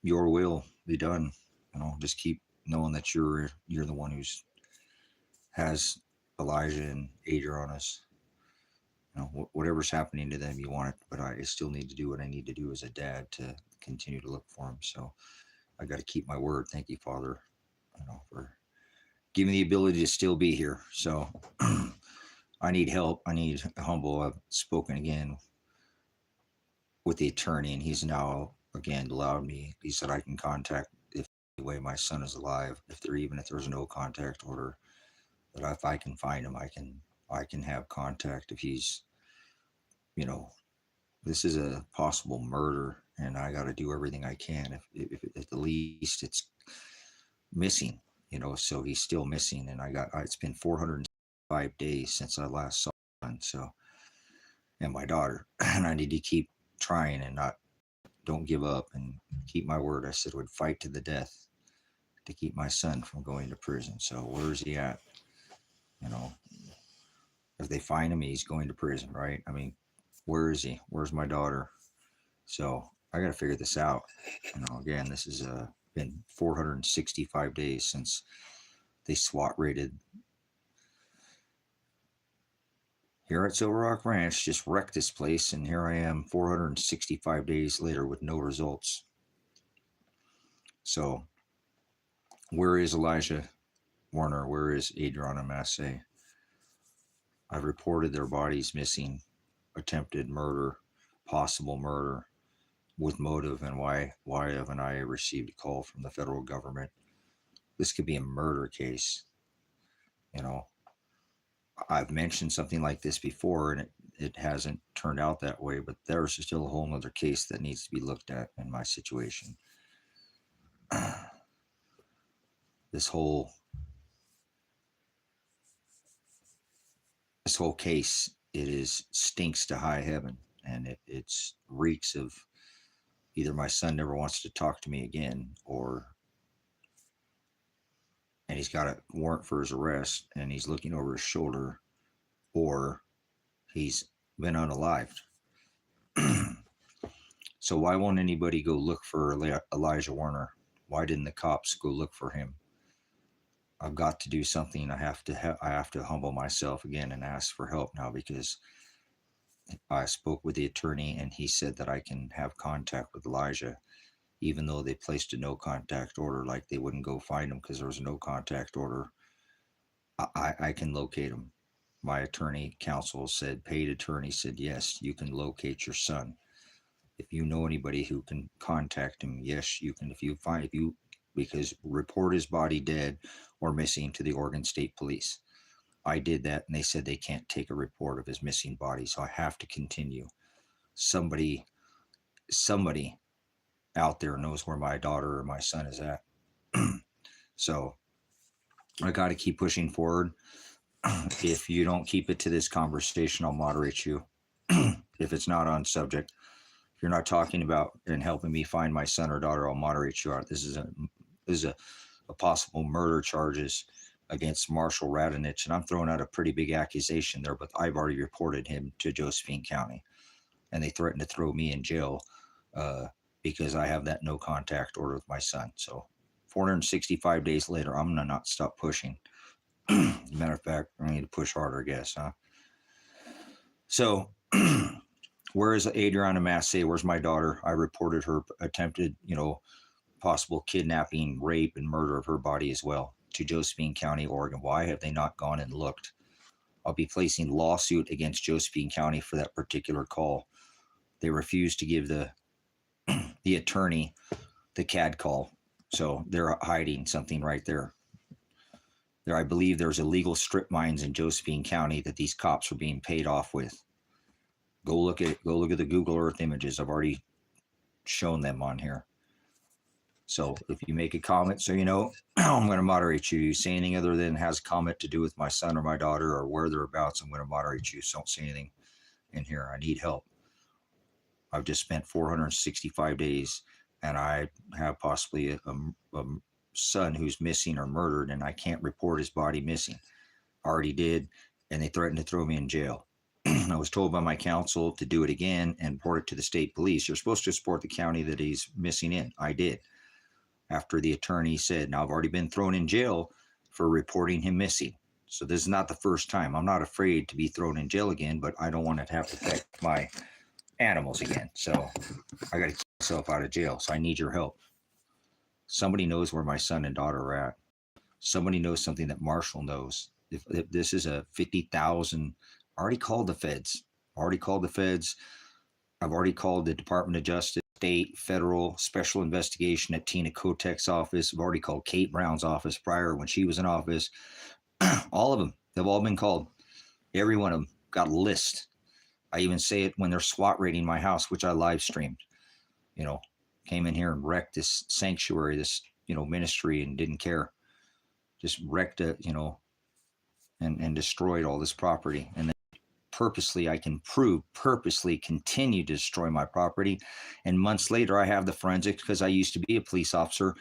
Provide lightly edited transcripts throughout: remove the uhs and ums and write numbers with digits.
your will be done. Just keep knowing that you're the one who's has Elijah and Adriana's. Whatever's happening to them, you want it, but I still need to do what I need to do as a dad to continue to look for them. So I got to keep my word. Thank you, Father, for giving me the ability to still be here. So I need help. I need humble. I've spoken again with the attorney, and he's now again allowed me. He said I can contact if anyway my son is alive. If there's no contact order, that if I can find him, I can have contact. If he's you know this is a possible murder, and I got to do everything I can. If at the least it's missing, so he's still missing, and it's been 405 days since I last saw him. So, and my daughter, and I need to keep trying and don't give up and keep my word. I said would fight to the death to keep my son from going to prison. So where is he at? You know, if they find him, he's going to prison, right? I mean, where is he? Where's my daughter? So I got to figure this out. Again, this has been 465 days since they SWAT raided here at Silver Rock Ranch, just wrecked this place, and here I am 465 days later with no results. So where is Elijah Werner? Where is Adriana Masse? I've reported their bodies missing, attempted murder, possible murder with motive, and why haven't I received a call from the federal government? This could be a murder case. I've mentioned something like this before, and it hasn't turned out that way, but there's still a whole other case that needs to be looked at in my situation. This whole case, stinks to high heaven, and it's reeks of either my son never wants to talk to me again, and he's got a warrant for his arrest and he's looking over his shoulder, or he's been unalived. So why won't anybody go look for Elijah Werner? Why didn't the cops go look for him? I've got to do something. I have to humble myself again and ask for help now, because I spoke with the attorney and he said that I can have contact with Elijah, even though they placed a no contact order. Like, they wouldn't go find him because there was a no contact order. I can locate him. My attorney counsel said, paid attorney said, yes, you can locate your son. If you know anybody who can contact him, yes, you can. Because report his body dead or missing to the Oregon State Police. I did that, and they said they can't take a report of his missing body, so I have to continue. Somebody out there knows where my daughter or my son is at. So I got to keep pushing forward. If you don't keep it to this conversation, I'll moderate you. If it's not on subject, if you're not talking about and helping me find my son or daughter, I'll moderate you out. This is a possible murder charges against Marshall Ratinich, and I'm throwing out a pretty big accusation there, but I've already reported him to Josephine County, and they threatened to throw me in jail because I have that no contact order with my son. So 465 days later, I'm gonna not stop pushing. Matter of fact, I need to push harder, I guess, huh? So where is Adriana Masse? Where's my daughter? I reported her attempted, possible kidnapping, rape, and murder of her body as well to Josephine County, Oregon. Why have they not gone and looked? I'll be placing lawsuit against Josephine County for that particular call. They refused to give the attorney the CAD call, so they're hiding something right there. I believe there's illegal strip mines in Josephine County that these cops are being paid off with. Go look at the Google Earth images. I've already shown them on here. So if you make a comment, so I'm going to moderate you. You say anything other than has a comment to do with my son or my daughter or where they're about, I'm going to moderate you. So don't say anything in here. I need help. I've just spent 465 days, and I have possibly a son who's missing or murdered, and I can't report his body missing. Already did, and they threatened to throw me in jail. I was told by my counsel to do it again and report it to the state police. You're supposed to support the county that he's missing in. I did. After the attorney said, now I've already been thrown in jail for reporting him missing. So this is not the first time. I'm not afraid to be thrown in jail again, but I don't want to have to affect my animals again. So I got to keep myself out of jail. So I need your help. Somebody knows where my son and daughter are at. Somebody knows something that Marshall knows. If this is a 50,000, I already called the feds. I've already called the Department of Justice, state, federal, special investigation at Tina Kotek's office. I've already called Kate Brown's office prior when she was in office. All of them, they've all been called. Every one of them got a list. I even say it when they're SWAT raiding my house, which I live streamed. Came in here and wrecked this sanctuary, this, ministry, and didn't care. Just wrecked it, and destroyed all this property. And then purposely, I can prove, purposely continue to destroy my property. And months later, I have the forensics, because I used to be a police officer,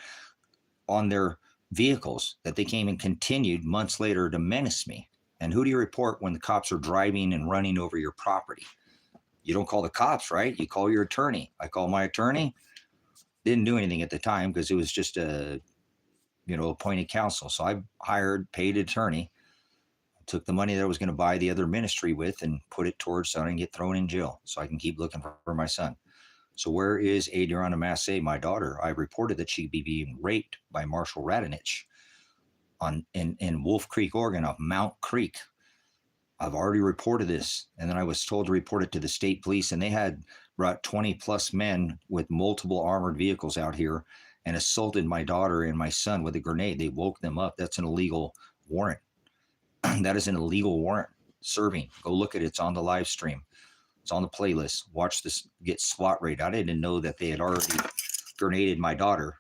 on their vehicles that they came and continued months later to menace me. And who do you report when the cops are driving and running over your property? You don't call the cops, right? You call your attorney. I call my attorney. Didn't do anything at the time because it was just a, appointed counsel. So I paid attorney, took the money that I was going to buy the other ministry with and put it towards so I didn't get thrown in jail, so I can keep looking for my son. So where is Adriana Masse, my daughter? I reported that she'd be being raped by Marshall Ratinich in Wolf Creek, Oregon, off Mount Creek. I've already reported this. And then I was told to report it to the state police, and they had brought 20 plus men with multiple armored vehicles out here and assaulted my daughter and my son with a grenade. They woke them up. That's an illegal warrant. That is an illegal warrant serving. Go look at it. It's on the live stream. It's on the playlist. Watch this get SWAT raid. I didn't know that they had already grenaded my daughter.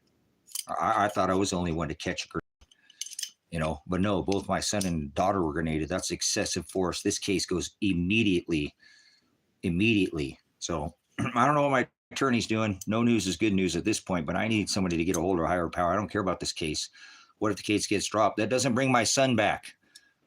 I thought I was the only one to catch a grenade, but no, both my son and daughter were grenaded. That's excessive force. This case goes immediately. So I don't know what my attorney's doing. No news is good news at this point, but I need somebody to get a hold of a higher power. I don't care about this case. What if the case gets dropped? That doesn't bring my son back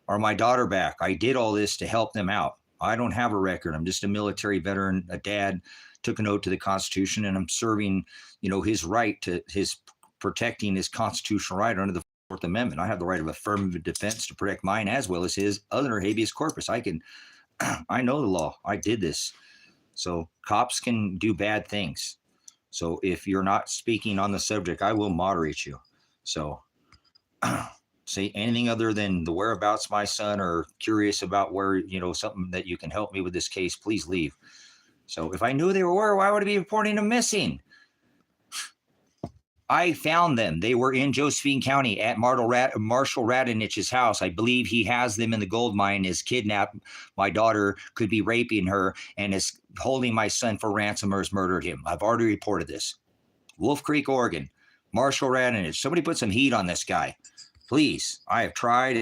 or my daughter back. I did all this to help them out. I don't have a record. I'm just a military veteran, a dad, took an oath to the Constitution, and I'm serving, his right to his protecting his constitutional right under the Fourth Amendment. I have the right of affirmative defense to protect mine as well as his other habeas corpus. I know the law. I did this. So cops can do bad things. So if you're not speaking on the subject, I will moderate you. So say anything other than the whereabouts of my son or curious about where, something that you can help me with this case, please leave. So if I knew they were where, why would I be reporting them missing? I found them. They were in Josephine County at Marshall Ratinich's house. I believe he has them in the gold mine, is kidnapped my daughter, could be raping her, and is holding my son for ransom or has murdered him. I've already reported this. Wolf Creek, Oregon, Marshall Ratinich. Somebody put some heat on this guy. Please. I have tried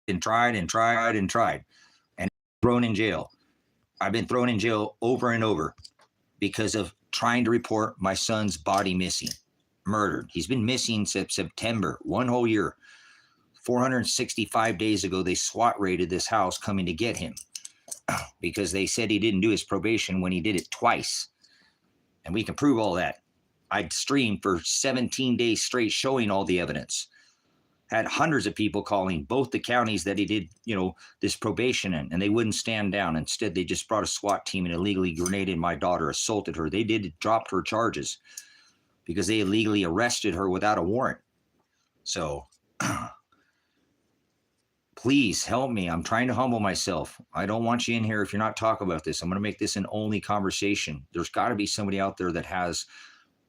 and tried and tried and tried and thrown in jail. I've been thrown in jail over and over because of trying to report my son's body missing. Murdered. He's been missing since September, one whole year. 465 days ago, they SWAT raided this house coming to get him because they said he didn't do his probation when he did it twice. And we can prove all that. I'd streamed for 17 days straight showing all the evidence. Had hundreds of people calling both the counties that he did, this probation in, and they wouldn't stand down. Instead, they just brought a SWAT team and illegally grenaded my daughter, assaulted her. They dropped her charges because they illegally arrested her without a warrant. So please help me. I'm trying to humble myself. I don't want you in here if you're not talking about this. I'm going to make this an only conversation. There's got to be somebody out there that has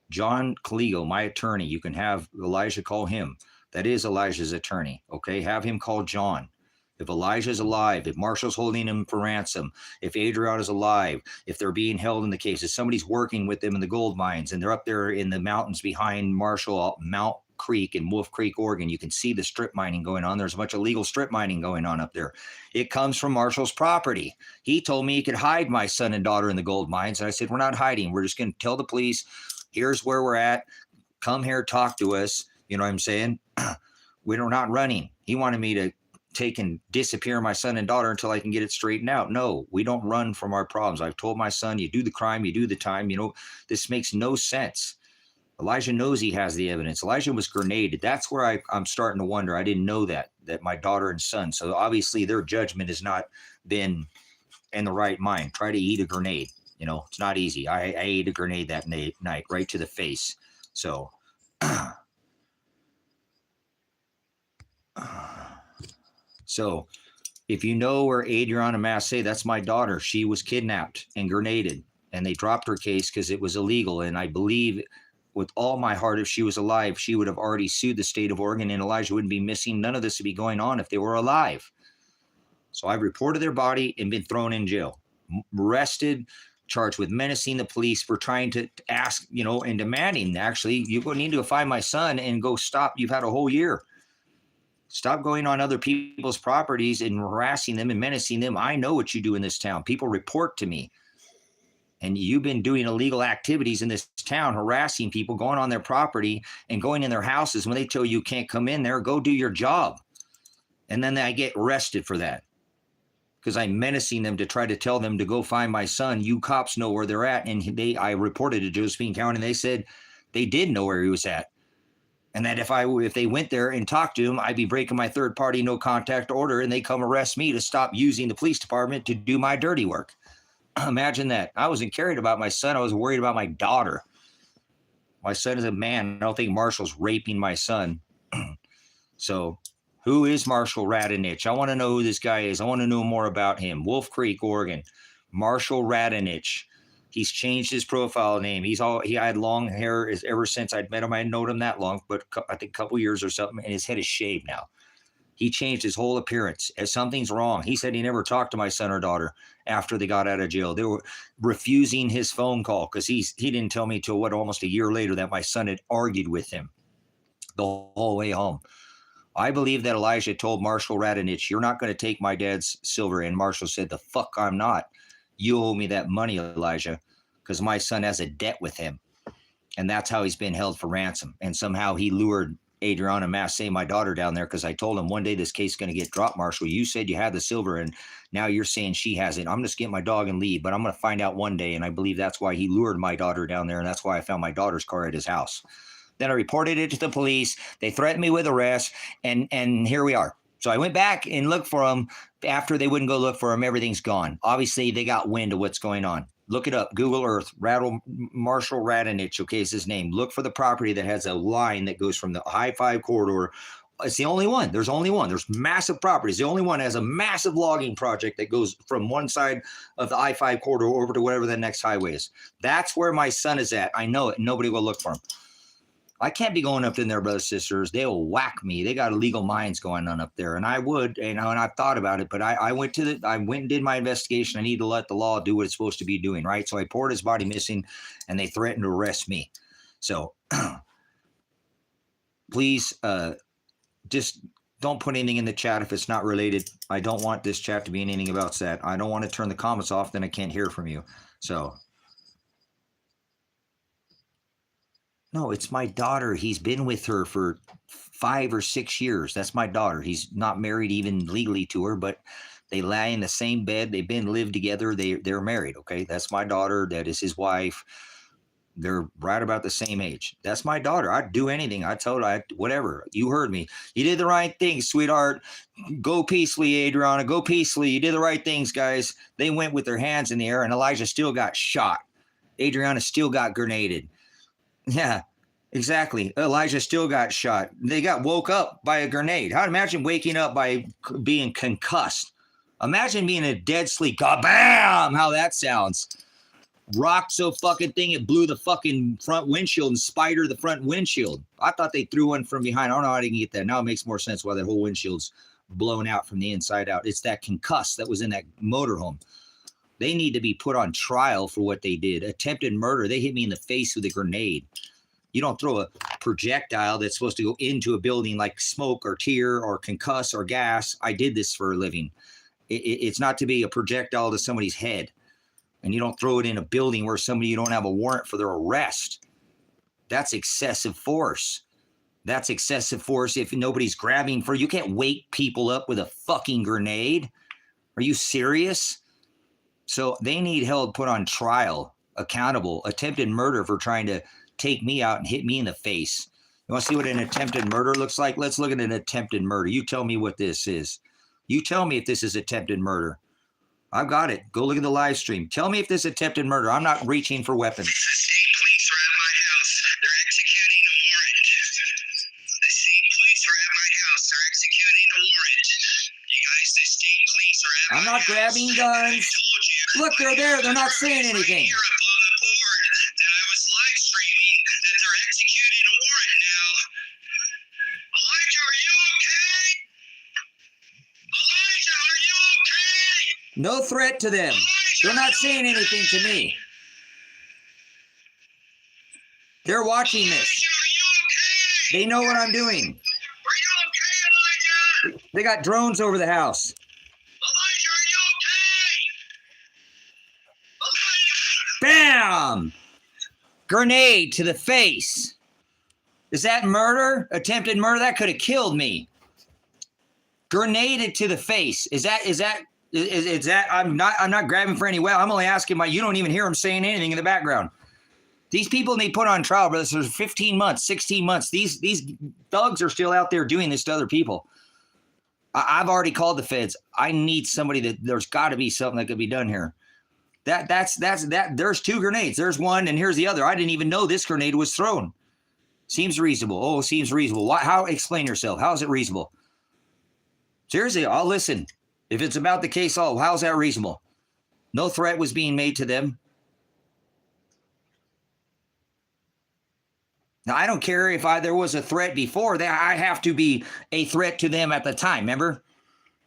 John Caligo, my attorney. You can have Elijah call him. That is Elijah's attorney. Okay. Have him call John. If Elijah's alive, if Marshall's holding him for ransom, if Adriana's alive, if they're being held in the case, if somebody's working with them in the gold mines and they're up there in the mountains behind Marshall, Mount Creek in Wolf Creek, Oregon, you can see the strip mining going on. There's a bunch of illegal strip mining going on up there. It comes from Marshall's property. He told me he could hide my son and daughter in the gold mines. And I said, we're not hiding. We're just going to tell the police, here's where we're at. Come here, talk to us. You know what I'm saying? We're not running. He wanted me to take and disappear my son and daughter until I can get it straightened out. No, we don't run from our problems. I've told my son, you do the crime, you do the time. You know, this makes no sense. Elijah knows he has the evidence. Elijah was grenaded. That's where I'm starting to wonder. I didn't know that my daughter and son. So obviously their judgment has not been in the right mind. Try to eat a grenade. You know, it's not easy. I ate a grenade that night, right to the face. So, so if you know where Adriana Masse, that's my daughter. She was kidnapped and grenaded, and they dropped her case because it was illegal. And I believe with all my heart, if she was alive, she would have already sued the state of Oregon, and Elijah wouldn't be missing. None of this would be going on if they were alive. So I've reported their body and been thrown in jail, arrested, charged with menacing the police for trying to ask, you know, and demanding, actually, you need to find my son and go stop. You've had a whole year. Stop going on other people's properties and harassing them and menacing them. I know what you do in this town. People report to me. And you've been doing illegal activities in this town, harassing people, going on their property and going in their houses. When they tell you can't come in there, go do your job. And then I get arrested for that because I'm menacing them to try to tell them to go find my son. You cops know where they're at. And I reported to Josephine County, and they said they did know where he was at. And that if they went there and talked to him, I'd be breaking my third party no contact order, and they come arrest me to stop using the police department to do my dirty work. Imagine that. I wasn't caring about my son. I was worried about my daughter. My son is a man. I don't think Marshall's raping my son. So who is Marshall Ratinich? I want to know who this guy is. I want to know more about him. Wolf Creek, Oregon. Marshall Ratinich. He's changed his profile name. He had long hair ever since I'd met him. I hadn't known him that long, but I think a couple years or something, and his head is shaved now. He changed his whole appearance. As something's wrong. He said he never talked to my son or daughter after they got out of jail. They were refusing his phone call because he didn't tell me till almost a year later that my son had argued with him the whole way home. I believe that Elijah told Marshall Ratinich, you're not going to take my dad's silver. And Marshall said, the fuck I'm not. You owe me that money, Elijah, because my son has a debt with him. And that's how he's been held for ransom. And somehow he lured Adriana Masse, my daughter, down there because I told him one day this case is going to get dropped, Marshall. You said you had the silver, and now you're saying she has it. I'm just getting my dog and leave, but I'm going to find out one day. And I believe that's why he lured my daughter down there, and that's why I found my daughter's car at his house. Then I reported it to the police. They threatened me with arrest, and here we are. So I went back and looked for him. After they wouldn't go look for him, everything's gone. Obviously, they got wind of what's going on. Look it up. Google Earth. Marshall Ratinich, okay, is his name. Look for the property that has a line that goes from the I-5 corridor. It's the only one. There's only one. There's massive properties. The only one has a massive logging project that goes from one side of the I-5 corridor over to whatever the next highway is. That's where my son is at. I know it. Nobody will look for him. I can't be going up in there, brothers, sisters. They'll whack me. They got illegal mines going on up there. And I would, and I've thought about it, but I went and did my investigation. I need to let the law do what it's supposed to be doing, right? So I poured his body missing, and they threatened to arrest me. So please just don't put anything in the chat if it's not related. I don't want this chat to be anything about that. I don't want to turn the comments off, then I can't hear from you. So no, it's my daughter. He's been with her for 5 or 6 years. That's my daughter. He's not married even legally to her, but they lie in the same bed. They've been lived together. They're married. Okay. That's my daughter. That is his wife. They're right about the same age. That's my daughter. I'd do anything. I told her, whatever. You heard me. You did the right thing, sweetheart. Go peacefully, Adriana. Go peacefully. You did the right things, guys. They went with their hands in the air, and Elijah still got shot. Adriana still got grenaded. Yeah, exactly. Elijah still got shot. They got woke up by a grenade. Imagine waking up by being concussed. Imagine being in a dead sleep. Kabam! How that sounds. Rocked so fucking thing, it blew the fucking front windshield and spidered the front windshield. I thought they threw one from behind. I don't know how I didn't get that. Now it makes more sense why that whole windshield's blown out from the inside out. It's that concuss that was in that motorhome. They need to be put on trial for what they did. Attempted murder. They hit me in the face with a grenade. You don't throw a projectile that's supposed to go into a building like smoke or tear or concuss or gas. I did this for a living. It's not to be a projectile to somebody's head. And you don't throw it in a building where you don't have a warrant for their arrest. That's excessive force. That's excessive force if nobody's grabbing for you. Can't wake people up with a fucking grenade. Are you serious? So they need held, put on trial, accountable, attempted murder for trying to take me out and hit me in the face. You want to see what an attempted murder looks like? Let's look at an attempted murder. You tell me what this is. You tell me if this is attempted murder. I've got it. Go look at the live stream. Tell me if this is attempted murder. I'm not reaching for weapons. The state police are at my house. They're executing a warrant. The state police are at my house. They're executing a warrant. You guys, the state police are at my house. I'm not grabbing guns. Look, they're there. They're not saying anything. Here up on the board that I was live streaming that they're executing a warrant now. Elijah, are you okay? Elijah, are you okay? No threat to them. They're not saying anything to me. They're watching this. They know what I'm doing. Are you okay, Elijah? They got drones over the house. Elijah, are you okay? Elijah! Bam! Grenade to the face. Is that murder? Attempted murder? That could have killed me. Grenaded to the face. Is that I'm not grabbing for any well. I'm only asking you don't even hear them saying anything in the background. These people need put on trial, brothers. For 15 months, 16 months. These thugs are still out there doing this to other people. I've already called the feds. I need somebody there's got to be something that could be done here. That's there's two grenades. There's one and here's the other. I didn't even know this grenade was thrown. Seems reasonable. Oh, seems reasonable. How? Explain yourself. How is it reasonable? Seriously, I'll listen. If it's about the case, how's that reasonable? No threat was being made to them. Now, I don't care if there was a threat before that. I have to be a threat to them at the time. Remember?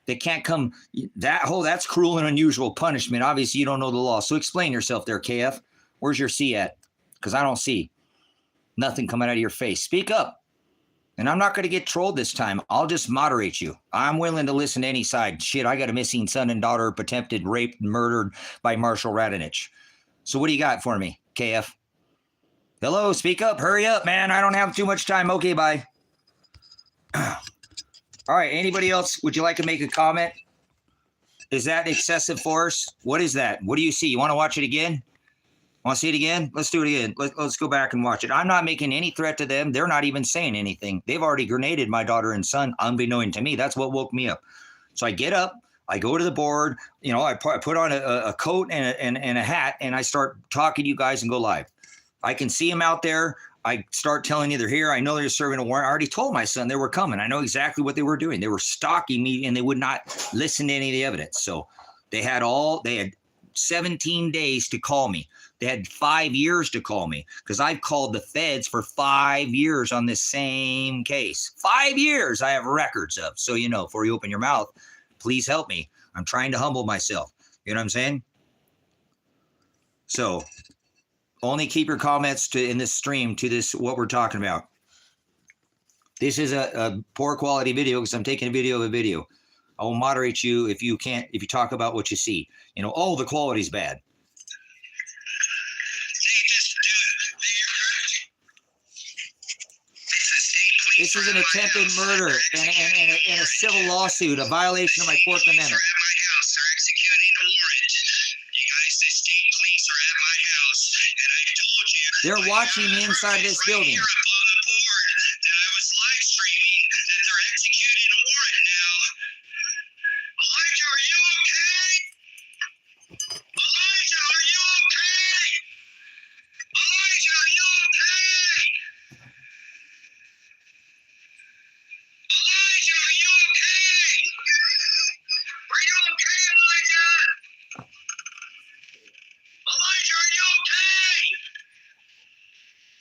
They can't come. That's cruel and unusual punishment. Obviously, you don't know the law. So explain yourself there, KF. Where's your C at? Because I don't see nothing coming out of your face. Speak up. And I'm not going to get trolled this time. I'll just moderate you. I'm willing to listen to any side. Shit, I got a missing son and daughter attempted, raped, murdered by Marshal Ratinich. So what do you got for me, KF? Hello, speak up. Hurry up, man. I don't have too much time. Okay, bye. All right, anybody else? Would you like to make a comment? Is that excessive force? What is that? What do you see? You want to watch it again? Want to see it again? Let's do it again. Let's go back and watch it. I'm not making any threat to them. They're not even saying anything. They've already grenaded my daughter and son, unbeknown to me. That's what woke me up. So I get up. I go to the board. I put on a coat and a hat, and I start talking to you guys and go live. I can see them out there. I start telling you they're here. I know they're serving a warrant. I already told my son they were coming. I know exactly what they were doing. They were stalking me, and they would not listen to any of the evidence. So they had 17 days to call me. They had 5 years to call me because I've called the feds for 5 years on this same case. 5 years I have records of. So, before you open your mouth, please help me. I'm trying to humble myself. You know what I'm saying? So only keep your comments in this stream to this, what we're talking about. This is a poor quality video because I'm taking a video of a video. I will moderate you if you talk about what you see. The quality's bad. This is an attempted murder and a civil lawsuit, a violation of my Fourth Amendment. They're at my house. They're executing a warrant. You guys, the state police are at my house, and I told you. They're watching me inside this building. Here up on the board that I was live streaming that they're executing a warrant now. Elijah, are you okay? Elijah, are you okay? Elijah, are you okay? Elijah, are you okay? Are you okay, Elijah? Elijah, are you okay?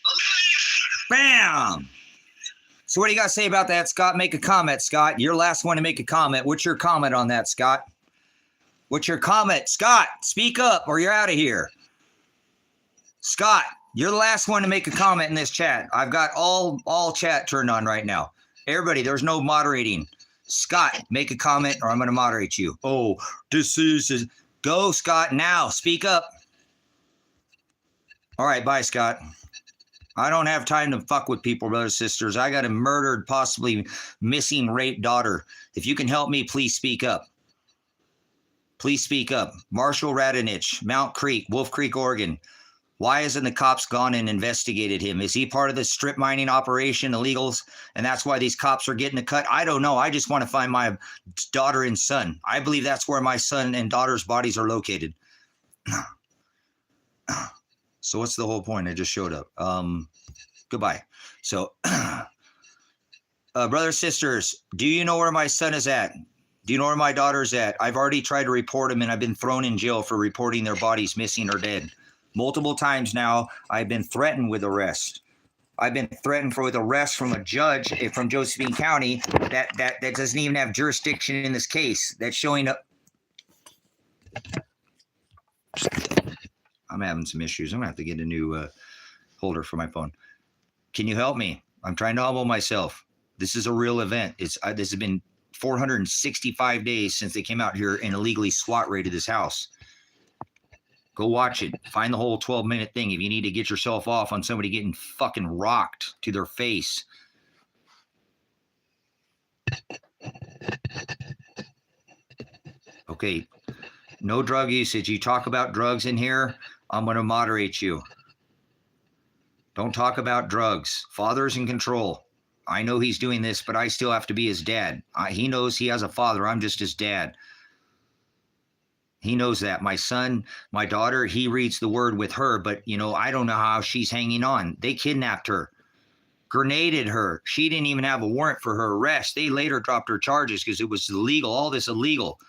Elijah! Bam! So what do you got to say about that, Scott? Make a comment, Scott. You're the last one to make a comment. What's your comment on that, Scott? What's your comment? Scott, speak up or you're out of here. Scott, you're the last one to make a comment in this chat. I've got all chat turned on right now. Everybody, there's no moderating. Scott, make a comment or I'm going to moderate you. Oh, this is... Go, Scott, now. Speak up. All right, bye, Scott. I don't have time to fuck with people, brothers and sisters. I got a murdered, possibly missing, raped daughter. If you can help me, please speak up. Please speak up. Marshall Ratinich, Mount Creek, Wolf Creek, Oregon. Why hasn't the cops gone and investigated him? Is he part of the strip mining operation, illegals? And that's why these cops are getting a cut? I don't know. I just want to find my daughter and son. I believe that's where my son and daughter's bodies are located. So what's the whole point? I just showed up. Goodbye. So, brothers, sisters, do you know where my son is at? Do you know where my daughter's at? I've already tried to report him, and I've been thrown in jail for reporting their bodies missing or dead. Multiple times now, I've been threatened with arrest. I've been threatened with arrest from a judge from Josephine County that doesn't even have jurisdiction in this case. That's showing up. I'm having some issues. I'm gonna have to get a new holder for my phone. Can you help me? I'm trying to humble myself. This is a real event. This has been 465 days since they came out here and illegally SWAT raided this house. Go watch it. Find the whole 12-minute thing if you need to get yourself off on somebody getting fucking rocked to their face. Okay. No drug usage. You talk about drugs in here, I'm going to moderate you. Don't talk about drugs. Father's in control. I know he's doing this, but I still have to be his dad. He knows he has a father. I'm just his dad. He knows that. My son, my daughter, he reads the word with her, but, I don't know how she's hanging on. They kidnapped her, grenaded her. She didn't even have a warrant for her arrest. They later dropped her charges because it was illegal, all this illegal.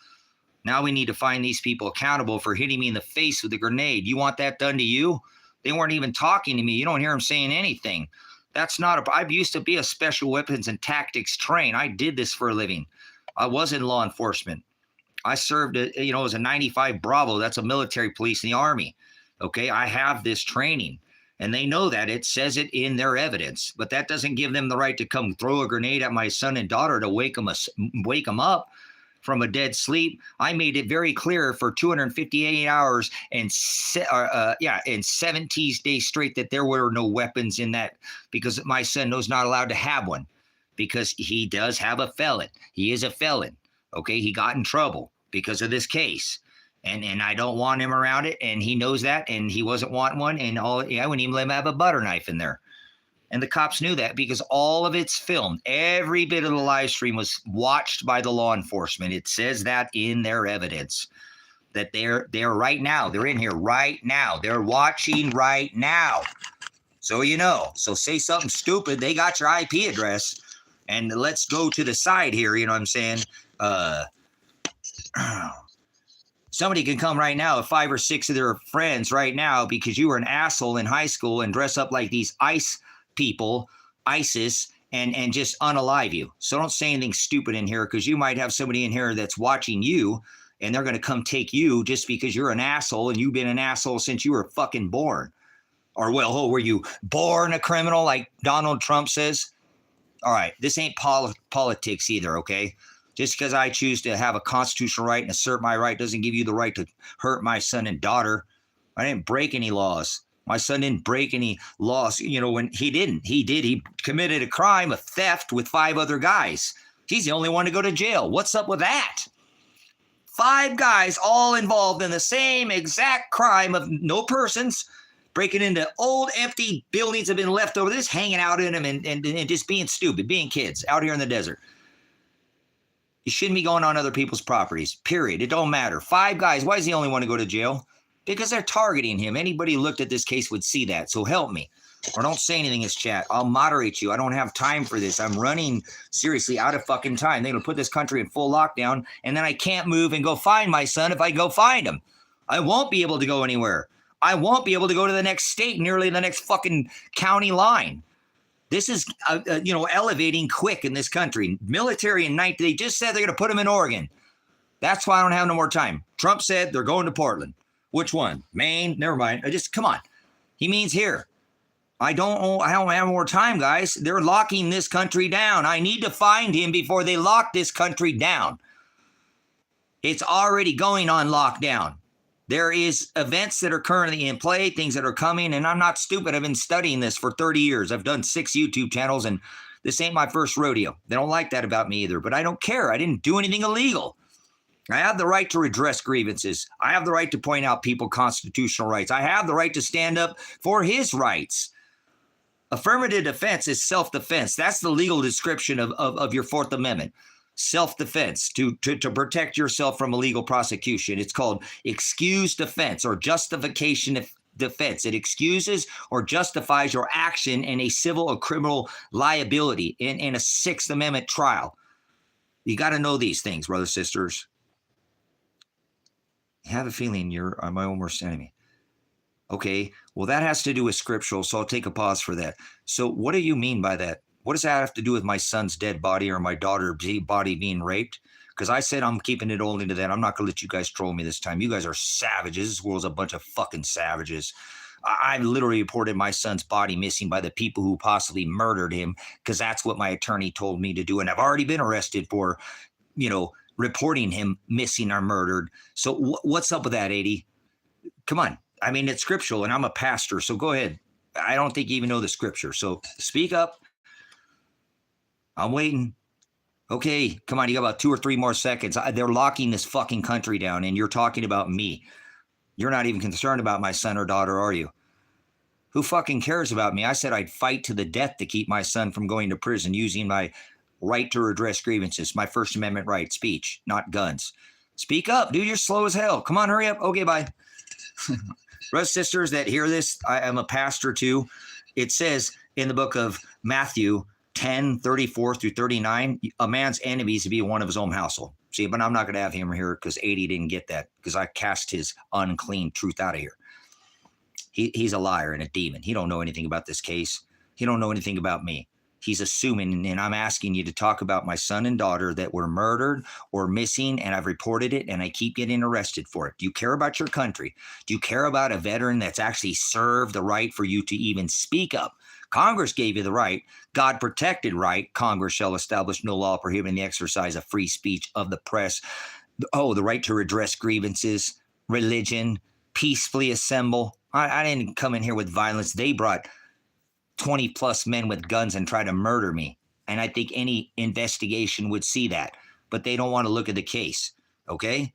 Now we need to find these people accountable for hitting me in the face with a grenade. You want that done to you? They weren't even talking to me. You don't hear them saying anything. That's not I used to be a special weapons and tactics train. I did this for a living. I was in law enforcement. I served, as a 95 Bravo. That's a military police in the Army. Okay, I have this training. And they know that. It says it in their evidence. But that doesn't give them the right to come throw a grenade at my son and daughter to wake them up from a dead sleep. I made it very clear for 258 hours and 17 days straight that there were no weapons in that, because my son was not allowed to have one because he does have a felon. He is a felon. Okay, he got in trouble because of this case. And I don't want him around it, and he knows that, and he wasn't wanting one, and I wouldn't even let him have a butter knife in there. And the cops knew that because all of it's filmed. Every bit of the live stream was watched by the law enforcement. It says that in their evidence, that they're right now. They're in here right now. They're watching right now. So So say something stupid. They got your IP address, and let's go to the side here. You know what I'm saying? Somebody can come right now, 5 or 6 of their friends right now, because you were an asshole in high school and dress up like these ICE people, ISIS, and just unalive you. So don't say anything stupid in here, because you might have somebody in here that's watching you, and they're going to come take you just because you're an asshole, and you've been an asshole since you were fucking born. Or, were you born a criminal like Donald Trump says? All right, this ain't politics either, okay? Just because I choose to have a constitutional right and assert my right doesn't give you the right to hurt my son and daughter. I didn't break any laws. My son didn't break any laws. When he didn't. He did. He committed a crime of theft with 5 other guys. He's the only one to go to jail. What's up with that? 5 guys all involved in the same exact crime of no persons, breaking into old empty buildings that have been left over, just hanging out in them and just being stupid, being kids out here in the desert. You shouldn't be going on other people's properties, period. It don't matter. 5 guys. Why is he the only one to go to jail? Because they're targeting him. Anybody who looked at this case would see that. So help me. Or don't say anything in this chat. I'll moderate you. I don't have time for this. I'm running seriously out of fucking time. They're going to put this country in full lockdown, and then I can't move and go find my son if I go find him. I won't be able to go anywhere. I won't be able to go to the next state, nearly the next fucking county line. This is, elevating quick in this country. Military in night, they just said they're going to put them in Oregon. That's why I don't have no more time. Trump said they're going to Portland. Which one? Maine? Never mind. Come on. He means here. I don't have more time, guys. They're locking this country down. I need to find him before they lock this country down. It's already going on lockdown. There is events that are currently in play, things that are coming, and I'm not stupid. I've been studying this for 30 years. I've done 6 YouTube channels, and this ain't my first rodeo. They don't like that about me either, but I don't care. I didn't do anything illegal. I have the right to redress grievances. I have the right to point out people constitutional rights. I have the right to stand up for his rights. Affirmative defense is self-defense. That's the legal description of your Fourth Amendment. Self-defense, to protect yourself from illegal prosecution. It's called excused defense or justification defense. It excuses or justifies your action in a civil or criminal liability in a Sixth Amendment trial. You got to know these things, brothers, sisters. I have a feeling you're my own worst enemy. Okay, well, that has to do with scriptural, so I'll take a pause for that. So what do you mean by that? What does that have to do with my son's dead body or my daughter's body being raped? Because I said I'm keeping it only to that. I'm not going to let you guys troll me this time. You guys are savages. This world's a bunch of fucking savages. I literally reported my son's body missing by the people who possibly murdered him because that's what my attorney told me to do. And I've already been arrested for, reporting him missing or murdered. So what's up with that, 80? Come on. I mean, it's scriptural, and I'm a pastor, so go ahead. I don't think you even know the scripture, so speak up. I'm waiting. Okay, come on, you got about 2 or 3 more seconds. They're locking this fucking country down, and you're talking about me. You're not even concerned about my son or daughter, are you? Who fucking cares about me? I said I'd fight to the death to keep my son from going to prison using my right to redress grievances, my First Amendment right, speech, not guns. Speak up, dude. You're slow as hell. Come on, hurry up. Okay, bye. Brothers, sisters that hear this, I am a pastor too. It says in the book of Matthew 10:34-39, a man's enemies to be one of his own household. See, but I'm not going to have him here because 80 didn't get that because I cast his unclean truth out of here. He's a liar and a demon. He don't know anything about this case. He don't know anything about me. He's assuming, and I'm asking you to talk about my son and daughter that were murdered or missing, and I've reported it, and I keep getting arrested for it. Do you care about your country? Do you care about a veteran that's actually served the right for you to even speak up? Congress gave you the right. God protected right. Congress shall establish no law prohibiting the exercise of free speech of the press. Oh, the right to redress grievances, religion, peacefully assemble. I didn't come in here with violence. They brought 20 plus men with guns and try to murder me. And I think any investigation would see that, but they don't want to look at the case. Okay.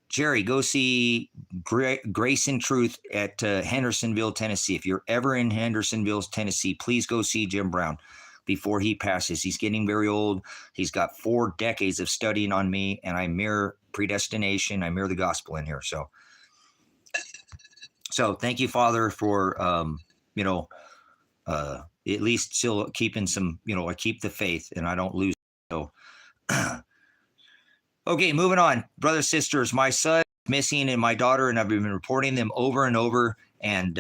Jerry, go see Grace and Truth at Hendersonville, Tennessee. If you're ever in Hendersonville, Tennessee, please go see Jim Brown before he passes. He's getting very old. He's got 4 decades of studying on me, and I mirror predestination. I mirror the gospel in here. So thank you, Father, for, at least still keeping some, I keep the faith and I don't lose. So, okay, moving on. Brothers, sisters, my son is missing and my daughter, and I've been reporting them over and over. And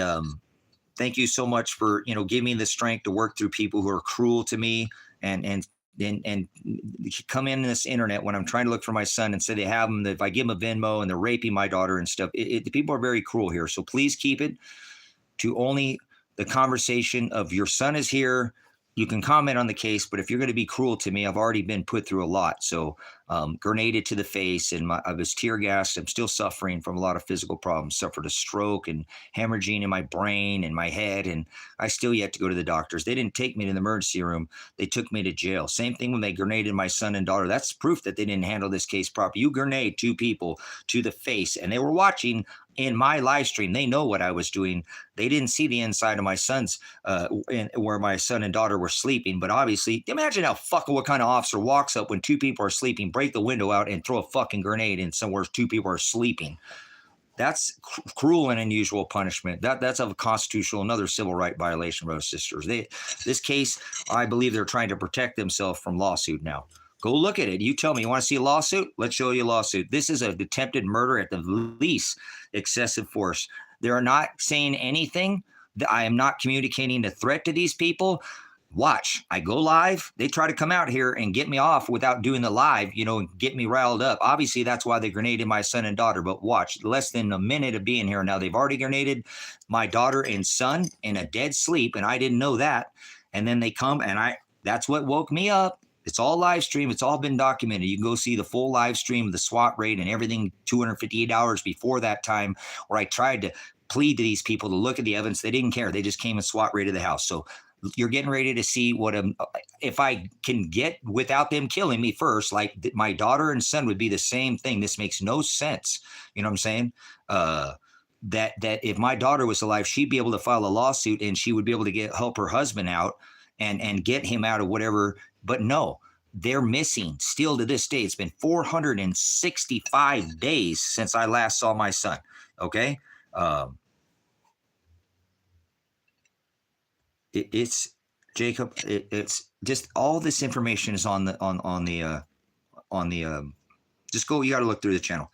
thank you so much for, giving me the strength to work through people who are cruel to me and come in this internet when I'm trying to look for my son and say they have him, that if I give him a Venmo and they're raping my daughter and stuff, the people are very cruel here. So please keep it to only the conversation of your son is here. You can comment on the case, but if you're going to be cruel to me, I've already been put through a lot. So grenaded to the face, and I was tear gassed. I'm still suffering from a lot of physical problems. Suffered a stroke and hemorrhaging in my brain and my head, and I still yet to go to the doctors. They didn't take me to the emergency room. They took me to jail. Same thing when they grenaded my son and daughter. That's proof that they didn't handle this case properly. You grenade 2 people to the face, and they were watching in my live stream. They know what I was doing. They didn't see the inside of my son's, where my son and daughter were sleeping. But obviously, imagine what kind of officer walks up when 2 people are sleeping, break the window out, and throw a fucking grenade in somewhere 2 people are sleeping. That's cruel and unusual punishment. That's a constitutional, another civil right violation, brothers and sisters. This case, I believe they're trying to protect themselves from lawsuit now. Go look at it. You tell me, you want to see a lawsuit? Let's show you a lawsuit. This is a attempted murder at the least, excessive force. They're not saying anything. I am not communicating a threat to these people. Watch, I go live. They try to come out here and get me off without doing the live, and get me riled up. Obviously, that's why they grenaded my son and daughter. But watch, less than a minute of being here now, they've already grenaded my daughter and son in a dead sleep, and I didn't know that. And then they come, and that's what woke me up. It's all live stream. It's all been documented. You can go see the full live stream of the SWAT raid and everything 258 hours before that time, where I tried to plead to these people to look at the evidence. They didn't care. They just came and SWAT raided the house. So you're getting ready to see what if I can get without them killing me first, like my daughter and son would be the same thing. This makes no sense. You know what I'm saying? That if my daughter was alive, she'd be able to file a lawsuit and she would be able to help her husband out and get him out of whatever. But no, they're missing still to this day. It's been 465 days since I last saw my son. Okay. It's Jacob. It's just all this information is on the just go. You got to look through the channel.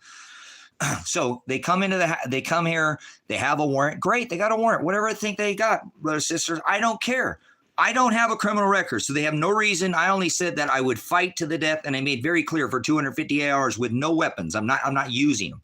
So they come they come here. They have a warrant. Great. They got a warrant. Whatever I think they got, brothers, sisters. I don't care. I don't have a criminal record, so they have no reason. I only said that I would fight to the death, and I made very clear for 258 hours with no weapons. I'm not using them.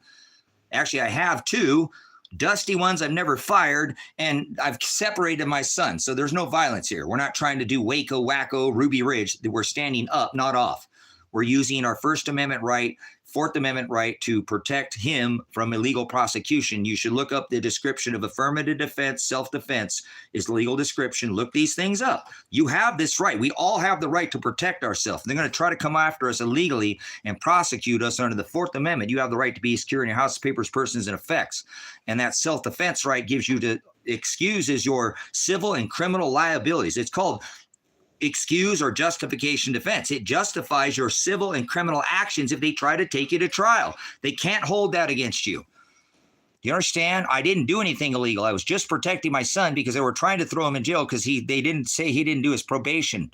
Actually, I have two dusty ones I've never fired, and I've separated my son. So there's no violence here. We're not trying to do Waco, Wacko, Ruby Ridge. We're standing up, not off. We're using our First Amendment right, Fourth Amendment right to protect him from illegal prosecution. You should look up the description of affirmative defense, self-defense is the legal description. Look these things up. You have this right. We all have the right to protect ourselves. They're going to try to come after us illegally and prosecute us under the Fourth Amendment. You have the right to be secure in your house, papers, persons, and effects. And that self-defense right gives you to excuses your civil and criminal liabilities. It's called excuse or justification defense. It justifies your civil and criminal actions if they try to take you to trial. They can't hold that against you. You understand? I didn't do anything illegal. I was just protecting my son because they were trying to throw him in jail because they didn't say he didn't do his probation.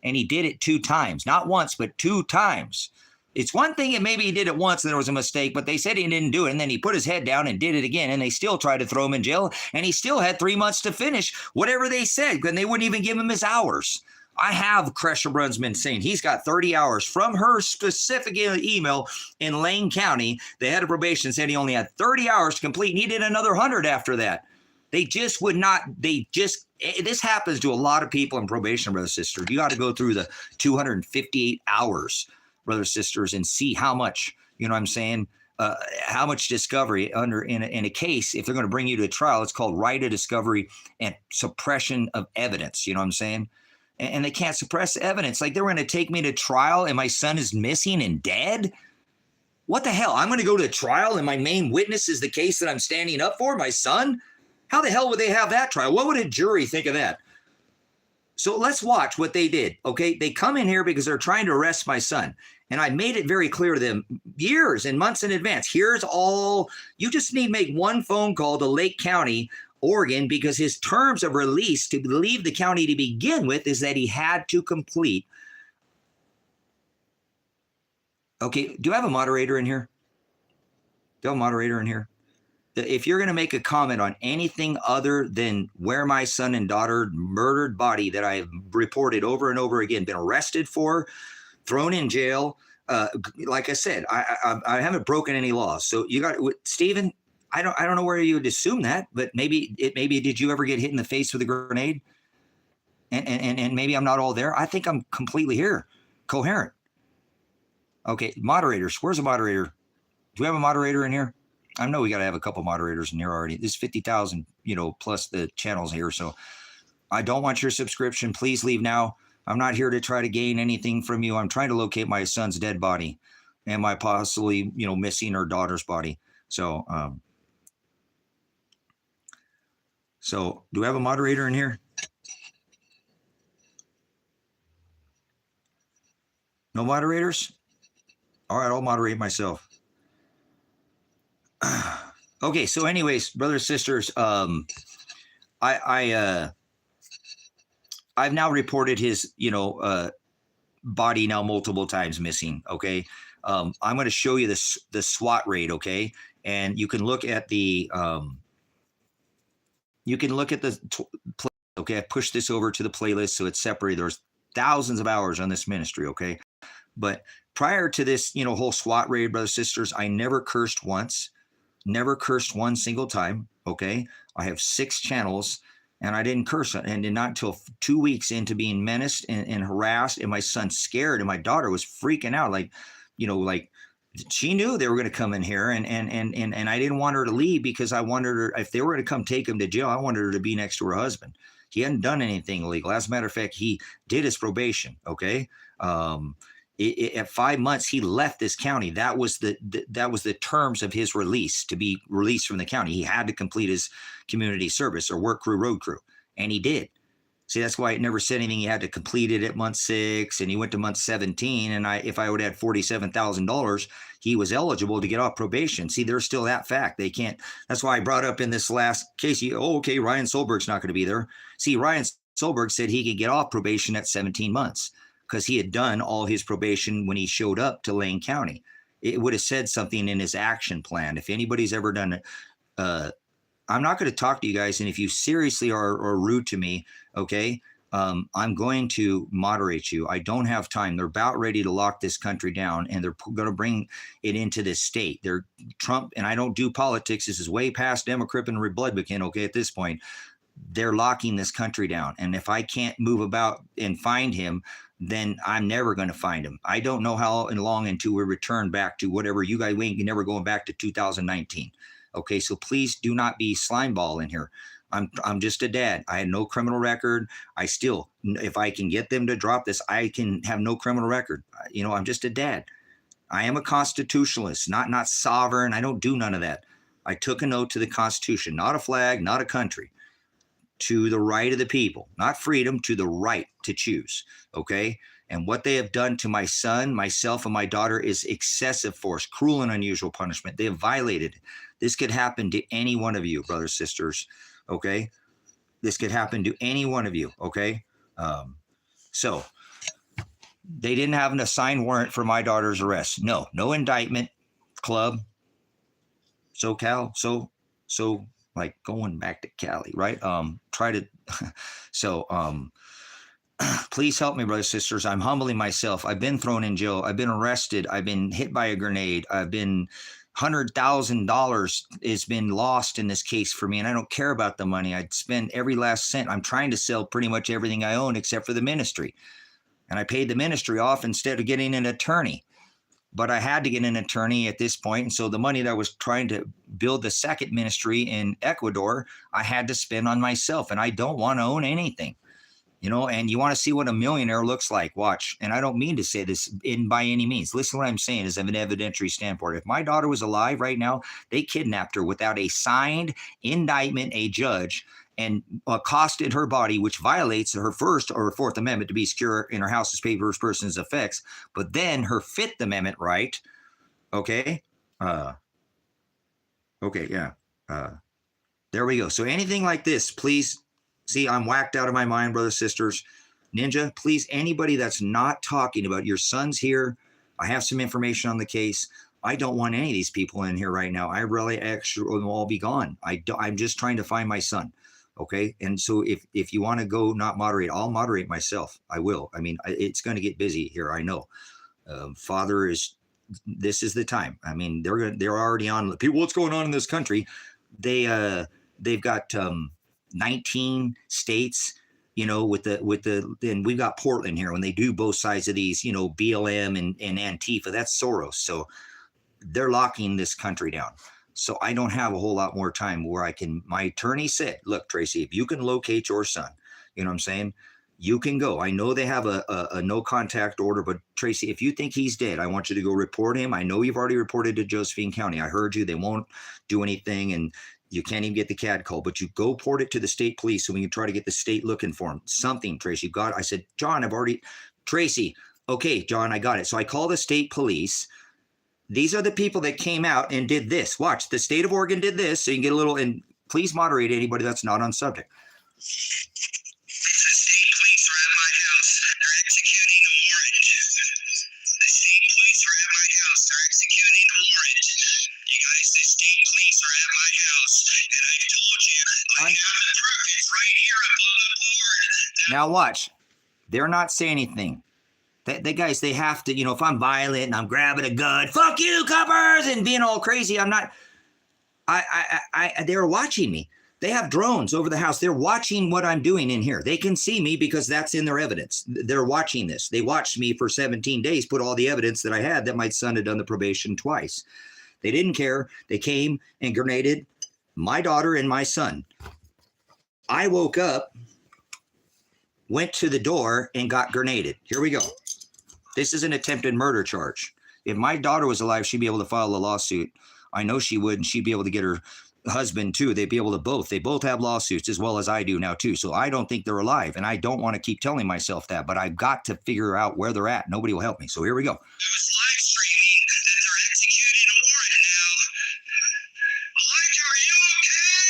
And he did it 2 times. Not once, but 2 times. It's one thing if maybe he did it once and there was a mistake, but they said he didn't do it. And then he put his head down and did it again. And they still tried to throw him in jail. And he still had 3 months to finish whatever they said. And they wouldn't even give him his hours. I have Kresha Brunsman saying he's got 30 hours from her specific email in Lane County. The head of probation said he only had 30 hours to complete, and he did another 100 after that. They just would not, this happens to a lot of people in probation, brothers and sisters. You got to go through the 258 hours, brothers and sisters, and see how much, you know what I'm saying, how much discovery in a case. If they're going to bring you to a trial, it's called right of discovery and suppression of evidence. You know what I'm saying? And they can't suppress evidence. Like, they were going to take me to trial and my son is missing and dead? What the hell? I'm going to go to trial and my main witness is the case that I'm standing up for, my son? How the hell would they have that trial? What would a jury think of that? So let's watch what they did, okay? They come in here because they're trying to arrest my son. And I made it very clear to them years and months in advance. Here's all, you just need to make one phone call to Lake County, Oregon, because his terms of release to leave the county to begin with is that he had to complete. Okay, do I have a moderator in here? Do I have a moderator in here? If you're going to make a comment on anything other than where my son and daughter murdered body that I've reported over and over again, been arrested for, thrown in jail, like I said, I haven't broken any laws. So you got, Stephen, I don't know where you would assume that, but maybe did you ever get hit in the face with a grenade? And maybe I'm not all there. I think I'm completely here, coherent. Okay, moderators. Where's a moderator? Do we have a moderator in here? I know we got to have a couple moderators in here already. This is 50,000, plus the channels here. So I don't want your subscription. Please leave now. I'm not here to try to gain anything from you. I'm trying to locate my son's dead body and my possibly, missing her daughter's body. So, so do we have a moderator in here? No moderators? All right, I'll moderate myself. Okay, so anyways, brothers, sisters, I've now reported his, body now multiple times missing. Okay. I'm going to show you the SWAT raid. Okay. And you can look at the, okay. I pushed this over to the playlist, so it's separated. There's thousands of hours on this ministry. Okay. But prior to this, whole SWAT raid, brothers, sisters, I never cursed once, never cursed one single time. Okay. I have 6 channels. And I didn't curse. And not until 2 weeks into being menaced and harassed, and my son scared, and my daughter was freaking out. Like, like she knew they were going to come in here, and I didn't want her to leave because I wanted her, if they were going to come take him to jail, I wanted her to be next to her husband. He hadn't done anything illegal. As a matter of fact, he did his probation. Okay. At 5 months, he left this county. That was the terms of his release, to be released from the county. He had to complete his community service or work crew, road crew, and he did. See, that's why it never said anything. He had to complete it at month 6, and he went to month 17. And if I would have had $47,000, he was eligible to get off probation. See, there's still that fact. They can't. That's why I brought up in this last case. Okay, Ryan Solberg's not going to be there. See, Ryan Solberg said he could get off probation at 17 months. Because he had done all his probation when he showed up to Lane County. It would have said something in his action plan. If anybody's ever done it, I'm not going to talk to you guys. And if you seriously are rude to me, okay, I'm going to moderate you. I don't have time. They're about ready to lock this country down, and they're going to bring it into this state. They're Trump, and I don't do politics. This is way past Democrat and Republican, okay, at this point. They're locking this country down. And if I can't move about and find him, then I'm never going to find him. I don't know how long until we return back to whatever you guys, we ain't never going back to 2019. Okay, so please do not be slimeball in here. I'm just a dad. I had no criminal record. I still, if I can get them to drop this, I can have no criminal record. I'm just a dad. I am a constitutionalist, not sovereign. I don't do none of that. I took an oath to the Constitution, not a flag, not a country. To the right of the people, not freedom, to the right to choose. Okay. And what they have done to my son, myself, and my daughter is excessive force, cruel and unusual punishment. They have violated. This could happen to any one of you, brothers, sisters. Okay. This could happen to any one of you. Okay. So they didn't have an assigned warrant for my daughter's arrest. No indictment, club, SoCal. So like going back to Cali, right? Please help me, brothers, sisters. I'm humbling myself. I've been thrown in jail. I've been arrested. I've been hit by a grenade. I've been $100,000 has been lost in this case for me. And I don't care about the money. I'd spend every last cent. I'm trying to sell pretty much everything I own except for the ministry. And I paid the ministry off instead of getting an attorney. But I had to get an attorney at this point. And so the money that I was trying to build the second ministry in Ecuador, I had to spend on myself. And I don't want to own anything, and you want to see what a millionaire looks like. Watch. And I don't mean to say this by any means. Listen to what I'm saying is of an evidentiary standpoint. If my daughter was alive right now, they kidnapped her without a signed indictment, a judge, and accosted her body, which violates her First or Fourth Amendment to be secure in her house's papers, persons, effects. But then her Fifth Amendment right, okay? Okay, yeah. There we go. So anything like this, please, see, I'm whacked out of my mind, brothers, sisters. Ninja, please, anybody that's not talking about your son's here, I have some information on the case. I don't want any of these people in here right now. I really actually will all be gone. I'm just trying to find my son. Okay. And so if you want to go not moderate, I'll moderate myself. I will. I mean, it's going to get busy here. I know. This is the time. I mean, they're already on people. What's going on in this country? They've got 19 states, and we've got Portland here when they do both sides of these, BLM and Antifa. That's Soros. So they're locking this country down. So I don't have a whole lot more time where my attorney said, look, Tracy, if you can locate your son, you know what I'm saying? You can go. I know they have a no contact order, but Tracy, if you think he's dead, I want you to go report him. I know you've already reported to Josephine County. I heard you. They won't do anything, and you can't even get the CAD call, but you go report it to the state police so we can try to get the state looking for him. Something, Tracy. I said, John, Tracy, okay, John, I got it. So I call the state police. These are the people that came out and did this. Watch, the state of Oregon did this, so you can get a little, and please moderate anybody that's not on subject. The state police are at my house. They're executing a warrant. The state police are at my house. They're executing a warrant. You guys, the state police are at my house. And I told you, I have the proof. It's right here up on the board. Now watch. They're not saying anything. The guys, they have to, if I'm violent and I'm grabbing a gun, fuck you, coppers, and being all crazy, I'm not, they were watching me. They have drones over the house. They're watching what I'm doing in here. They can see me because that's in their evidence. They're watching this. They watched me for 17 days, put all the evidence that I had that my son had done the probation twice. They didn't care. They came and grenaded my daughter and my son. I woke up, went to the door, and got grenaded. Here we go. This is an attempted murder charge. If my daughter was alive, she'd be able to file a lawsuit. I know she would, and she'd be able to get her husband too. They'd be able to both. They both have lawsuits as well as I do now too. So I don't think they're alive, and I don't want to keep telling myself that, but I've got to figure out where they're at. Nobody will help me. So here we go. I was live streaming that they're executing a warrant now. Elijah, are you okay?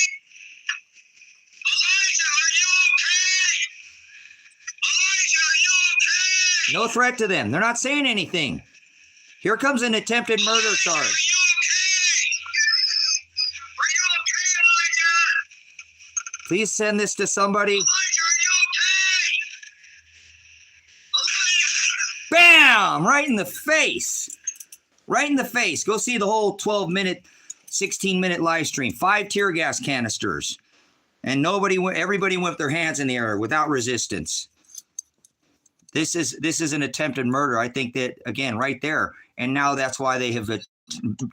Elijah, are you okay? Elijah, are you okay? No threat to them. They're not saying anything. Here comes an attempted murder Elijah, charge. are you okay, Elijah? Please send this to somebody. Elijah, are you okay? Elijah! Bam! Right in the face. Right in the face. Go see the whole 12-minute, 16-minute live stream. 5 tear gas canisters. And everybody went with their hands in the air without resistance. This is an attempted murder. I think that, again, right there. And now that's why they have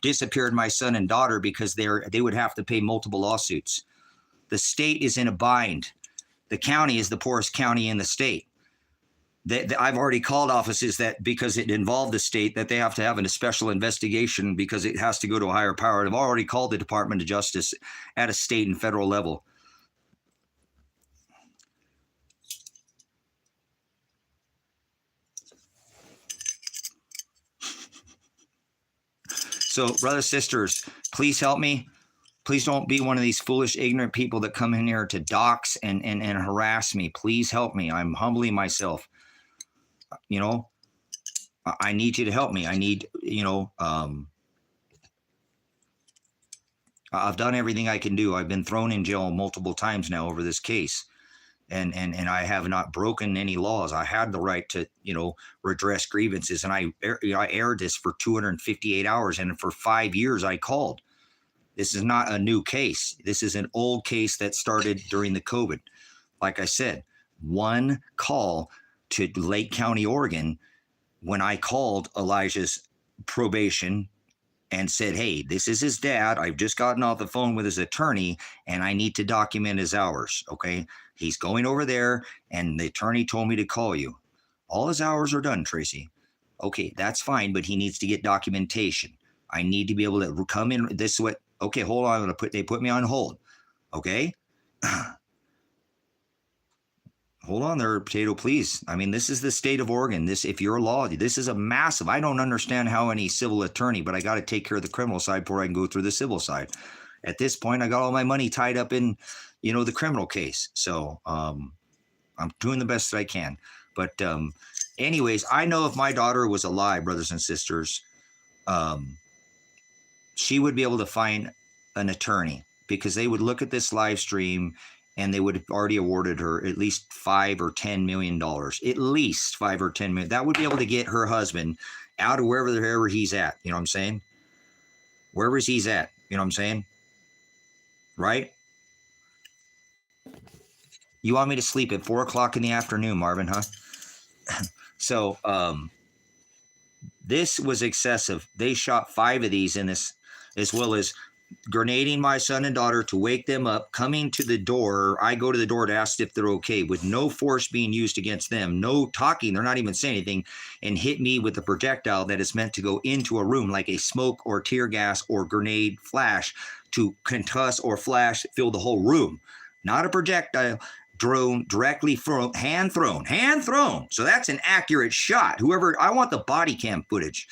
disappeared my son and daughter, because they would have to pay multiple lawsuits. The state is in a bind. The county is the poorest county in the state. I've already called offices that, because it involved the state, that they have to have a special investigation because it has to go to a higher power. I've already called the Department of Justice at a state and federal level. So, brothers, sisters, please help me. Please don't be one of these foolish, ignorant people that come in here to dox and harass me. Please help me. I'm humbling myself. You know, I need you to help me. I need, I've done everything I can do. I've been thrown in jail multiple times now over this case. And I have not broken any laws. I had the right to, redress grievances. And I aired this for 258 hours. And for 5 years, I called. This is not a new case. This is an old case that started during the COVID. Like I said, one call to Lake County, Oregon, when I called Elijah's probation and said, hey, this is his dad. I've just gotten off the phone with his attorney, and I need to document his hours, okay? He's going over there, and the attorney told me to call you. All his hours are done, Tracy. Okay, that's fine, but he needs to get documentation. I need to be able to come in. This is what, okay, hold on. They put me on hold, okay? Hold on there, Potato, please. I mean, this is the state of Oregon. If you're a law, this is a massive, I don't understand how any civil attorney, but I got to take care of the criminal side before I can go through the civil side. At this point, I got all my money tied up in, the criminal case. So I'm doing the best that I can. But anyways, I know if my daughter was alive, brothers and sisters, she would be able to find an attorney, because they would look at this live stream and they would have already awarded her at least $5 or $10 million, at least $5 or $10 million. That would be able to get her husband out of wherever he's at. You know what I'm saying? Wherever he's at. You know what I'm saying? Right? You want me to sleep at 4 o'clock in the afternoon, Marvin, huh? So this was excessive. They shot 5 of these in this, as well as grenading my son and daughter to wake them up, coming to the door. I go to the door to ask if they're okay, with no force being used against them, no talking. They're not even saying anything, and hit me with a projectile that is meant to go into a room, like a smoke or tear gas or grenade flash, to concuss or flash, fill the whole room. Not a projectile. Drone directly thrown, hand thrown. So that's an accurate shot. I want the body cam footage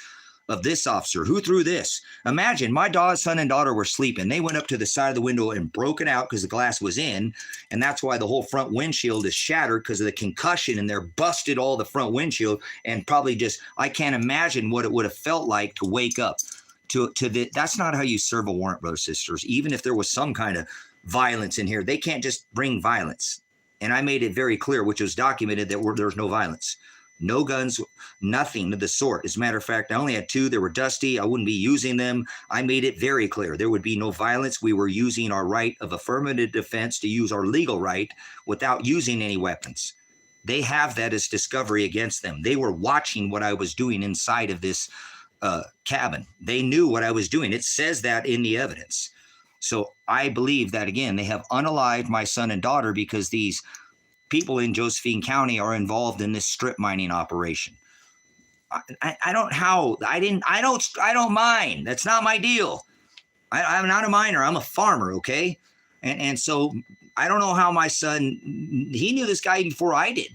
of this officer. Who threw this? Imagine my son and daughter were sleeping. They went up to the side of the window and broke it out because the glass was in. And that's why the whole front windshield is shattered, because of the concussion, and they're busted all the front windshield. And probably I can't imagine what it would have felt like to wake up that's not how you serve a warrant, brothers and sisters. Even if there was some kind of violence in here, they can't just bring violence. And I made it very clear, which was documented, that there's no violence. No guns, nothing of the sort. As a matter of fact, I only had 2. They were dusty. I wouldn't be using them. I made it very clear. There would be no violence. We were using our right of affirmative defense to use our legal right without using any weapons. They have that as discovery against them. They were watching what I was doing inside of this cabin. They knew what I was doing. It says that in the evidence. So I believe that, again, they have unalived my son and daughter because these people in Josephine County are involved in this strip mining operation. I don't mind. That's not my deal. I'm not a miner. I'm a farmer. Okay. And so I don't know how my son, he knew this guy before I did,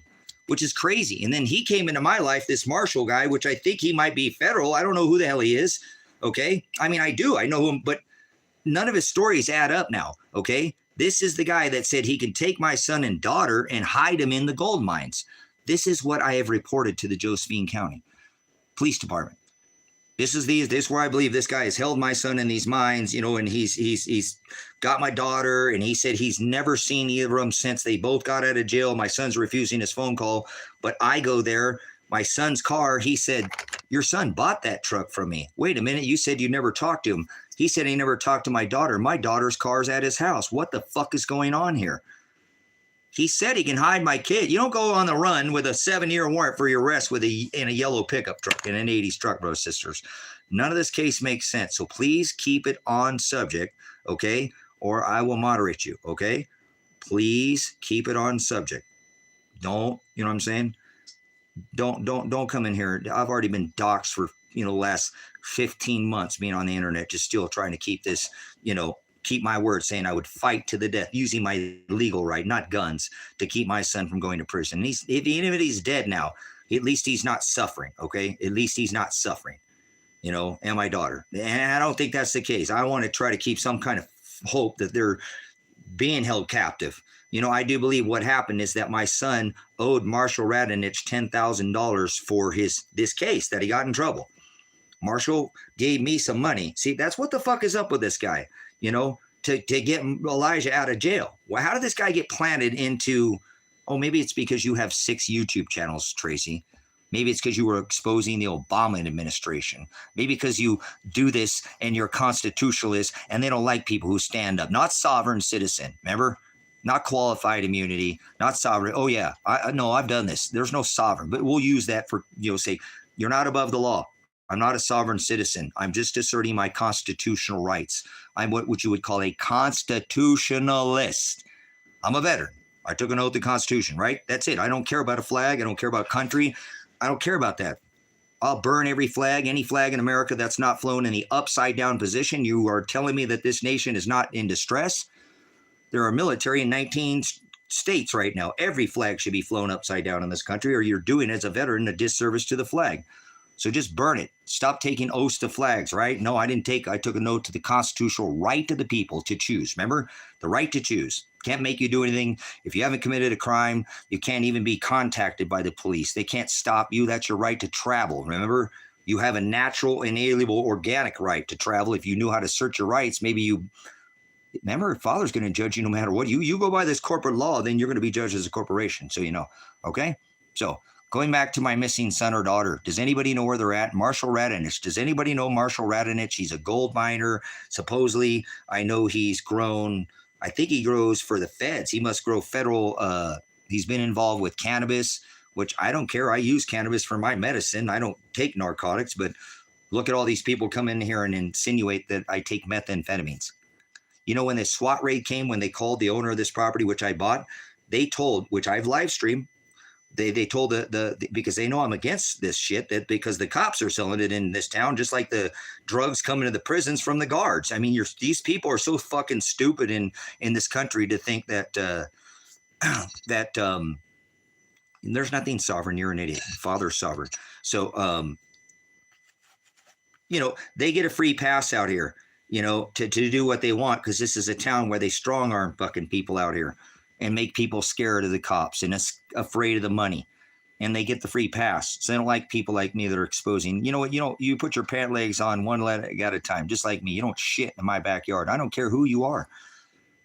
which is crazy. And then he came into my life, this Marshall guy, which I think he might be federal. I don't know who the hell he is. Okay. I mean, I know him, but none of his stories add up now. Okay. This is the guy that said he can take my son and daughter and hide them in the gold mines. This is what I have reported to the Josephine County Police Department. This is where I believe this guy has held my son in these mines, you know, and he's got my daughter, and he said he's never seen either of them since they both got out of jail. My son's refusing his phone call, but I go there, my son's car. He said, your son bought that truck from me. Wait a minute. You said you never talked to him. He said he never talked to my daughter. My daughter's car's at his house. What the fuck is going on here? He said he can hide my kid. You don't go on the run with a 7-year warrant for your arrest in a yellow pickup truck, in an 80s truck, bro, sisters. None of this case makes sense. So please keep it on subject, okay? Or I will moderate you, okay? Please keep it on subject. Don't, you know what I'm saying? Don't come in here. I've already been doxxed for, the last 15 months being on the internet, just still trying to keep this, keep my word, saying I would fight to the death using my legal right, not guns, to keep my son from going to prison. Even if he's dead now, at least he's not suffering. Okay. At least he's not suffering, and my daughter. And I don't think that's the case. I want to try to keep some kind of hope that they're being held captive. I do believe what happened is that my son owed Marshall Ratinich $10,000 for this case that he got in trouble. Marshall gave me some money. See, that's what the fuck is up with this guy, to get Elijah out of jail. Well, how did this guy get planted into, maybe it's because you have 6 YouTube channels, Tracy. Maybe it's because you were exposing the Obama administration. Maybe because you do this and you're constitutionalist and they don't like people who stand up. Not sovereign citizen, remember? Not qualified immunity, not sovereign. Oh, yeah, I've done this. There's no sovereign, but we'll use that for, say, you're not above the law. I'm not a sovereign citizen. I'm just asserting my constitutional rights. I'm what you would call a constitutionalist. I'm a veteran. I took an oath to the Constitution, right? That's it. I don't care about a flag. I don't care about country. I don't care about that. I'll burn every flag, any flag in America that's not flown in the upside down position. You are telling me that this nation is not in distress? There are military in 19 states right now. Every flag should be flown upside down in this country, or you're doing, as a veteran, a disservice to the flag. So just burn it. Stop taking oaths to flags, right? No, I took an oath to the constitutional right of the people to choose. Remember? The right to choose. Can't make you do anything. If you haven't committed a crime, you can't even be contacted by the police. They can't stop you. That's your right to travel. Remember? You have a natural, inalienable, organic right to travel. If you knew how to search your rights, remember, Father's going to judge you no matter what. You go by this corporate law, then you're going to be judged as a corporation. So okay? So going back to my missing son or daughter, does anybody know where they're at? Marshall Ratinich. Does anybody know Marshall Ratinich? He's a gold miner. Supposedly, I know he's grown. I think he grows for the feds. He must grow federal. He's been involved with cannabis, which I don't care. I use cannabis for my medicine. I don't take narcotics, but look at all these people come in here and insinuate that I take methamphetamines. When this SWAT raid came, when they called the owner of this property, which I bought, they told, which I've live streamed, they told because they know I'm against this shit, that because the cops are selling it in this town, just like the drugs coming to the prisons from the guards. I mean, these people are so fucking stupid in this country to think that there's nothing sovereign. You're an idiot. Father's sovereign. So, they get a free pass out here, to do what they want, because this is a town where they strong arm fucking people out here and make people scared of the cops and afraid of the money, and they get the free pass. So they don't like people like me that are exposing. You know what? You put your pant legs on one leg at a time, just like me. You don't shit in my backyard. I don't care who you are.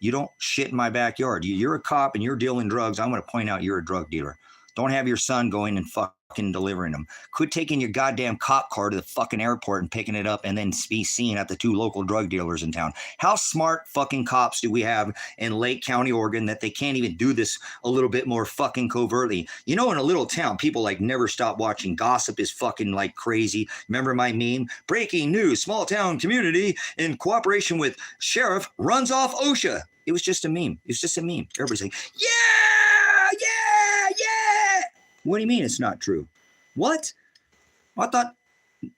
You don't shit in my backyard. You're a cop and you're dealing drugs. I'm going to point out you're a drug dealer. Don't have your son going and fucking delivering them. Quit taking your goddamn cop car to the fucking airport and picking it up and then be seen at the 2 local drug dealers in town. How smart fucking cops do we have in Lake County, Oregon, that they can't even do this a little bit more fucking covertly? You know, in a little town, people like never stop watching. Gossip is fucking like crazy. Remember my meme? Breaking news, small town community in cooperation with sheriff runs off OSHA. It was just a meme. It was just a meme. Everybody's like, yeah, yeah, yeah. What do you mean it's not true? What? I thought,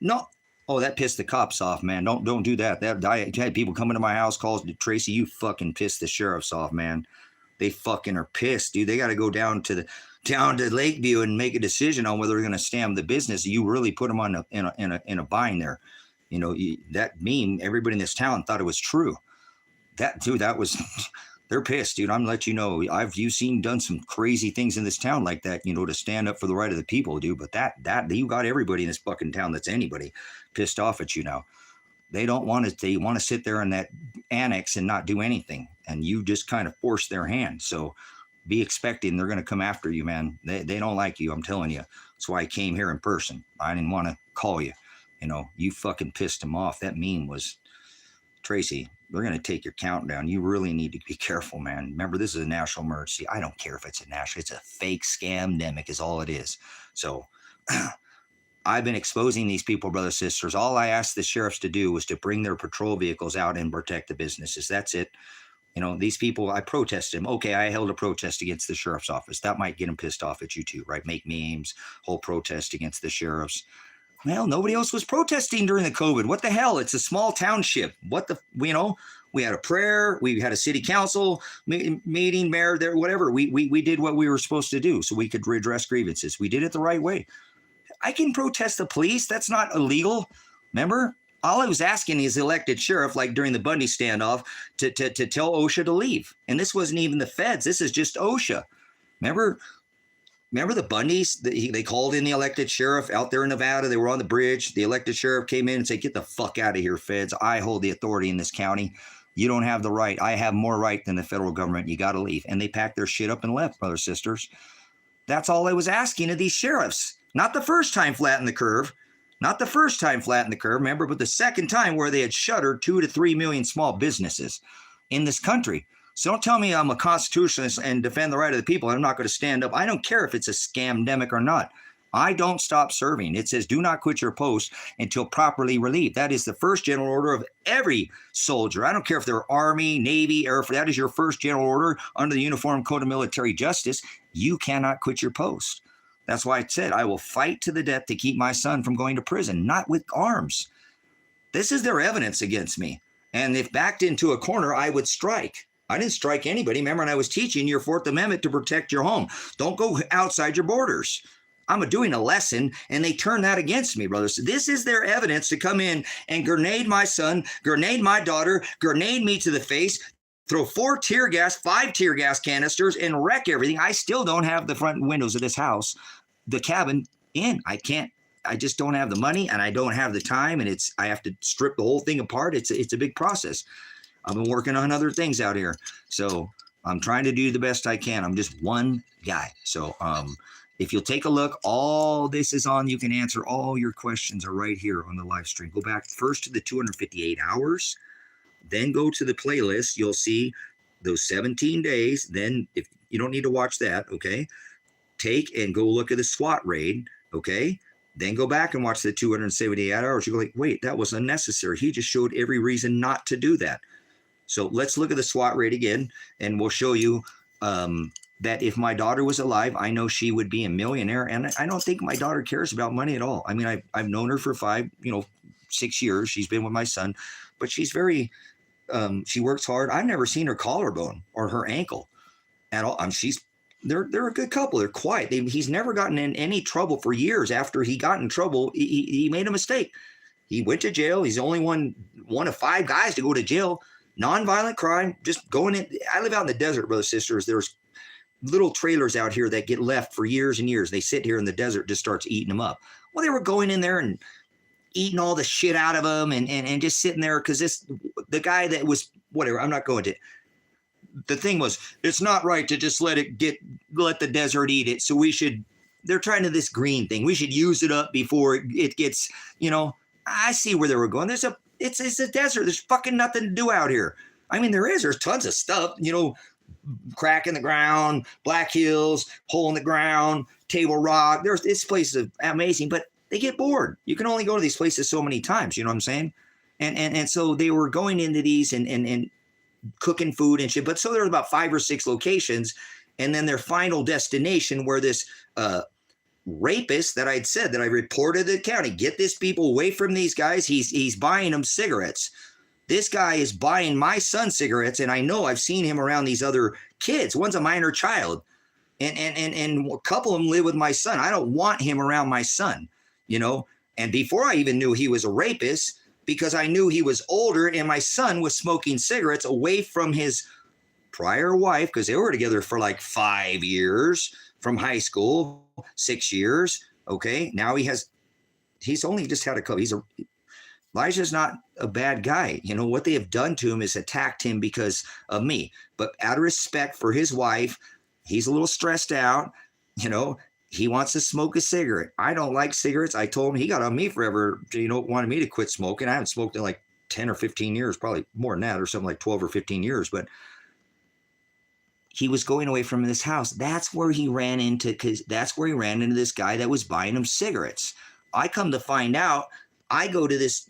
no. Oh, that pissed the cops off, man. Don't do that. I had people coming to my house, calls, Tracy, you fucking pissed the sheriffs off, man. They fucking are pissed, dude. They got to go down to Lakeview and make a decision on whether they're going to stamp the business. You really put them on in a bind there. You know, that meme, everybody in this town thought it was true. That was, they're pissed, dude. I'm gonna let you know. You've done some crazy things in this town like that, you know, to stand up for the right of the people, dude. But that you got everybody in this fucking town that's anybody pissed off at you now. They don't want to. They want to sit there in that annex and not do anything, and you just kind of force their hand. So be expecting they're gonna come after you, man. They don't like you. I'm telling you. That's why I came here in person. I didn't want to call you. You know, you fucking pissed them off. That meme was, Tracy, they're going to take your countdown. You really need to be careful, man. Remember, this is a national emergency. I don't care if it's a national. It's a fake scamdemic is all it is. So I've been exposing these people, brothers, sisters. All I asked the sheriffs to do was to bring their patrol vehicles out and protect the businesses. That's it. You know, these people, I protested them. Okay, I held a protest against the sheriff's office. That might get them pissed off at you too, right? Make memes, whole protest against the sheriffs. Well, nobody else was protesting during the COVID. What the hell? It's a small township. We had a prayer. We had a city council meeting, mayor there, whatever. We did what we were supposed to do so we could redress grievances. We did it the right way. I can protest the police. That's not illegal. Remember? All I was asking is the elected sheriff, like during the Bundy standoff, to tell OSHA to leave. And this wasn't even the feds. This is just OSHA. Remember the Bundys? They called in the elected sheriff out there in Nevada. They were on the bridge. The elected sheriff came in and said, get the fuck out of here, feds. I hold the authority in this county. You don't have the right. I have more right than the federal government. You got to leave. And they packed their shit up and left, brothers, sisters. That's all I was asking of these sheriffs. Not the first time flatten the curve. Not the first time flatten the curve, remember, but the second time where they had shuttered 2 to 3 million small businesses in this country. So don't tell me I'm a constitutionalist and defend the right of the people. I'm not going to stand up. I don't care if it's a scamdemic or not. I don't stop serving. It says, do not quit your post until properly relieved. That is the first general order of every soldier. I don't care if they're Army, Navy, Air Force. That is your first general order under the Uniform Code of Military Justice. You cannot quit your post. That's why I said, I will fight to the death to keep my son from going to prison, not with arms. This is their evidence against me. And if backed into a corner, I would strike. I didn't strike anybody. Remember, when I was teaching your Fourth Amendment to protect your home. Don't go outside your borders. I'm doing a lesson, and they turn that against me, brothers. This is their evidence to come in and grenade my son, grenade my daughter, grenade me to the face, throw 5 tear gas canisters, and wreck everything. I still don't have the front windows of this house, the cabin in. I just don't have the money, and I don't have the time, and I have to strip the whole thing apart. It's a big process. I've been working on other things out here. So I'm trying to do the best I can. I'm just one guy. So if you'll take a look, all this is on. You can answer all your questions are right here on the live stream. Go back first to the 258 hours, then go to the playlist. You'll see those 17 days. Then if you don't need to watch that, okay, take and go look at the SWAT raid, okay? Then go back and watch the 278 hours. You go like, wait, that was unnecessary. He just showed every reason not to do that. So let's look at the SWAT rate again, and we'll show you that if my daughter was alive, I know she would be a millionaire. And I don't think my daughter cares about money at all. I mean, I've known her for 6 years. She's been with my son, but she's very, she works hard. I've never seen her collarbone or her ankle at all. They're a good couple. They're quiet. He's never gotten in any trouble for years. After he got in trouble, he made a mistake. He went to jail. He's the only one of 5 guys to go to jail. Nonviolent crime, just going in. I live out in the desert, brothers, sisters. There's little trailers out here that get left for years and years. They sit here in the desert, just starts eating them up. Well, they were going in there and eating all the shit out of them and just sitting there because the guy that was, whatever, I'm not going to. the thing was, it's not right to just let the desert eat it. So they're trying to this green thing. We should use it up before it gets, I see where they were going. It's a desert. There's fucking nothing to do out here. I mean, there's tons of stuff, crack in the ground, Black Hills, hole in the ground, Table Rock. This place is amazing, but they get bored. You can only go to these places so many times. You know what I'm saying? And so they were going into these and cooking food and shit. But so there were about 5 or 6 locations, and then their final destination where this rapist that I'd said that I reported to the county, get this people away from these guys. He's buying them cigarettes. This guy is buying my son cigarettes, and I know I've seen him around these other kids. One's a minor child, and a couple of them live with my son. I don't want him around my son, And before I even knew he was a rapist, because I knew he was older, and my son was smoking cigarettes away from his prior wife, because they were together for like 5 years from high school, 6 years. Okay, now he's only just had a couple. Elijah's not a bad guy. What they have done to him is attacked him because of me. But out of respect for his wife, he's a little stressed out. He wants to smoke a cigarette. I don't like cigarettes. I told him, he got on me forever, wanted me to quit smoking. I haven't smoked in like 10 or 15 years, probably more than that, or something like 12 or 15 years. But he was going away from this house. That's where he ran into this guy that was buying him cigarettes. I come to find out, I go to this,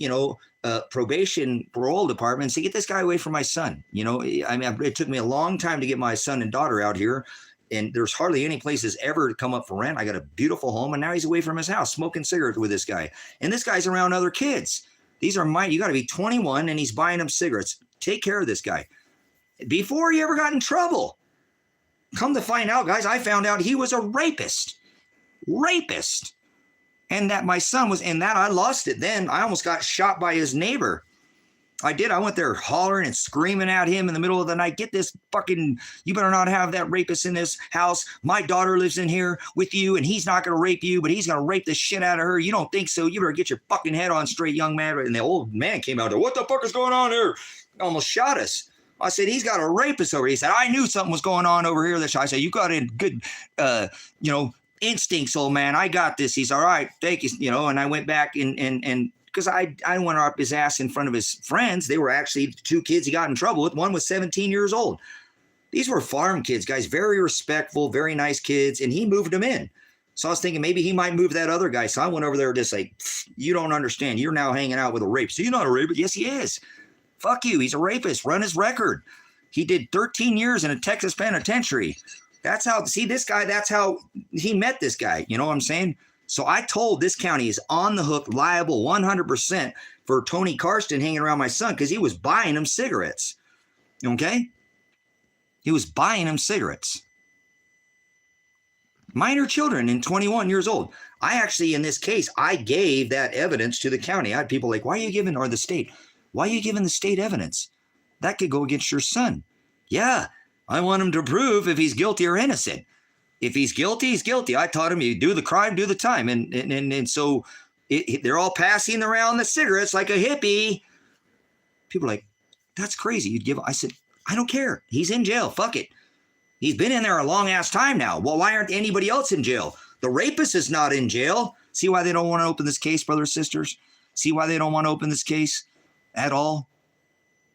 probation parole department and say, get this guy away from my son. It took me a long time to get my son and daughter out here, and there's hardly any places ever to come up for rent. I got a beautiful home, and now he's away from his house smoking cigarettes with this guy. And this guy's around other kids. You got to be 21, and he's buying them cigarettes. Take care of this guy. Before he ever got in trouble. Come to find out, guys, I found out he was a rapist. And that my son was, and that I lost it then. I almost got shot by his neighbor. I did. I went there hollering and screaming at him in the middle of the night. Get this fucking, you better not have that rapist in this house. My daughter lives in here with you, and he's not going to rape you, but he's going to rape the shit out of her. You don't think so? You better get your fucking head on straight, young man. And the old man came out there. What the fuck is going on here? Almost shot us. I said, he's got a rapist over here. He said, I knew something was going on over here. I said, you got in good, instincts, old man. I got this. He's all right. Thank you. And I went back and because I went up his ass in front of his friends. They were actually 2 kids he got in trouble with. One was 17 years old. These were farm kids, guys, very respectful, very nice kids. And he moved them in. So I was thinking maybe he might move that other guy. So I went over there just like, you don't understand. You're now hanging out with a rapist. So you're not a rapist. Yes, he is. Fuck you. He's a rapist. Run his record. He did 13 years in a Texas penitentiary. That's how, see this guy, that's how he met this guy. You know what I'm saying? So I told this county is on the hook, liable 100% for Tony Karsten hanging around my son because he was buying him cigarettes. Okay? He was buying him cigarettes. Minor children and 21 years old. I actually, in this case, I gave that evidence to the county. I had people like, why are you giving, or the state, why are you giving the state evidence? That could go against your son. Yeah, I want him to prove if he's guilty or innocent. If he's guilty, he's guilty. I taught him, you do the crime, do the time. And so they're all passing around the cigarettes like a hippie. People are like, that's crazy. You'd give, I said, I don't care. He's in jail. Fuck it. He's been in there a long ass time now. Well, why aren't anybody else in jail? The rapist is not in jail. See why they don't want to open this case, brothers and sisters? See why they don't want to open this case at all?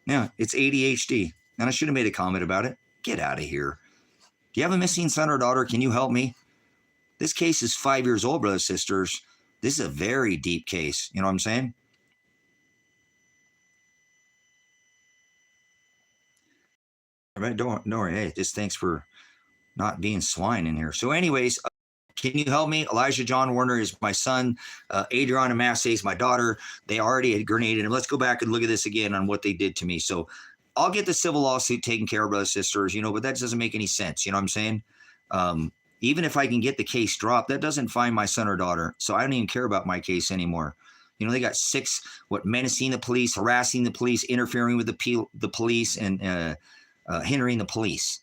Yeah, it's ADHD. And I should have made a comment about it. Get out of here. Do you have a missing son or daughter? Can you help me? This case is 5 years old, brothers and sisters. This is a very deep case. You know what I'm saying? All right, don't worry. Hey, just thanks for not being swine in here. So anyways, can you help me? Elijah John Werner is my son. Adriana Masse is my daughter. They already had grenaded him. Let's go back and look at this again on what they did to me. So I'll get the civil lawsuit taken care of, brothers and sisters, but that doesn't make any sense. You know what I'm saying? Even if I can get the case dropped, that doesn't find my son or daughter. So I don't even care about my case anymore. They got 6, menacing the police, harassing the police, interfering with the police, and hindering the police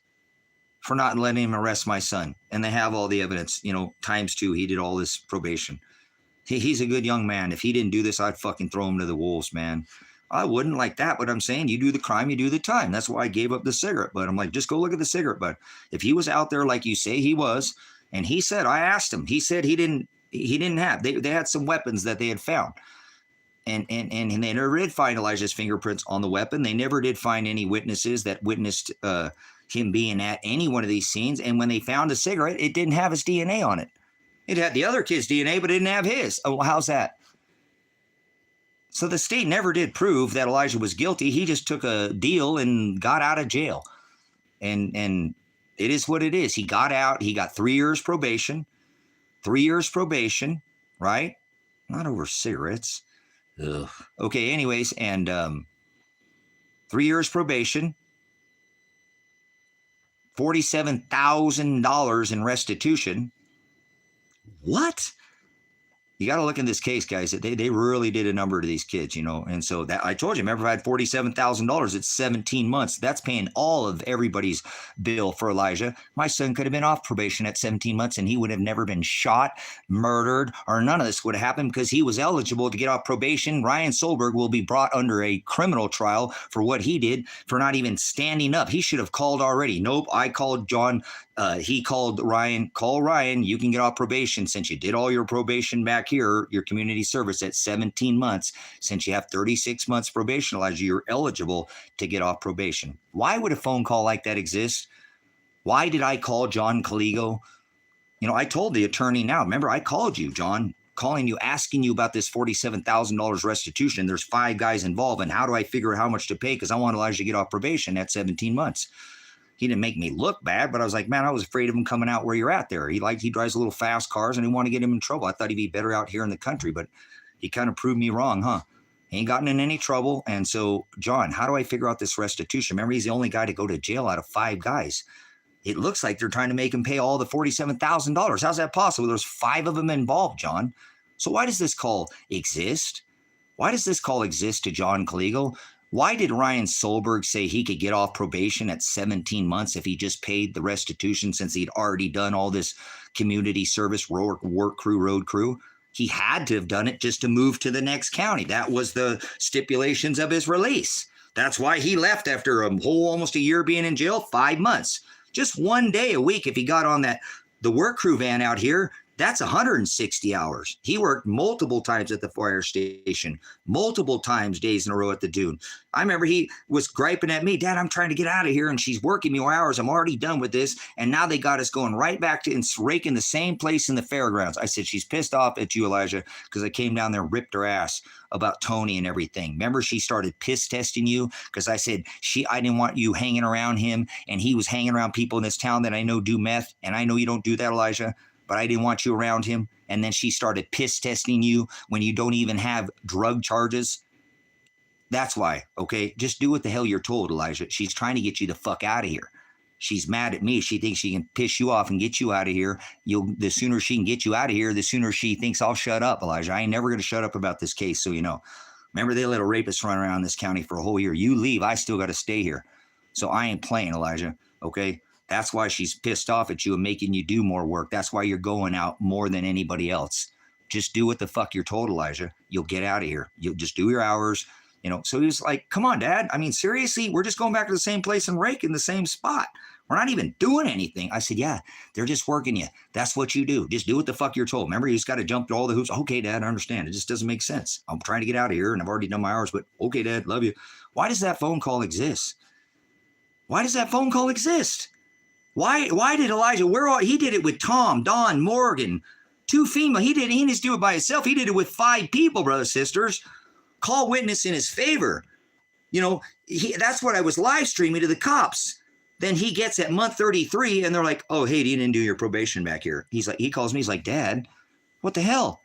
for not letting him arrest my son. And they have all the evidence, ×2. He did all this probation. He's a good young man. If he didn't do this, I'd fucking throw him to the wolves, man. I wouldn't like that, but I'm saying you do the crime, you do the time. That's why I gave up the cigarette butt. I'm like, just go look at the cigarette butt. If he was out there like you say he was, and he said, I asked him, he said he didn't have, they had some weapons that they had found. And they never did find Elijah's fingerprints on the weapon. They never did find any witnesses that witnessed him being at any one of these scenes. And when they found the cigarette, it didn't have his DNA on it. It had the other kid's DNA, but it didn't have his. Oh, well, how's that? So the state never did prove that Elijah was guilty. He just took a deal and got out of jail. And it is what it is. He got out. He got 3 years probation. 3 years probation, right? Not over cigarettes. Ugh. Okay, anyways, and 3 years probation, $47,000 in restitution. What? You got to look in this case, guys. They really did a number to these kids, you know. And so that I told you, remember, I had $47,000. It's 17 months. That's paying all of everybody's bill for Elijah. My son could have been off probation at 17 months, and he would have never been shot, murdered, or none of this would have happened because he was eligible to get off probation. Ryan Solberg will be brought under a criminal trial for what he did for not even standing up. He should have called already. Nope, I called John. He called Ryan. Call Ryan. You can get off probation since you did all your probation back here, your community service at 17 months. Since you have 36 months probation, Elijah, you're eligible to get off probation. Why would a phone call like that exist? Why did I call John Caligo? You know, I told the attorney now. Remember, I called you, John, calling you, asking you about this $47,000 restitution. There's 5 guys involved, and how do I figure out how much to pay? Because I want Elijah to get off probation at 17 months. He didn't make me look bad, but I was like, man, I was afraid of him coming out where you're at there. He drives a little fast cars, and he wanted to get him in trouble. I thought he'd be better out here in the country, but he kind of proved me wrong, huh? He ain't gotten in any trouble. And so, John, how do I figure out this restitution? Remember, he's the only guy to go to jail out of 5 guys. It looks like they're trying to make him pay all the $47,000. How's that possible? There's 5 of them involved, John. So why does this call exist? Why does this call exist to John Caligo? Why did Ryan Solberg say he could get off probation at 17 months if he just paid the restitution since he'd already done all this community service work crew, road crew? He had to have done it just to move to the next county. That was the stipulations of his release. That's why he left after a whole almost a year being in jail, 5 months. Just 1 day a week if he got on the work crew van out here. That's 160 hours. He worked multiple times at the fire station, multiple times days in a row at the dune. I remember he was griping at me, Dad, I'm trying to get out of here, and she's working me more hours. I'm already done with this. And now they got us going right back to raking the same place in the fairgrounds. I said, she's pissed off at you, Elijah, because I came down there and ripped her ass about Tony and everything. Remember, she started piss testing you because I said I didn't want you hanging around him, and he was hanging around people in this town that I know do meth, and I know you don't do that, Elijah. But I didn't want you around him. And then she started piss testing you when you don't even have drug charges. That's why, okay? Just do what the hell you're told, Elijah. She's trying to get you the fuck out of here. She's mad at me. She thinks she can piss you off and get you out of here. The sooner she can get you out of here, the sooner she thinks I'll shut up, Elijah. I ain't never going to shut up about this case, so you know. Remember, they let a rapist run around this county for a whole year. You leave, I still got to stay here. So I ain't playing, Elijah, okay? That's why she's pissed off at you and making you do more work. That's why you're going out more than anybody else. Just do what the fuck you're told, Elijah. You'll get out of here. You'll just do your hours. You know, so he was like, come on, Dad. I mean, seriously, we're just going back to the same place and rake in the same spot. We're not even doing anything. I said, yeah, they're just working you. That's what you do. Just do what the fuck you're told. Remember, you just got to jump through all the hoops. Okay, Dad, I understand. It just doesn't make sense. I'm trying to get out of here and I've already done my hours, but okay, Dad, love you. Why does that phone call exist? Why does that phone call exist? Why did Elijah, he did it with Tom, Don, Morgan, 2 female. He didn't just do it by himself. He did it with 5 people, brothers, sisters. Call witness in his favor. You know, that's what I was live streaming to the cops. Then he gets at month 33 and they're like, oh, hey, you didn't do your probation back here. He calls me, he's like, Dad, what the hell?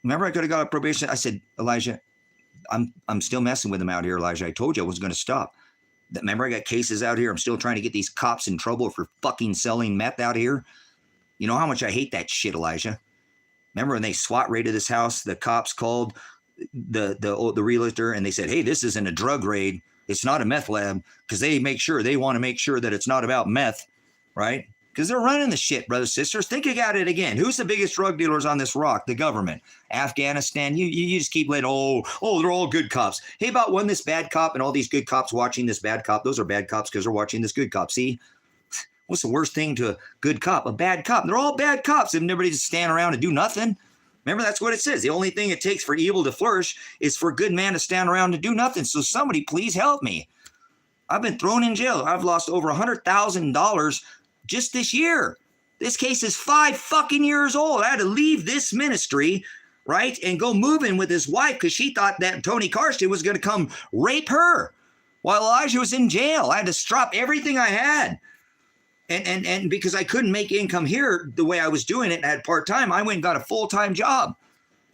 Remember I could have got a probation. I said, Elijah, I'm still messing with him out here, Elijah. I told you I wasn't going to stop. Remember, I got cases out here. I'm still trying to get these cops in trouble for fucking selling meth out here. You know how much I hate that shit, Elijah. Remember when they SWAT raided this house? The cops called the realtor and they said, hey, this isn't a drug raid. It's not a meth lab because they want to make sure that it's not about meth, right? Because they're running the shit, brothers, sisters. Think about it again. Who's the biggest drug dealers on this rock? The government. Afghanistan. You just keep letting, they're all good cops. Hey, about one this bad cop and all these good cops watching this bad cop. Those are bad cops because they're watching this good cop. See? What's the worst thing to a good cop? A bad cop. They're all bad cops. If everybody just stand around and do nothing. Remember, that's what it says. The only thing it takes for evil to flourish is for a good man to stand around and do nothing. So somebody please help me. I've been thrown in jail. I've lost over $100,000 just this year. This case is 5 fucking years old. I had to leave this ministry, right, and go move in with his wife because she thought that Tony Karsten was going to come rape her while Elijah was in jail. I had to drop everything I had. And because I couldn't make income here the way I was doing it at part-time, I went and got a full-time job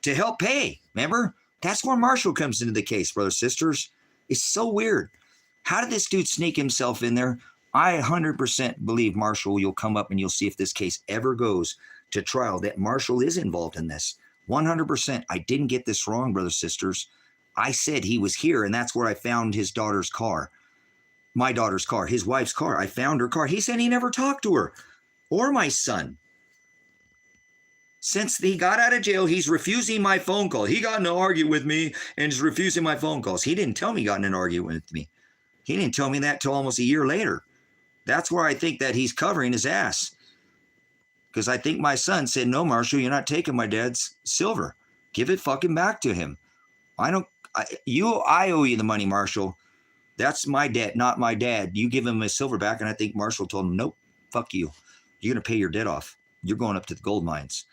to help pay. Remember? That's where Marshall comes into the case, brothers, sisters. It's so weird. How did this dude sneak himself in there? I 100% believe, Marshall, you'll come up and you'll see if this case ever goes to trial, that Marshall is involved in this. 100%. I didn't get this wrong, brothers, sisters. I said he was here, and that's where I found his daughter's car. My daughter's car, his wife's car. I found her car. He said he never talked to her or my son. Since he got out of jail, he's refusing my phone call. He got in an argument with me and is refusing my phone calls. He didn't tell me he got in an argument with me. He didn't tell me that till almost a year later. That's where I think that he's covering his ass. Because I think my son said, no, Marshall, you're not taking my dad's silver. Give it fucking back to him. I owe you the money, Marshall. That's my debt, not my dad. You give him his silver back. And I think Marshall told him, nope, fuck you. You're going to pay your debt off. You're going up to the gold mines.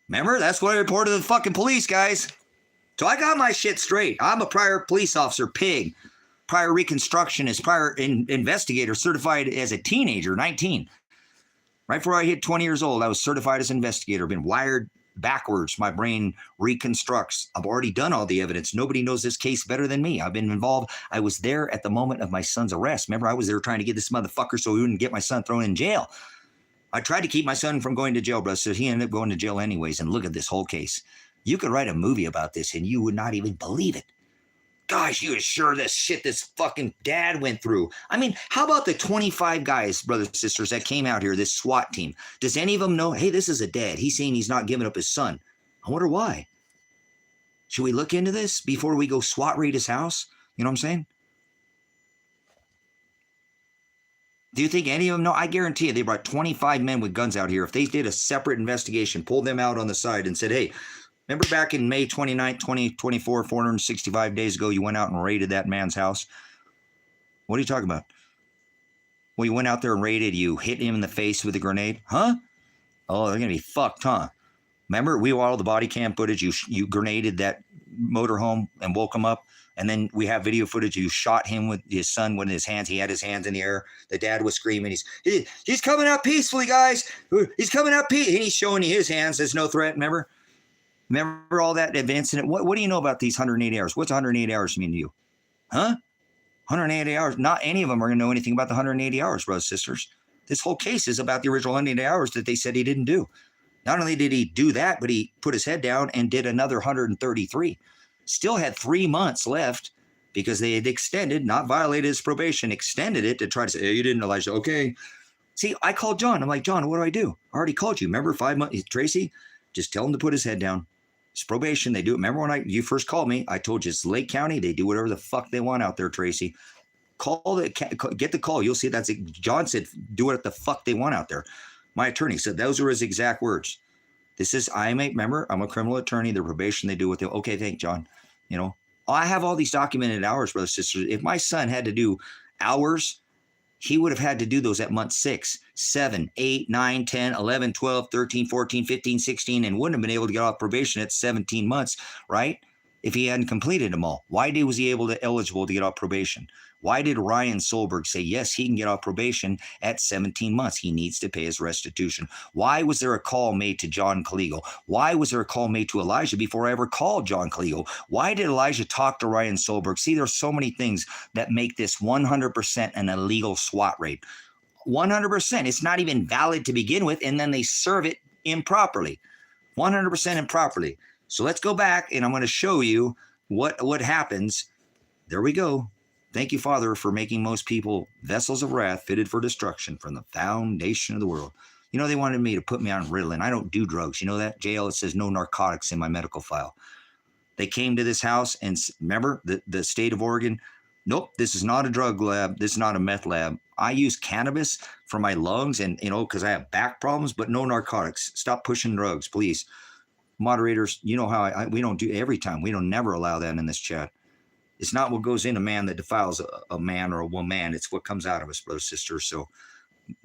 Remember? That's what I reported to the fucking police, guys. So I got my shit straight. I'm a prior police officer, pig. Prior reconstructionist, prior investigator, certified as a teenager, 19. Right before I hit 20 years old, I was certified as an investigator, been wired backwards. My brain reconstructs. I've already done all the evidence. Nobody knows this case better than me. I've been involved. I was there at the moment of my son's arrest. Remember, I was there trying to get this motherfucker so he wouldn't get my son thrown in jail. I tried to keep my son from going to jail, bro, so he ended up going to jail anyways. And look at this whole case. You could write a movie about this and you would not even believe it. Gosh, you are sure this shit this fucking dad went through. I mean, how about the 25 guys, brothers and sisters, that came out here, this SWAT team? Does any of them know, hey, this is a dad. He's saying he's not giving up his son. I wonder why. Should we look into this before we go SWAT raid his house? You know what I'm saying? Do you think any of them know? I guarantee you they brought 25 men with guns out here. If they did a separate investigation, pulled them out on the side and said, hey, remember back in May 29, 2024, 465 days ago, you went out and raided that man's house? What are you talking about? Well, you went out there and raided, you hit him in the face with a grenade? Huh? Oh, they're going to be fucked, huh? Remember, we all the body cam footage, you grenaded that motorhome and woke him up. And then we have video footage. You shot him with his son with his hands. He had his hands in the air. The dad was screaming. He's coming out peacefully, guys. He's coming out peacefully. And he's showing you his hands. There's no threat, remember? Remember all that incident? What do you know about these 180 hours? What's 180 hours mean to you? Huh? 180 hours. Not any of them are going to know anything about the 180 hours, brothers and sisters. This whole case is about the original 180 hours that they said he didn't do. Not only did he do that, but he put his head down and did another 133. Still had 3 months left because they had extended, not violated his probation, extended it to try to say, hey, you didn't, Elijah. Okay. See, I called John. I'm like, John, what do? I already called you. Remember 5 months? Tracy, just tell him to put his head down. It's probation. They do it. Remember when you first called me, I told you it's Lake County. They do whatever the fuck they want out there, Tracy. Get the call. You'll see that's it. John said, do what the fuck they want out there. My attorney said those were his exact words. Remember, I'm a criminal attorney. Their probation, they do what they, okay, thank John. You know, I have all these documented hours, brothers and sisters. If my son had to do hours, he would have had to do those at month 6, 7, 8, 9, 10, 11, 12, 13, 14, 15, 16, and wouldn't have been able to get off probation at 17 months, right? If he hadn't completed them all. Why was he eligible to get off probation? Why did Ryan Solberg say, yes, he can get off probation at 17 months? He needs to pay his restitution. Why was there a call made to John Kaligo? Why was there a call made to Elijah before I ever called John Kaligo? Why did Elijah talk to Ryan Solberg? See, there's so many things that make this 100% an illegal SWAT raid. 100%. It's not even valid to begin with, and then they serve it improperly. 100% improperly. So let's go back, and I'm going to show you what happens. There we go. Thank you, Father, for making most people vessels of wrath fitted for destruction from the foundation of the world. You know, they wanted me to put me on Ritalin. I don't do drugs. You know that? JL, it says no narcotics in my medical file. They came to this house and remember the state of Oregon. Nope, this is not a drug lab. This is not a meth lab. I use cannabis for my lungs and, you know, because I have back problems, but no narcotics. Stop pushing drugs, please. Moderators, you know how we don't do every time. We don't never allow that in this chat. It's not what goes in a man that defiles a man or a woman. It's what comes out of us, brothers, sisters. So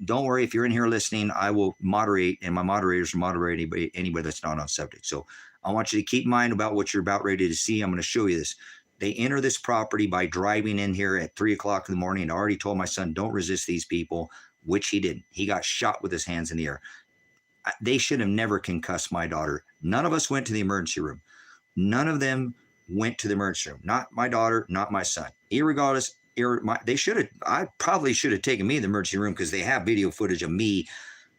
don't worry. If you're in here listening, I will moderate, and my moderators will moderate anybody that's not on subject. So I want you to keep in mind about what you're about ready to see. I'm going to show you this. They enter this property by driving in here at 3 o'clock in the morning. I already told my son, don't resist these people, which he didn't. He got shot with his hands in the air. They should have never concussed my daughter. None of us went to the emergency room. None of them went to the emergency room. Not my daughter, not my son. Irregardless, they should have. I probably should have taken me to the emergency room because they have video footage of me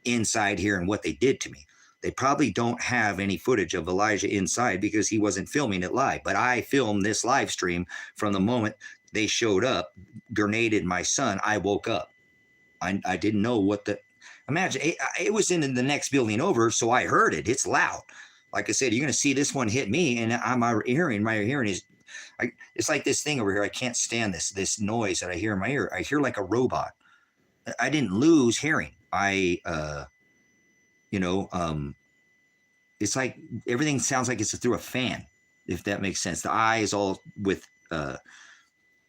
inside here and what they did to me. They probably don't have any footage of Elijah inside because he wasn't filming it live. But I filmed this live stream from the moment they showed up, grenaded my son. I woke up. I didn't know what the. Imagine it was in the next building over, so I heard it. It's loud. Like I said, you're going to see this one hit me, and my hearing is. It's like this thing over here. I can't stand this noise that I hear in my ear. I hear like a robot. I didn't lose hearing. It's like everything sounds like it's through a fan, if that makes sense. The eye is all with,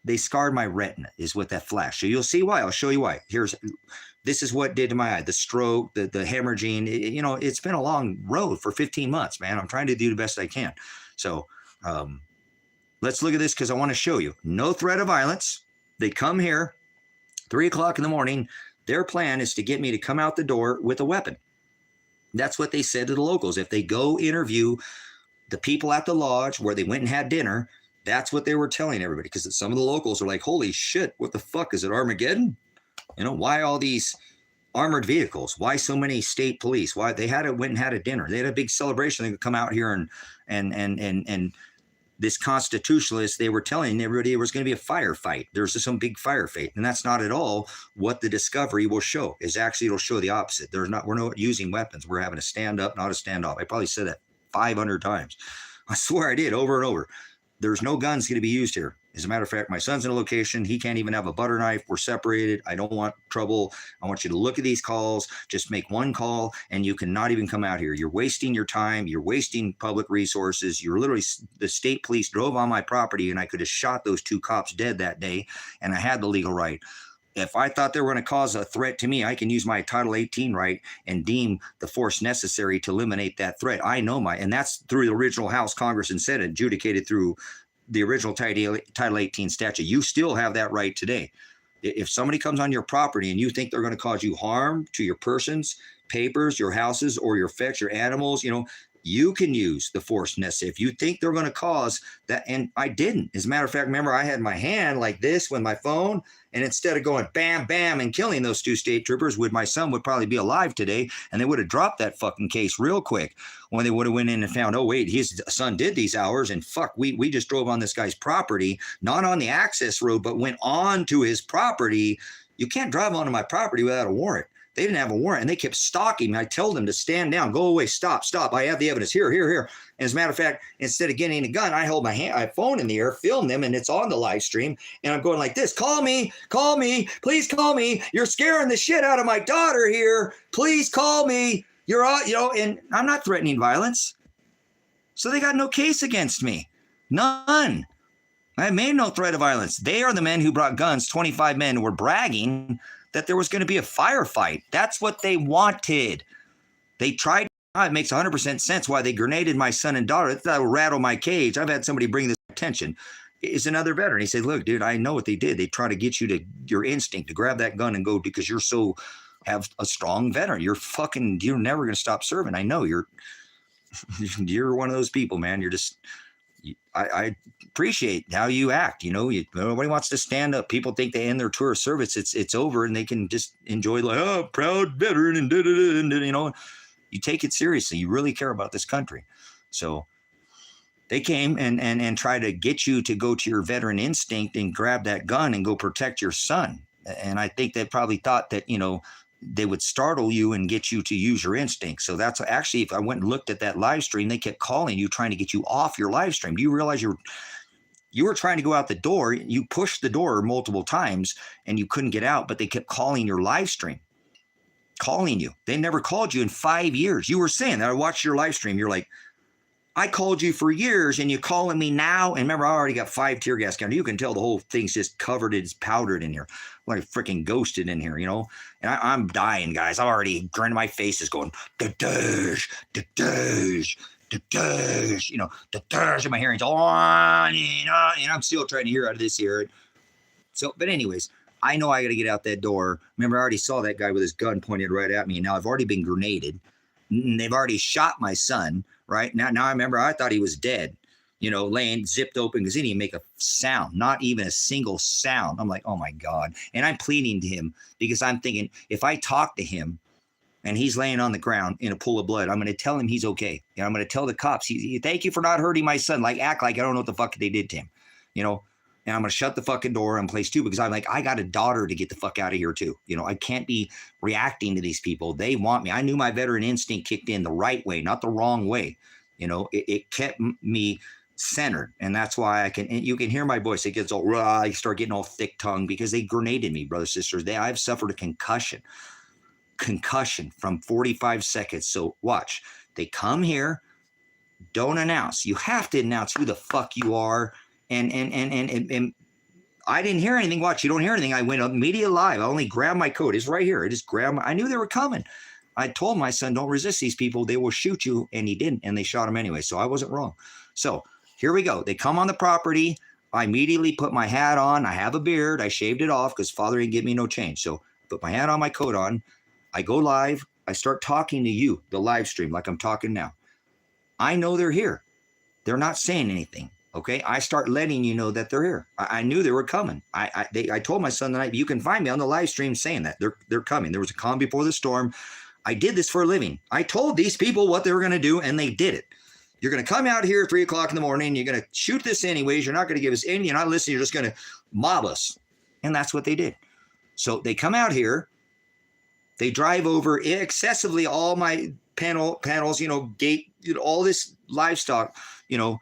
they scarred my retina, is what that flash. So you'll see why. I'll show you why. This is what it did to my eye, the stroke, the hemorrhaging. It's been a long road for 15 months, man. I'm trying to do the best I can. So let's look at this because I want to show you. No threat of violence. They come here, 3 o'clock in the morning. Their plan is to get me to come out the door with a weapon. That's what they said to the locals. If they go interview the people at the lodge where they went and had dinner, that's what they were telling everybody. Because some of the locals are like, holy shit, what the fuck? Is it Armageddon? Why all these armored vehicles? Why so many state police? Why they went and had a dinner? They had a big celebration. They could come out here and this constitutionalist, they were telling everybody it was going to be a firefight. There's some big firefight. And that's not at all what the discovery will show. It'll show the opposite. We're not using weapons. We're having a stand up, not a stand off. I probably said that 500 times. I swear I did, over and over. There's no guns going to be used here. As a matter of fact, my son's in a location. He can't even have a butter knife. We're separated. I don't want trouble. I want you to look at these calls. Just make one call, and you cannot even come out here. You're wasting your time. You're wasting public resources. The state police drove on my property, and I could have shot those 2 cops dead that day, and I had the legal right. If I thought they were going to cause a threat to me, I can use my Title 18 right and deem the force necessary to eliminate that threat. I know and that's through the original House, Congress, and Senate, adjudicated through the original Title 18 statute. You still have that right today. If somebody comes on your property and you think they're going to cause you harm to your persons, papers, your houses, or your effects, your animals, you can use the force necessary. If you think they're going to cause that, and I didn't. As a matter of fact, remember, I had my hand like this with my phone, and instead of going bam, bam, and killing those 2 state troopers, my son would probably be alive today, and they would have dropped that fucking case real quick when they would have went in and found, oh, wait, his son did these hours, and fuck, we just drove on this guy's property, not on the access road, but went on to his property. You can't drive onto my property without a warrant. They didn't have a warrant, and they kept stalking me. I told them to stand down, go away, stop. I have the evidence here. And as a matter of fact, instead of getting a gun, I hold my phone in the air, film them, and it's on the live stream. And I'm going like this: call me, please call me. You're scaring the shit out of my daughter here. Please call me. You're all, and I'm not threatening violence. So they got no case against me. None. I made no threat of violence. They are the men who brought guns, 25 men who were bragging that there was going to be a firefight. That's what they wanted. They tried. It makes 100% sense why they grenaded my son and daughter. That will rattle my cage. I've had somebody bring this attention. Is another veteran. He said, look, dude, I know what they did. They try to get you to your instinct to grab that gun and go because you're have a strong veteran. You're never going to stop serving. I know you're one of those people, man. I appreciate how you act. Nobody wants to stand up. People think they end their tour of service. It's over and they can just enjoy proud veteran and you take it seriously. You really care about this country. So They came and tried to get you to go to your veteran instinct and grab that gun and go protect your son. And I think they probably thought that, you know, they would startle you and get you to use your instinct. So that's actually, if I went and looked at that live stream, they kept calling you, trying to get you off your live stream. Do you realize you were trying to go out the door? You pushed the door multiple times and you couldn't get out, but they kept calling your live stream, calling you. They never called you in 5 years. You were saying that. I watched your live stream. You're like, I called you for years and you're calling me now. And remember, I already got 5 tear gas cannons. You can tell the whole thing's just covered, it's powdered in here, like freaking ghosted in here, you know? And I'm dying, guys. I'm already grinning. My face is going, da-dash, da-dash, da-dash, you know, da-dash. And my hearing's on, and I'm still trying to hear out of this ear. So, but anyways, I know I got to get out that door. Remember, I already saw that guy with his gun pointed right at me. And now I've already been grenaded. They've already shot my son. Right now I remember I thought he was dead, you know, laying zipped open because he didn't make a sound, not even a single sound. I'm like, oh my God. And I'm pleading to him because I'm thinking if I talk to him and he's laying on the ground in a pool of blood, I'm going to tell him he's okay. And I'm going to tell the cops, thank you for not hurting my son. Like, act like I don't know what the fuck they did to him, you know? And I'm going to shut the fucking door in place too, because I'm like, I got a daughter to get the fuck out of here too. You know, I can't be reacting to these people. They want me. I knew my veteran instinct kicked in the right way, not the wrong way. You know, it kept me centered. And that's why you can hear my voice. It gets all raw. I start getting all thick tongue because they grenaded me, brothers, sisters. I've suffered a concussion from 45 seconds. So watch, they come here, don't announce. You have to announce who the fuck you are. And I didn't hear anything. Watch, you don't hear anything. I went immediately live. I only grabbed my coat. It's right here. I just grabbed I knew they were coming. I told my son, don't resist these people. They will shoot you. And he didn't. And they shot him anyway. So I wasn't wrong. So here we go. They come on the property. I immediately put my hat on. I have a beard. I shaved it off because father didn't give me no change. So I put my hat on, my coat on. I go live. I start talking to you, the live stream, like I'm talking now. I know they're here. They're not saying anything. Okay, I start letting you know that they're here. I knew they were coming. I told my son tonight, you can find me on the live stream saying that they're coming. There was a calm before the storm. I did this for a living. I told these people what they were going to do, and they did it. You're going to come out here at 3 o'clock in the morning. You're going to shoot this anyways. You're not going to give us any. You're not listening. You're just going to mob us. And that's what they did. So they come out here. They drive over excessively all my panels, you know, gate, you know, all this livestock, you know,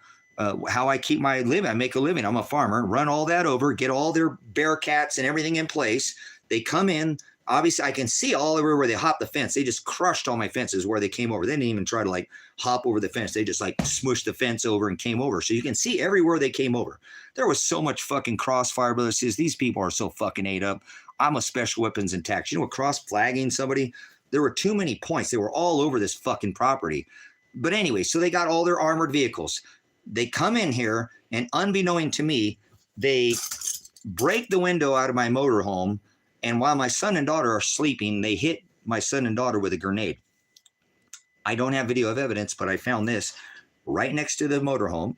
how I keep my living. I make a living. I'm a farmer. Run all that over, get all their bearcats and everything in place. They come in. Obviously, I can see all over where they hop the fence. They just crushed all my fences where they came over. They didn't even try to like hop over the fence. They just like smushed the fence over and came over. So you can see everywhere they came over. There was so much fucking crossfire, brothers. These people are so fucking ate up. I'm a special weapons and tactics. You know what, cross flagging somebody? There were too many points. They were all over this fucking property. But anyway, so they got all their armored vehicles. They come in here, and unbeknown to me, they break the window out of my motorhome. And while my son and daughter are sleeping, they hit my son and daughter with a grenade. I don't have video of evidence, but I found this right next to the motorhome.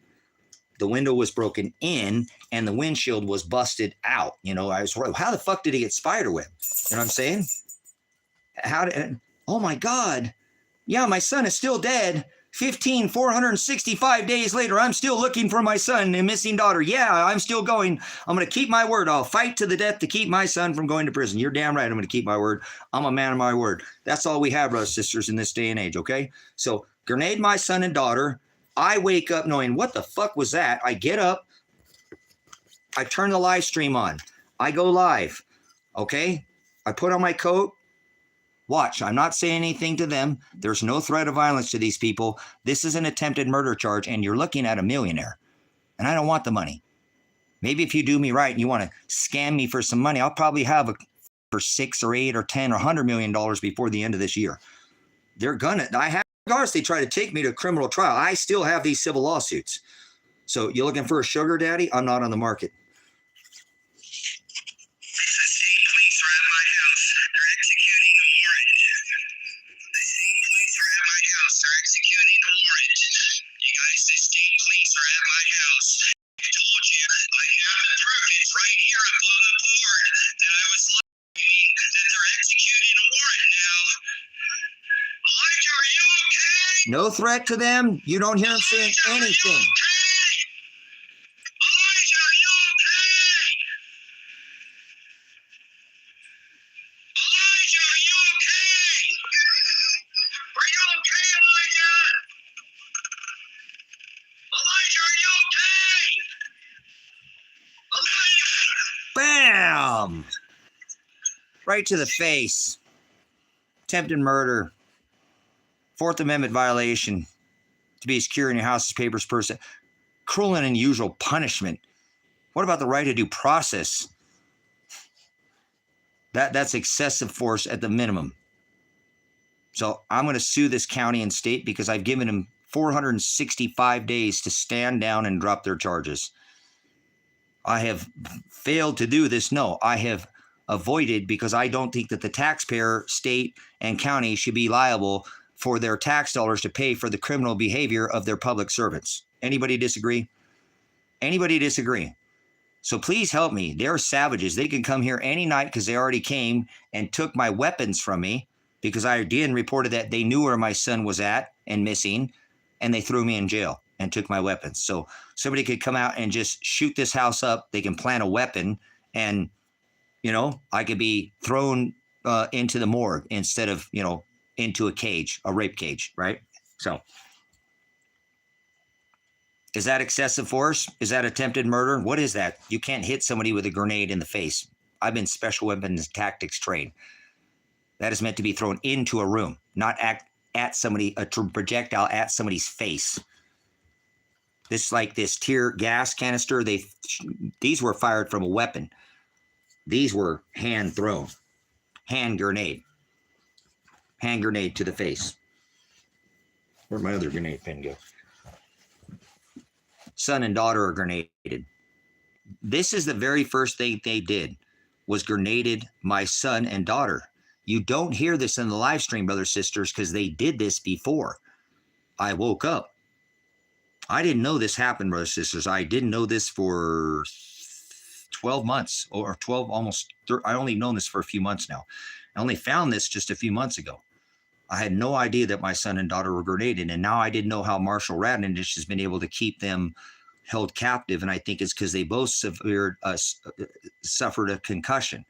The window was broken in, and the windshield was busted out. You know, I was, how the fuck did he get spider web? You know what I'm saying? Oh my God. Yeah, my son is still dead. 465 days later, I'm still looking for my son and missing daughter. Yeah, I'm still going. I'm going to keep my word. I'll fight to the death to keep my son from going to prison. You're damn right. I'm going to keep my word. I'm a man of my word. That's all we have, brothers and sisters, in this day and age, okay? So grenade my son and daughter. I wake up knowing, what the fuck was that? I get up. I turn the live stream on. I go live, okay? I put on my coat. Watch, I'm not saying anything to them. There's no threat of violence to these people. This is an attempted murder charge, and you're looking at a millionaire. And I don't want the money. Maybe if you do me right and you want to scam me for some money, I'll probably have for 6 or 8 or 10 or $100 million before the end of this year. They're gonna, regardless, they try to take me to a criminal trial. I still have these civil lawsuits. So you're looking for a sugar daddy? I'm not on the market. No threat to them. You don't hear them saying anything. Right to the face. Attempted murder. Fourth Amendment violation. To be secure in your house's papers, person. Cruel and unusual punishment. What about the right to due process? That's excessive force at the minimum. So I'm going to sue this county and state because I've given them 465 days to stand down and drop their charges. I have failed to do this. No, I have avoided because I don't think that the taxpayer, state, and county should be liable for their tax dollars to pay for the criminal behavior of their public servants. Anybody disagree? Anybody disagree? So please help me. They're savages. They can come here any night because they already came and took my weapons from me because I again reported that they knew where my son was at and missing, and they threw me in jail and took my weapons. So somebody could come out and just shoot this house up. They can plant a weapon and, I could be thrown into the morgue instead of, into a cage, a rape cage, right? So is that excessive force? Is that attempted murder? What is that? You can't hit somebody with a grenade in the face. I've been special weapons tactics trained. That is meant to be thrown into a room, not at somebody, a projectile at somebody's face. This like this tear gas canister, these were fired from a weapon. These were hand thrown, hand grenade to the face. Where'd my other grenade pin go? Son and daughter are grenaded. This is the very first thing they did was grenaded my son and daughter. You don't hear this in the live stream, brothers, sisters, because they did this before I woke up. I didn't know this happened, brothers, sisters. I didn't know this for 12 months or 12, almost 30. I only known this for a few months now. I only found this just a few months ago. I had no idea that my son and daughter were grenaded. And now I didn't know how Marshal Ratinich has been able to keep them held captive. And I think it's because they both suffered a concussion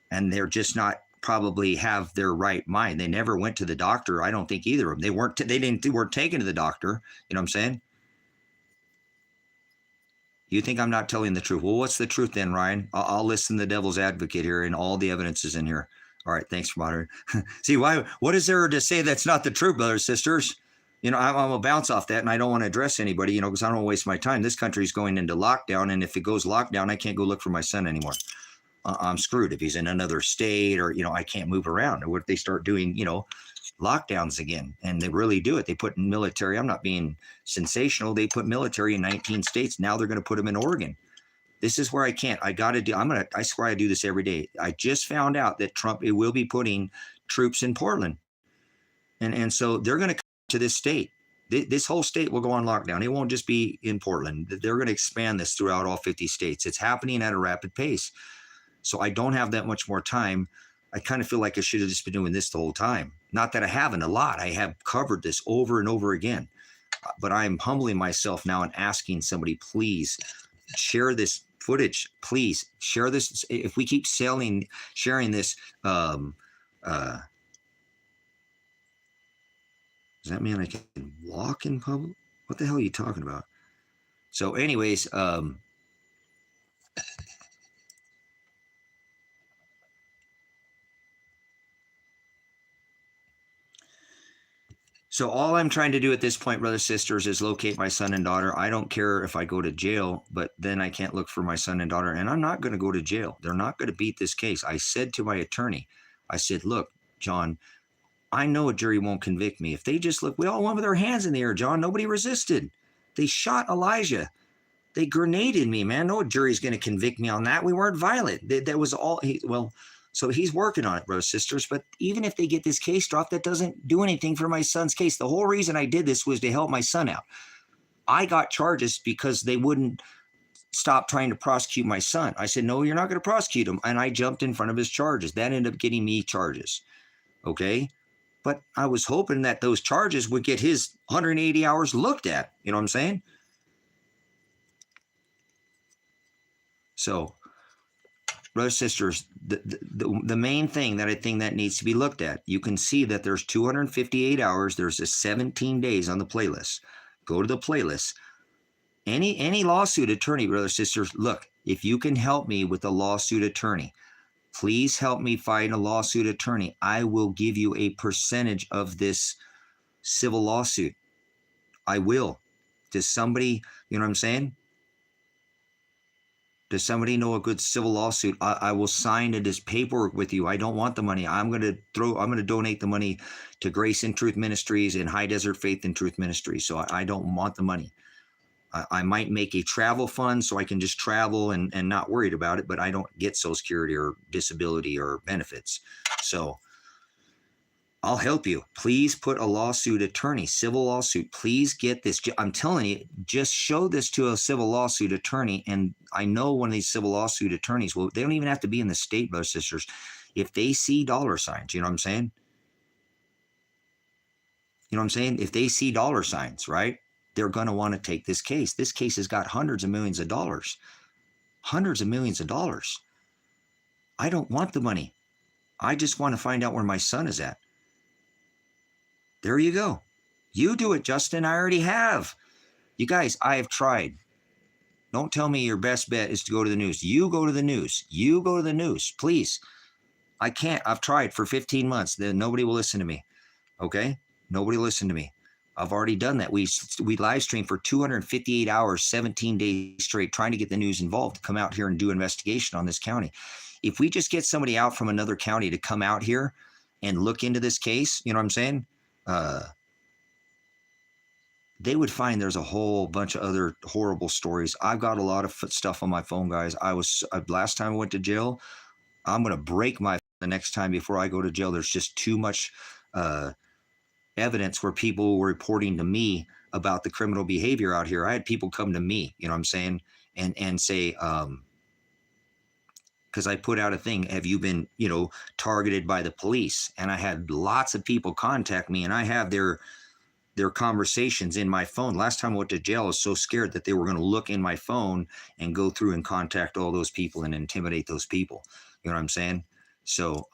and they're just not probably have their right mind. They never went to the doctor. I don't think either of them. They weren't taken to the doctor. You know what I'm saying? You think I'm not telling the truth? Well, what's the truth then, Ryan? I'll listen to the devil's advocate here, and all the evidence is in here. All right, thanks for monitoring. See, what is there to say that's not the truth, brothers, sisters? I'm going to bounce off that, and I don't want to address anybody, because I don't want to waste my time. This country's going into lockdown, and if it goes lockdown, I can't go look for my son anymore. I'm screwed. If he's in another state or, I can't move around. Or what if they start doing, lockdowns again? And they really do it. They put military. I'm not being sensational. They put military in 19 states. Now they're going to put them in Oregon. This is where I can't. I got to do. I swear I do this every day. I just found out that Trump will be putting troops in Portland, and so they're going to come to this state. This whole state will go on lockdown. It won't just be in Portland. They're going to expand this throughout all 50 states. It's happening at a rapid pace. So I don't have that much more time. I kind of feel like I should have just been doing this the whole time. Not that I haven't a lot. I have covered this over and over again. But I'm humbling myself now and asking somebody, please share this footage. Please share this. If we keep sharing this, does that mean I can walk in public? What the hell are you talking about? So anyways, so all I'm trying to do at this point, brothers, sisters, is locate my son and daughter. I don't care if I go to jail, but then I can't look for my son and daughter, and I'm not going to go to jail. They're not going to beat this case. I said to my attorney, I said, look, John, I know a jury won't convict me. If they just look, we all went with our hands in the air, John. Nobody resisted. They shot Elijah. They grenaded me, man. No jury's going to convict me on that. We weren't violent. That was all. So he's working on it, brothers, sisters. But even if they get this case dropped, that doesn't do anything for my son's case. The whole reason I did this was to help my son out. I got charges because they wouldn't stop trying to prosecute my son. I said, no, you're not going to prosecute him. And I jumped in front of his charges. That ended up getting me charges. Okay. But I was hoping that those charges would get his 180 hours looked at. You know what I'm saying? So, brothers, sisters, the main thing that I think that needs to be looked at, you can see that there's 258 hours. There's a 17 days on the playlist. Go to the playlist. Any lawsuit attorney, brothers, sisters, look, if you can help me with a lawsuit attorney, Please help me find a lawsuit attorney. I will give you a percentage of this civil lawsuit. I will. Does somebody, you know what I'm saying? Does somebody know a good civil lawsuit? I will sign this paperwork with you. I don't want the money. I'm going to donate the money to Grace and Truth Ministries and High Desert Faith and Truth Ministries. So I don't want the money. I might make a travel fund so I can just travel and not worried about it, but I don't get Social Security or disability or benefits. So I'll help you. Please put a lawsuit attorney, civil lawsuit. Please get this. I'm telling you, just show this to a civil lawsuit attorney. And I know one of these civil lawsuit attorneys, well, they don't even have to be in the state, brothers and sisters. If they see dollar signs, you know what I'm saying? You know what I'm saying? If they see dollar signs, right? They're going to want to take this case. This case has got hundreds of millions of dollars. Hundreds of millions of dollars. I don't want the money. I just want to find out where my son is at. There you go. You do it, Justin. I already have. You guys, I have tried. Don't tell me your best bet is to go to the news. You go to the news. You go to the news, please. I can't. I've tried for 15 months. Then nobody will listen to me. Okay? Nobody listen to me. I've already done that. We live streamed for 258 hours, 17 days straight, trying to get the news involved to come out here and do investigation on this county. If we just get somebody out from another county to come out here and look into this case, you know what I'm saying? They would find there's a whole bunch of other horrible stories. I've got a lot of stuff on my phone, guys. Last time I went to jail, I'm going to break my the next time before I go to jail. There's just too much evidence where people were reporting to me about the criminal behavior out here. I had people come to me, you know what I'm saying, and say, because I put out a thing, have you been, targeted by the police? And I had lots of people contact me, and I have their conversations in my phone. Last time I went to jail, I was so scared that they were going to look in my phone and go through and contact all those people and intimidate those people. You know what I'm saying? So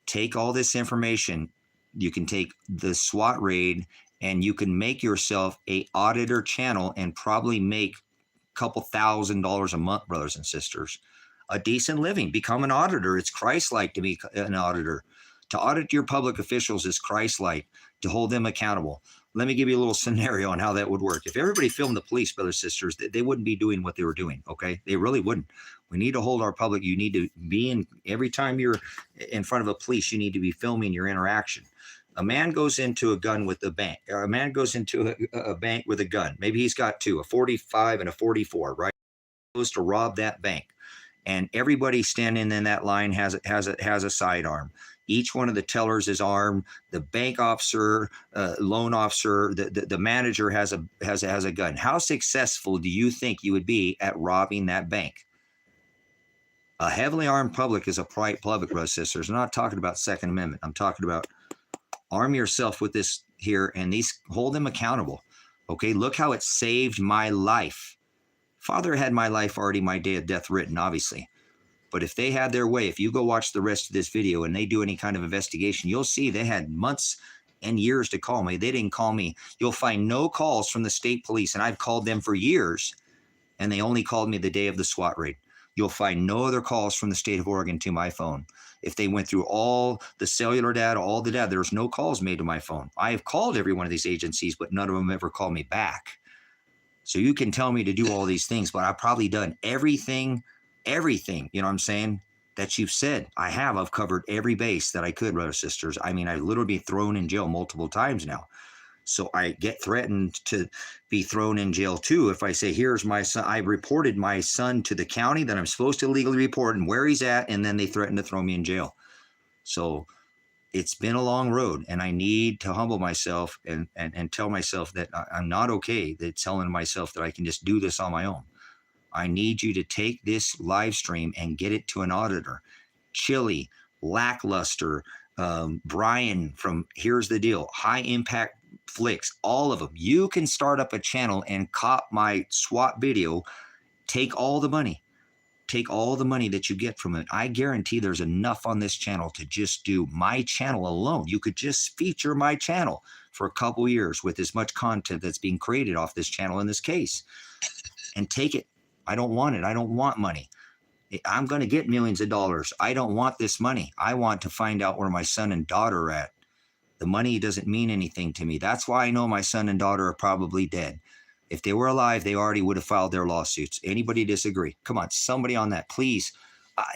take all this information. You can take the SWAT raid and you can make yourself a auditor channel and probably make a couple $1,000s a month, brothers and sisters. A decent living. Become an auditor. It's Christ-like to be an auditor. To audit your public officials is Christ-like, to hold them accountable. Let me give you a little scenario on how that would work. If everybody filmed the police, brothers and sisters, they wouldn't be doing what they were doing, okay? They really wouldn't. We need to hold our public. You need to be in, every time you're in front of a police, you need to be filming your interaction. A man goes into a gun with a bank, or a man goes into a bank with a gun. Maybe he's got two, a 45 and a 44, right? He goes to rob that bank. And everybody standing in that line has a sidearm. Each one of the tellers is armed. The bank officer, loan officer, the manager has a gun. How successful do you think you would be at robbing that bank? A heavily armed public is a public, brothers and sisters. I'm not talking about Second Amendment. I'm talking about arm yourself with this here, and these hold them accountable. Okay, look how it saved my life. Father had my life already, my day of death written, obviously. But if they had their way, if you go watch the rest of this video and they do any kind of investigation, you'll see they had months and years to call me. They didn't call me. You'll find no calls from the state police, and I've called them for years, and they only called me the day of the SWAT raid. You'll find no other calls from the state of Oregon to my phone. If they went through all the cellular data, all the data, there's no calls made to my phone. I have called every one of these agencies, but none of them ever called me back. So you can tell me to do all these things, but I've probably done everything, you know what I'm saying, that you've said. I've covered every base that I could, brothers and sisters. I mean, I've literally been thrown in jail multiple times now. So I get threatened to be thrown in jail too. If I say, here's my son, I reported my son to the county that I'm supposed to legally report and where he's at, and then they threaten to throw me in jail. So it's been a long road, and I need to humble myself and tell myself that I'm not okay. That telling myself that I can just do this on my own. I need you to take this live stream and get it to an auditor. Chili, Lackluster, Brian from Here's the Deal, High Impact Flicks, all of them. You can start up a channel and cop my SWAT video. Take all the money. Take all the money that you get from it. I guarantee there's enough on this channel to just do my channel alone. You could just feature my channel for a couple years with as much content that's being created off this channel in this case. And take it. I don't want it. I don't want money. I'm going to get millions of dollars. I don't want this money. I want to find out where my son and daughter are at. The money doesn't mean anything to me. That's why I know my son and daughter are probably dead. If they were alive, they already would have filed their lawsuits. Anybody disagree? Come on, somebody on that, please.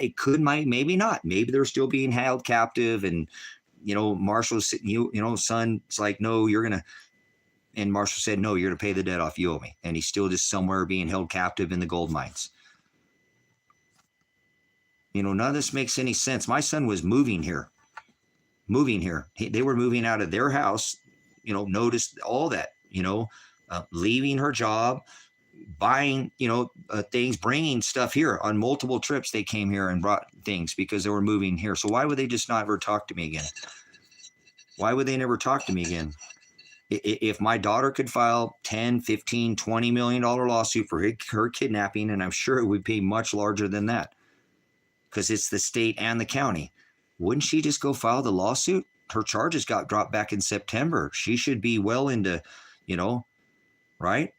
It could, maybe not. Maybe they're still being held captive, and Marshall's sitting. Son's like, no, you're gonna. And Marshall said, no, you're gonna pay the debt off. You owe me. And he's still just somewhere being held captive in the gold mines. None of this makes any sense. My son was moving here. They were moving out of their house. Noticed all that. Leaving her job, buying, things, bringing stuff here on multiple trips. They came here and brought things because they were moving here. So why would they just not ever talk to me again? Why would they never talk to me again? If my daughter could file 10, 15, $20 million lawsuit for her kidnapping, and I'm sure it would be much larger than that because it's the state and the county, wouldn't she just go file the lawsuit? Her charges got dropped back in September. She should be well into, right?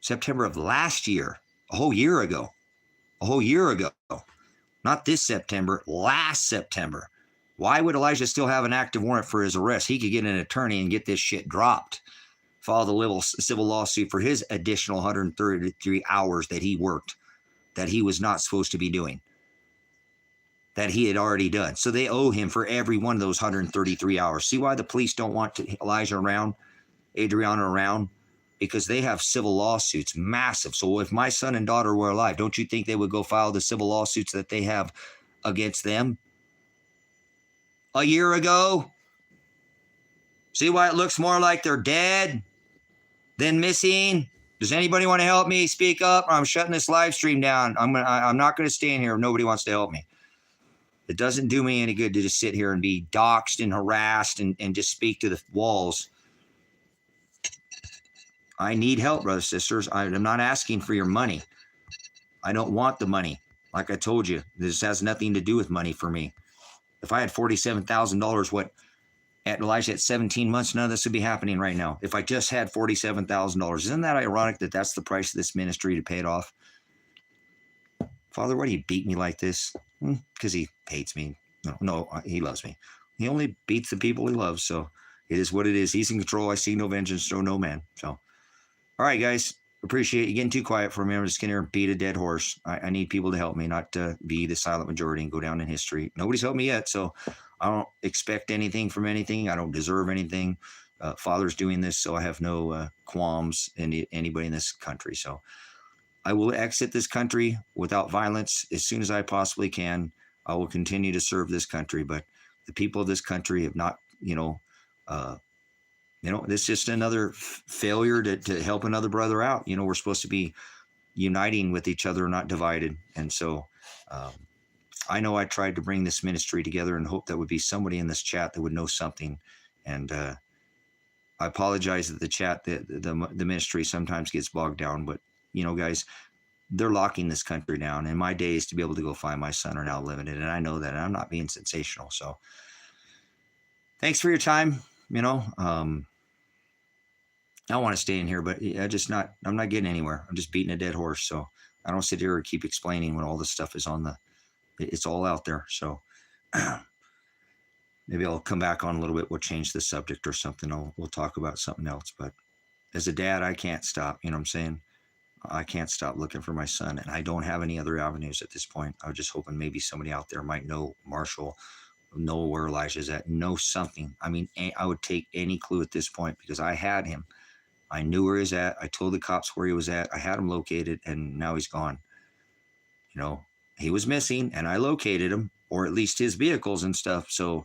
September of last year, a whole year ago, not this September, last September. Why would Elijah still have an active warrant for his arrest? He could get an attorney and get this shit dropped. File the little civil lawsuit for his additional 133 hours that he worked, that he was not supposed to be doing, that he had already done. So they owe him for every one of those 133 hours. See why the police don't want Elijah around, Adriana around? Because they have civil lawsuits, massive. So if my son and daughter were alive, don't you think they would go file the civil lawsuits that they have against them a year ago? See why it looks more like they're dead than missing? Does anybody want to help me? Speak up, or I'm shutting this live stream down. I'm not going to stay in here if nobody wants to help me. It doesn't do me any good to just sit here and be doxxed and harassed and just speak to the walls. I need help, brothers, sisters. I'm not asking for your money. I don't want the money. Like I told you, this has nothing to do with money for me. If I had $47,000, at Elijah at 17 months, none of this would be happening right now. If I just had $47,000, isn't that ironic that that's the price of this ministry to pay it off? Father, why do you beat me like this? Because he hates me. No, he loves me. He only beats the people he loves. So it is what it is. He's in control. I see no vengeance, show no man. So, all right, guys, appreciate you getting too quiet for me. I'm just going to beat a dead horse. I need people to help me, not to be the silent majority and go down in history. Nobody's helped me yet, so I don't expect anything from anything. I don't deserve anything. Father's doing this, so I have no qualms in anybody in this country. So I will exit this country without violence as soon as I possibly can. I will continue to serve this country, but the people of this country have not, this is just another failure to help another brother out. We're supposed to be uniting with each other, not divided. And so I know I tried to bring this ministry together and hope that would be somebody in this chat that would know something. And I apologize that the chat, the ministry sometimes gets bogged down, but guys, they're locking this country down. And my days to be able to go find my son are now limited. And I know that, and I'm not being sensational. So thanks for your time. I want to stay in here, but I'm not getting anywhere. I'm just beating a dead horse. So I don't sit here and keep explaining when all this stuff is it's all out there. So maybe I'll come back on a little bit. We'll change the subject or something. We'll talk about something else. But as a dad, I can't stop. You know what I'm saying? I can't stop looking for my son, and I don't have any other avenues at this point. I was just hoping maybe somebody out there might know Marshall, know where Elijah's at, know something. I mean, I would take any clue at this point because I had him. I knew where he's at. I told the cops where he was at. I had him located, and now he's gone. He was missing, and I located him, or at least his vehicles and stuff. So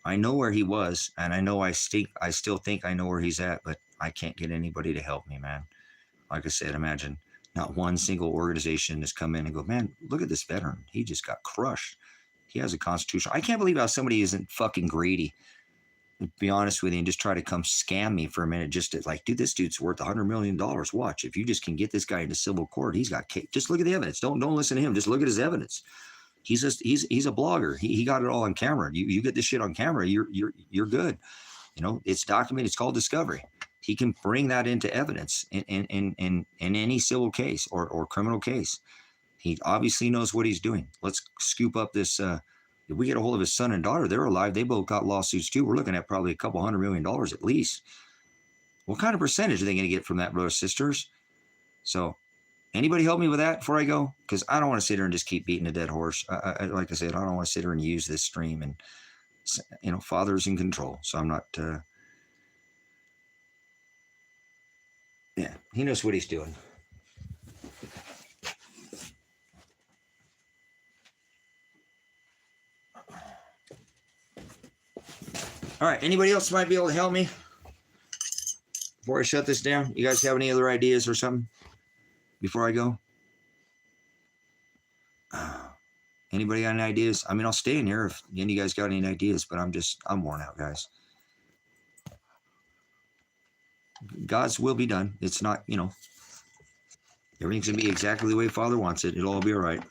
I know where he was, and I know I still think I know where he's at, but I can't get anybody to help me, man. Like I said, imagine not one single organization has come in and go, man, look at this veteran. He just got crushed. He has a constitution. I can't believe how somebody isn't fucking greedy, to be honest with you, and just try to come scam me for a minute. Just to dude, this dude's worth $100 million. Watch, if you just can get this guy into civil court, he's got case. Just look at the evidence. Don't listen to him. Just look at his evidence. He's a blogger. He got it all on camera. You get this shit on camera, you're good. It's documented. It's called discovery. He can bring that into evidence in any civil case or criminal case. He obviously knows what he's doing. Let's scoop up this. If we get a hold of his son and daughter, they're alive. They both got lawsuits too. We're looking at probably a couple $100 million at least. What kind of percentage are they going to get from that, brothers, sisters? So anybody help me with that before I go? Because I don't want to sit here and just keep beating a dead horse. Like I said, I don't want to sit here and use this stream. And, Father's in control. So I'm not, he knows what he's doing. All right. Anybody else might be able to help me before I shut this down? You guys have any other ideas or something before I go? Anybody got any ideas? I mean, I'll stay in here if any of you guys got any ideas, but I'm worn out, guys. God's will be done. It's not, everything's going to be exactly the way Father wants it. It'll all be all right.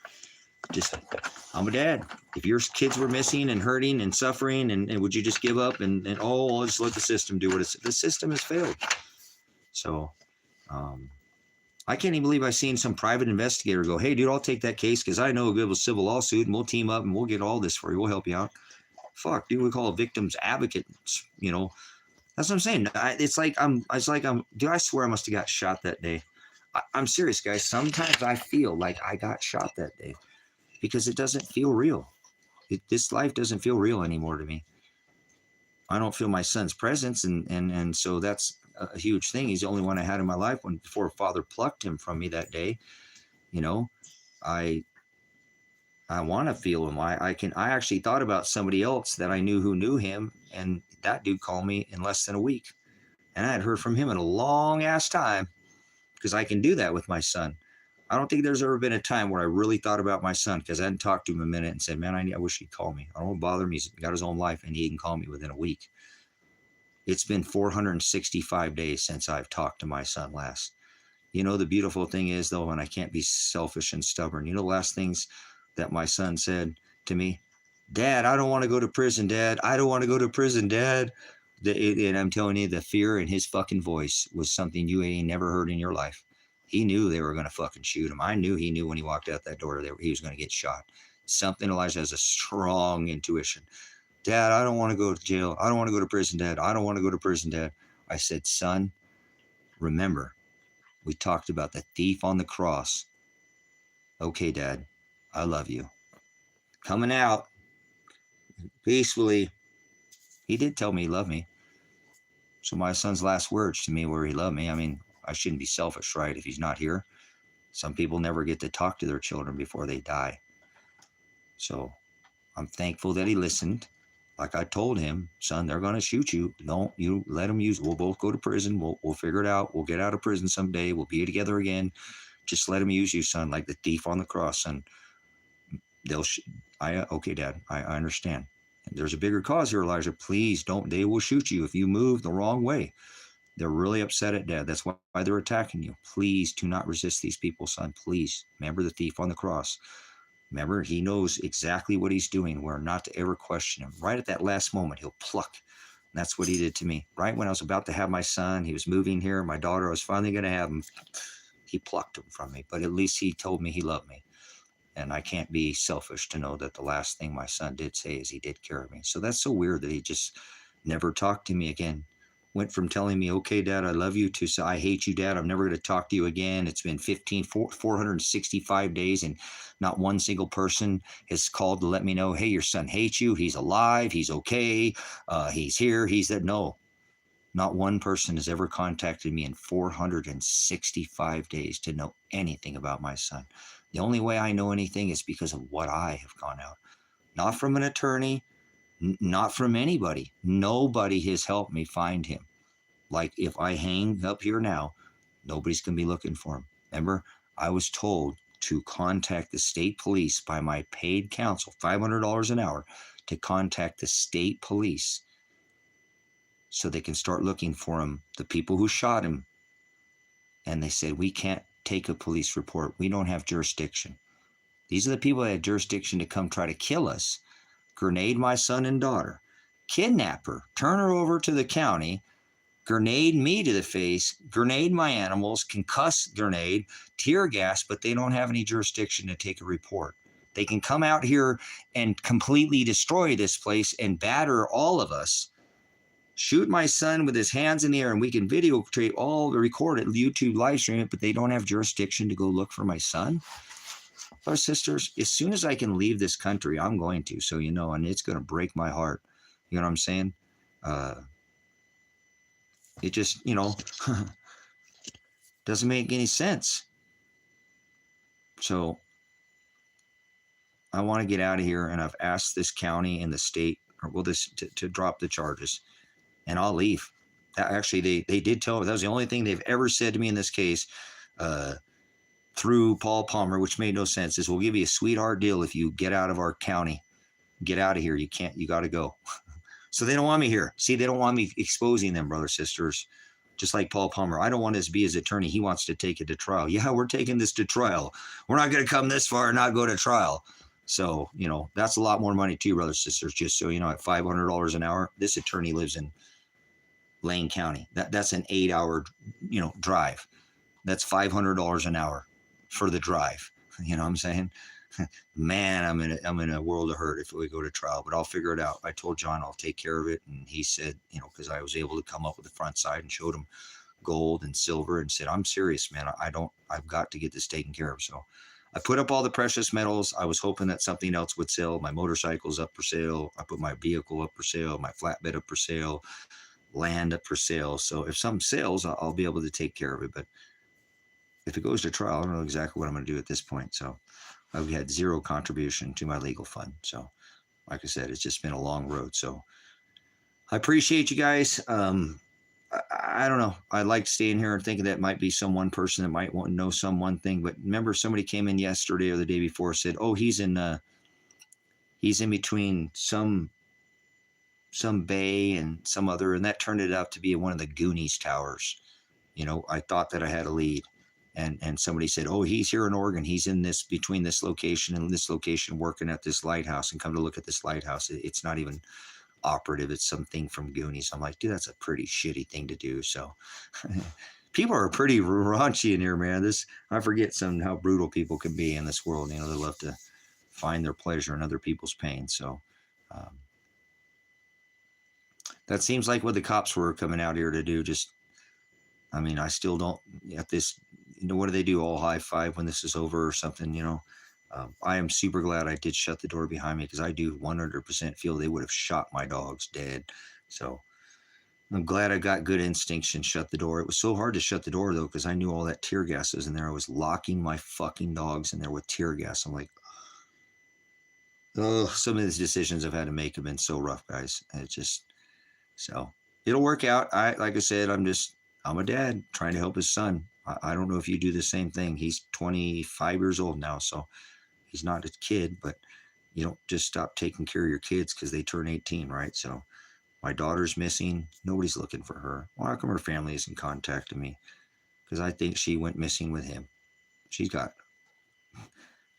I'm a dad. If your kids were missing and hurting and suffering, and would you just give up and I'll just let the system do what it's, the system has failed. So, I can't even believe I've seen some private investigator go, hey, dude, I'll take that case because I know a good civil lawsuit and we'll team up and we'll get all this for you. We'll help you out. Fuck, dude, we call a victim's advocate. That's what I'm saying. Dude, I swear I must have got shot that day. I'm serious, guys. Sometimes I feel like I got shot that day because it doesn't feel real. This life doesn't feel real anymore to me. I don't feel my son's presence. And so that's a huge thing. He's the only one I had in my life before Father plucked him from me that day. I want to feel him. I actually thought about somebody else that I knew who knew him, and that dude called me in less than a week. And I had heard from him in a long ass time because I can do that with my son. I don't think there's ever been a time where I really thought about my son because I hadn't talked to him a minute and said, man, I wish he'd call me. I don't want to bother him. He's got his own life and he can call me within a week. It's been 465 days since I've talked to my son last. The beautiful thing is, though, and I can't be selfish and stubborn. The last things that my son said to me, Dad, I don't want to go to prison, Dad. I don't want to go to prison, Dad. And I'm telling you, the fear in his fucking voice was something you ain't never heard in your life. He knew they were going to fucking shoot him. I knew he knew when he walked out that door that he was going to get shot. Something Elijah has a strong intuition. Dad, I don't want to go to jail. I don't want to go to prison, Dad. I don't want to go to prison, Dad. I said, son, remember, we talked about the thief on the cross. Okay, Dad, I love you. Coming out peacefully. He did tell me he loved me. So my son's last words to me were he loved me. I mean, I shouldn't be selfish, right? If he's not here. Some people never get to talk to their children before they die. So I'm thankful that he listened. Like I told him, son, they're going to shoot you. Don't you let them use. We'll both go to prison. We'll figure it out. We'll get out of prison someday. We'll be together again. Just let them use you, son, like the thief on the cross. And okay, Dad, I understand. And there's a bigger cause here, Elijah. Please don't. They will shoot you if you move the wrong way. They're really upset at Dad. That's why they're attacking you. Please do not resist these people, son. Please. Remember the thief on the cross. Remember, he knows exactly what he's doing. We're not to ever question him. Right at that last moment, he'll pluck. And that's what he did to me. Right when I was about to have my son, he was moving here. My daughter, I was finally going to have him. He plucked him from me. But at least he told me he loved me. And I can't be selfish to know that the last thing my son did say is he did care of me. So that's so weird that he just never talked to me again. Went from telling me, okay, Dad, I love you, to say, I hate you, Dad. I'm never going to talk to you again. It's been 465 days, and not one single person has called to let me know, hey, your son hates you. He's alive. He's okay. He's here. He's there. No, not one person has ever contacted me in 465 days to know anything about my son. The only way I know anything is because of what I have gone out. Not from an attorney, not from anybody. Nobody has helped me find him. Like if I hang up here now, nobody's going to be looking for him. Remember, I was told to contact the state police by my paid counsel, $500 an hour, to contact the state police so they can start looking for him, the people who shot him. And they said, we can't take a police report. We don't have jurisdiction. These are the people that had jurisdiction to come try to kill us. Grenade my son and daughter, kidnap her, turn her over to the county, grenade me to the face, grenade my animals, concuss, grenade, tear gas, but they don't have any jurisdiction to take a report. They can come out here and completely destroy this place and batter all of us, shoot my son with his hands in the air, and we can videotape all the record it, YouTube live stream it, but they don't have jurisdiction to go look for my son. Brothers, sisters, as soon as I can leave this country, I'm going to, so you know, and it's going to break my heart. You know what I'm saying? It just, you know, doesn't make any sense. So I want to get out of here, and I've asked this county and the state, or will this to drop the charges, and I'll leave. Actually, they did tell me that was the only thing they've ever said to me in this case. Through Paul Palmer, which made no sense, is we'll give you a sweetheart deal if you get out of our county. Get out of here. You can't, you got to go. So they don't want me here. See, they don't want me exposing them, brothers, sisters. Just like Paul Palmer. I don't want to be his attorney. He wants to take it to trial. Yeah, we're taking this to trial. We're not going to come this far and not go to trial. So, you know, that's a lot more money too, brothers, sisters. Just so you know, at $500 an hour, this attorney lives in Lane County. That's an 8-hour, you know, drive. That's $500 an hour for the drive. You know what I'm saying? Man, I'm in a world of hurt if we go to trial, but I'll figure it out. I told John I'll take care of it, and he said, you know, because I was able to come up with the front side and showed him gold and silver and said, I'm serious, man. I've got to get this taken care of. So I put up all the precious metals. I was hoping that something else would sell. My motorcycle's up for sale. I put my vehicle up for sale, my flatbed up for sale, land up for sale. So if something sells, I'll be able to take care of it. But if it goes to trial, I don't know exactly what I'm going to do at this point. So I've had zero contribution to my legal fund. So like I said, it's just been a long road. So I appreciate you guys. I don't know. I like staying here and thinking that might be some one person that might want to know some one thing. But remember, somebody came in yesterday or the day before, said, oh, he's in between some bay and some other. And that turned it out to be one of the Goonies towers. You know, I thought that I had a lead. And somebody said, oh, he's here in Oregon. He's in this, between this location and this location, working at this lighthouse, and come to look at this lighthouse. It's not even operative. It's something from Goonies. I'm like, dude, that's a pretty shitty thing to do. So people are pretty raunchy in here, man. I forget how brutal people can be in this world. You know, they love to find their pleasure in other people's pain. So that seems like what the cops were coming out here to do. I mean, I still don't, at this, you know, what do they do? All high five when this is over or something, you know? I am super glad I did shut the door behind me, because I do 100% feel they would have shot my dogs dead. So I'm glad I got good instincts and shut the door. It was so hard to shut the door, though, because I knew all that tear gas was in there. I was locking my fucking dogs in there with tear gas. I'm like, oh, some of these decisions I've had to make have been so rough, guys. So it'll work out. Like I said, I'm a dad trying to help his son. I don't know if you do the same thing. He's 25 years old now, so he's not a kid, but you don't just stop taking care of your kids because they turn 18, right? So my daughter's missing. Nobody's looking for her. Well, how come her family isn't contacting me? Because I think she went missing with him.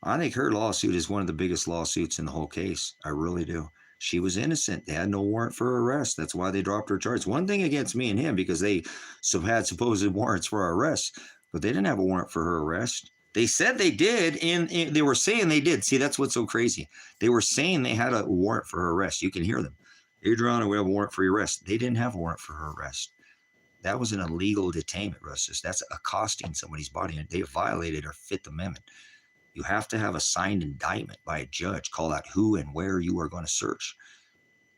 I think her lawsuit is one of the biggest lawsuits in the whole case. I really do. She was innocent. They had no warrant for her arrest. That's why they dropped her charge. One thing against me and him, because they had supposed warrants for our arrest, but they didn't have a warrant for her arrest. They said they did, and they were saying they did. See, that's what's so crazy. They were saying they had a warrant for her arrest. You can hear them. Adriana, we have a warrant for your arrest. They didn't have a warrant for her arrest. That was an illegal detainment, Russ. That's accosting somebody's body, and they violated our Fifth Amendment. You have to have a signed indictment by a judge, call out who and where you are going to search.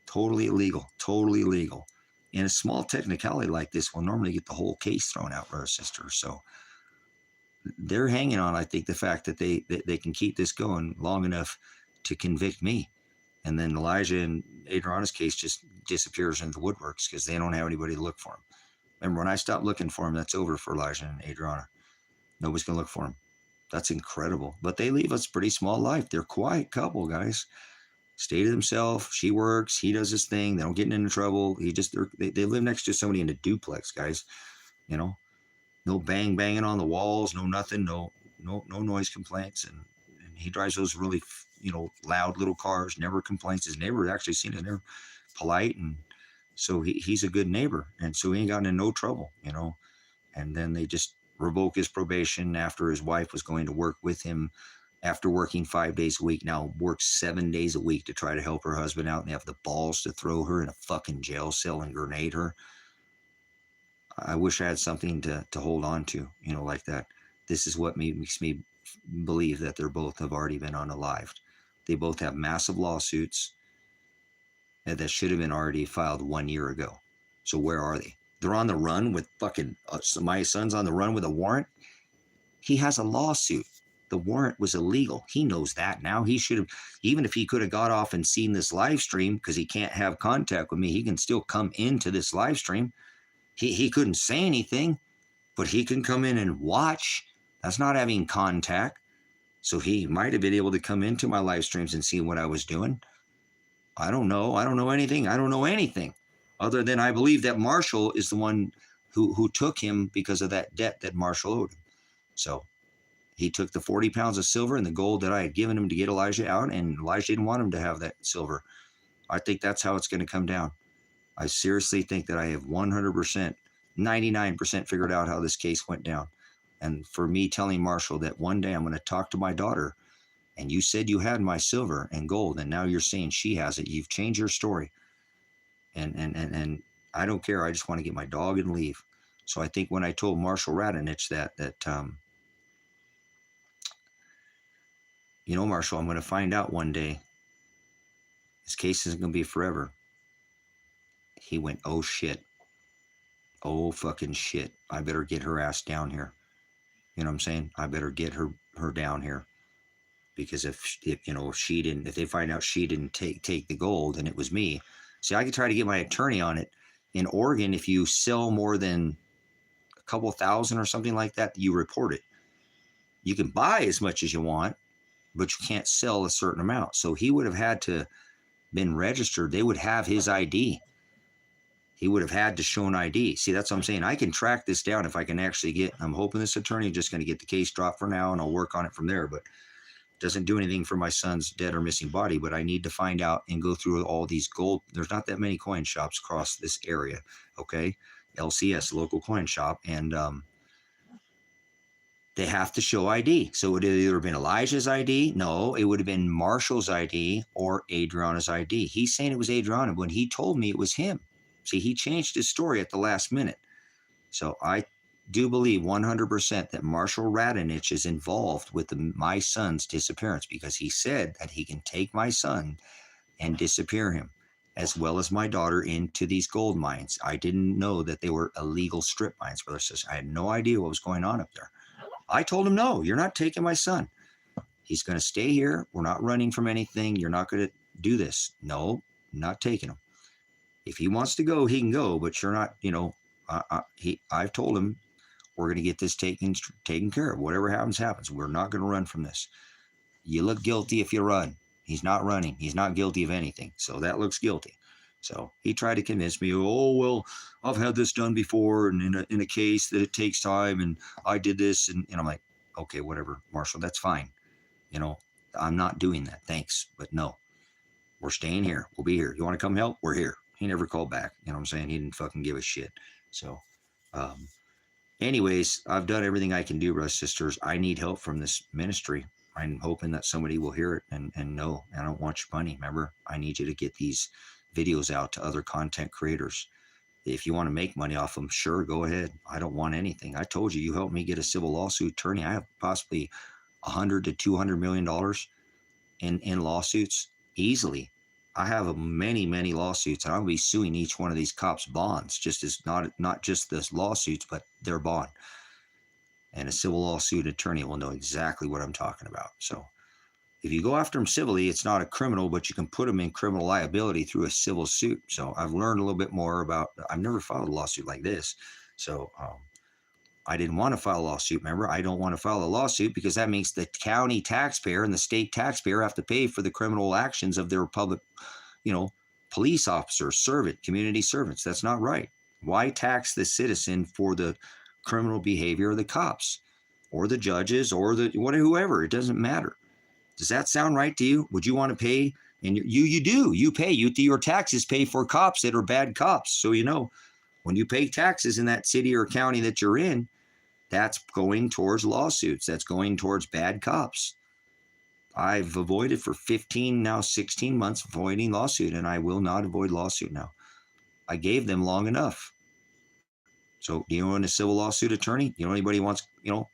Totally illegal, totally illegal. In a small technicality like this will normally get the whole case thrown out, brother, sister. So they're hanging on, I think, the fact that they can keep this going long enough to convict me. And then Elijah and Adriana's case just disappears into the woodworks because they don't have anybody to look for him. Remember, when I stopped looking for him, that's over for Elijah and Adriana. Nobody's going to look for him. That's incredible. But they leave us a pretty small life. They're a quiet couple, guys. Stay to themselves. She works. He does his thing. They don't get into trouble. They live next to somebody in a duplex, guys. You know, no banging on the walls, no nothing, no noise complaints. And he drives those really, you know, loud little cars. Never complains. His neighbor actually seen his neighbor polite and So he's a good neighbor. And so he ain't gotten in no trouble, you know. And then they just revoke his probation after his wife was going to work with him after working 5 days a week. Now works 7 days a week to try to help her husband out, and they have the balls to throw her in a fucking jail cell and grenade her. I wish I had something to hold on to, you know, like that. This is what makes me believe that they're both have already been unalived. They both have massive lawsuits that should have been already filed 1 year ago. So where are they? They're on the run with fucking, my son's on the run with a warrant. He has a lawsuit. The warrant was illegal. He knows that now. He should have, even if he could have got off and seen this live stream, because he can't have contact with me, he can still come into this live stream. He couldn't say anything, but he can come in and watch. That's not having contact. So he might have been able to come into my live streams and see what I was doing. I don't know. I don't know anything. I don't know anything other than I believe that Marshall is the one who took him because of that debt that Marshall owed him. So he took the 40 pounds of silver and the gold that I had given him to get Elijah out, and Elijah didn't want him to have that silver. I think that's how it's going to come down. I seriously think that I have 100%, 99% figured out how this case went down. And for me telling Marshall that one day I'm going to talk to my daughter, and you said you had my silver and gold, and now you're saying she has it. You've changed your story. And I don't care. I just want to get my dog and leave. So I think when I told Marshall Ratinich that you know, Marshall, I'm going to find out one day. This case isn't going to be forever. He went, oh shit. Oh fucking shit. I better get her ass down here. You know what I'm saying? I better get her down here. Because if she didn't, if they find out she didn't take the gold and it was me. See, I could try to get my attorney on it. In Oregon, if you sell more than a couple thousand or something like that, you report it. You can buy as much as you want, but you can't sell a certain amount. So he would have had to been registered. They would have his ID. He would have had to show an ID. See, that's what I'm saying. I can track this down if I can actually get, I'm hoping this attorney is just going to get the case dropped for now, and I'll work on it from there. But doesn't do anything for my son's dead or missing body, but I need to find out and go through all these gold. There's not that many coin shops across this area. Okay. LCS, local coin shop. And, they have to show ID. So it would have either been Elijah's ID. No, it would have been Marshall's ID or Adriana's ID. He's saying it was Adriana when he told me it was him. See, he changed his story at the last minute. So I do believe 100% that Marshall Ratinich is involved with my son's disappearance, because he said that he can take my son and disappear him, as well as my daughter, into these gold mines. I didn't know that they were illegal strip mines, brother. I had no idea what was going on up there. I told him, no, you're not taking my son. He's going to stay here. We're not running from anything. You're not going to do this. No, not taking him. If he wants to go, he can go, but you're not, I've told him, we're going to get this taken care of. Whatever happens, happens. We're not going to run from this. You look guilty if you run. He's not running. He's not guilty of anything. So that looks guilty. So he tried to convince me, oh, well, I've had this done before, and in a case that it takes time, and I did this. And I'm like, okay, whatever, Marshall, that's fine. I'm not doing that. Thanks. But no, we're staying here. We'll be here. You want to come help? We're here. He never called back. You know what I'm saying? He didn't fucking give a shit. So, anyways, I've done everything I can do, brothers, sisters. I need help from this ministry. I'm hoping that somebody will hear it and know, I don't want your money. Remember, I need you to get these videos out to other content creators. If you want to make money off them, sure, go ahead. I don't want anything. I told you, you helped me get a civil lawsuit attorney. I have possibly $100 to $200 million in lawsuits easily. I have many, many lawsuits, and I'll be suing each one of these cops' bonds, just as not just the lawsuits, but their bond. And a civil lawsuit attorney will know exactly what I'm talking about. So if you go after them civilly, it's not a criminal, but you can put them in criminal liability through a civil suit. So I've learned a little bit more about, I've never filed a lawsuit like this. So I didn't want to file a lawsuit. Remember, I don't want to file a lawsuit because that means the county taxpayer and the state taxpayer have to pay for the criminal actions of their public, police officers, community servants. That's not right. Why tax the citizen for the criminal behavior of the cops or the judges or whoever? It doesn't matter. Does that sound right to you? Would you want to pay And you pay, your taxes pay for cops that are bad cops. So, when you pay taxes in that city or county that you're in, that's going towards lawsuits. That's going towards bad cops. I've avoided for 15, now 16 months avoiding lawsuit, and I will not avoid lawsuit now. I gave them long enough. So, do you know a civil lawsuit attorney? You know anybody wants, a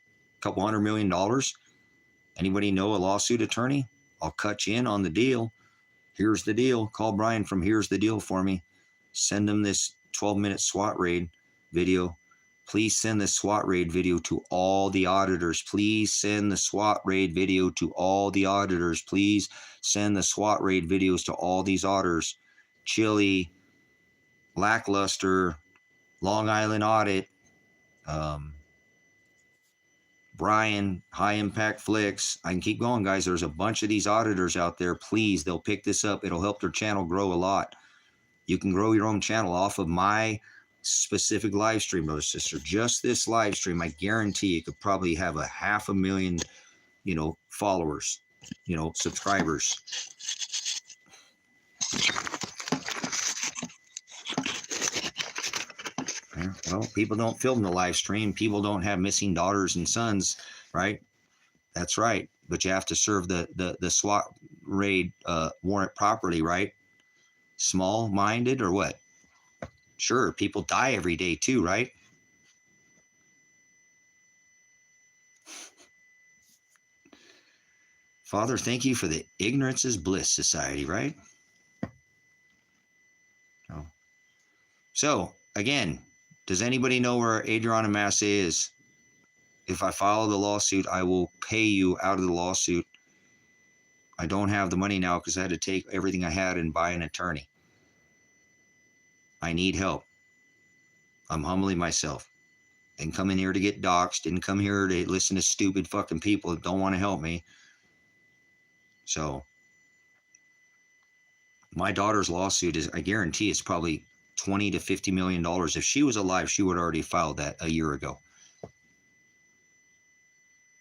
couple $100 million? Anybody know a lawsuit attorney? I'll cut you in on the deal. Here's the deal. Call Brian from Here's the Deal for me. Send them this 12-minute SWAT raid video. Please send the SWAT raid video to all the auditors. Please send the SWAT raid video to all the auditors. Please send the SWAT raid videos to all these auditors. Chili, Lackluster, Long Island Audit, Brian, High Impact Flicks. I can keep going, guys. There's a bunch of these auditors out there. Please, they'll pick this up. It'll help their channel grow a lot. You can grow your own channel off of my specific live stream, brother, sister. Just this live stream, I guarantee you could probably have 500,000, followers, subscribers. Well, people don't film the live stream. People don't have missing daughters and sons, right? That's right. But you have to serve the SWAT raid warrant properly, right? Small-minded or what? Sure, people die every day too, right? Father, thank you for the Ignorance is Bliss Society, right? Oh. So, again, does anybody know where Adriana Masse is? If I file the lawsuit, I will pay you out of the lawsuit. I don't have the money now because I had to take everything I had and buy an attorney. I need help. I'm humbling myself. Didn't come in here to get doxxed. Didn't come here to listen to stupid fucking people that don't want to help me. So, my daughter's lawsuit is, I guarantee it's probably $20 to $50 million. If she was alive, she would have already filed that a year ago.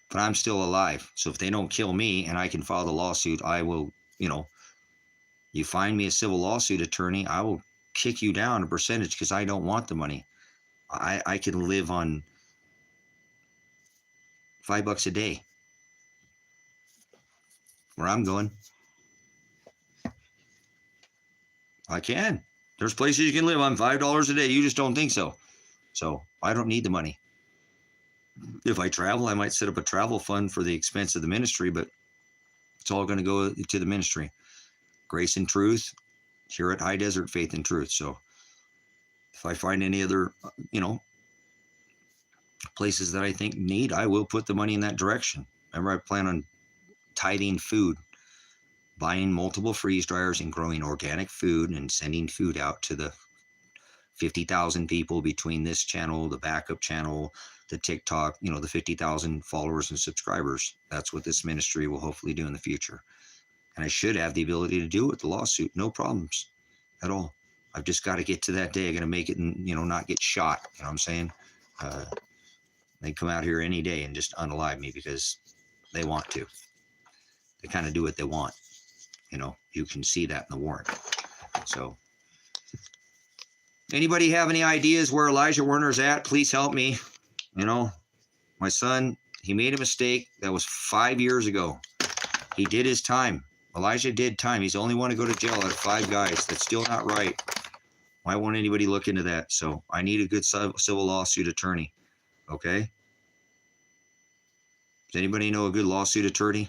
But I'm still alive. So if they don't kill me and I can file the lawsuit, I will, you find me a civil lawsuit attorney, I will kick you down a percentage because I don't want the money. I can live on $5 a day. Where I'm going. I can. There's places you can live on $5 a day. You just don't think so. So I don't need the money. If I travel, I might set up a travel fund for the expense of the ministry, but it's all going to go to the ministry. Grace and Truth, here at High Desert, Faith and Truth. So if I find any other, places that I think need, I will put the money in that direction. Remember, I plan on tithing food, buying multiple freeze dryers and growing organic food and sending food out to the 50,000 people between this channel, the backup channel, the TikTok, the 50,000 followers and subscribers. That's what this ministry will hopefully do in the future. And I should have the ability to do it with the lawsuit. No problems at all. I've just got to get to that day. I got to make it and, not get shot. You know what I'm saying? They come out here any day and just unalive me because they want to. They kind of do what they want. You can see that in the warrant. So anybody have any ideas where Elijah Werner's at? Please help me. My son, he made a mistake. That was 5 years ago. He did his time. Elijah did time. He's the only one to go to jail out of 5 guys. That's still not right. Why won't anybody look into that? So I need a good civil lawsuit attorney. Okay? Does anybody know a good lawsuit attorney?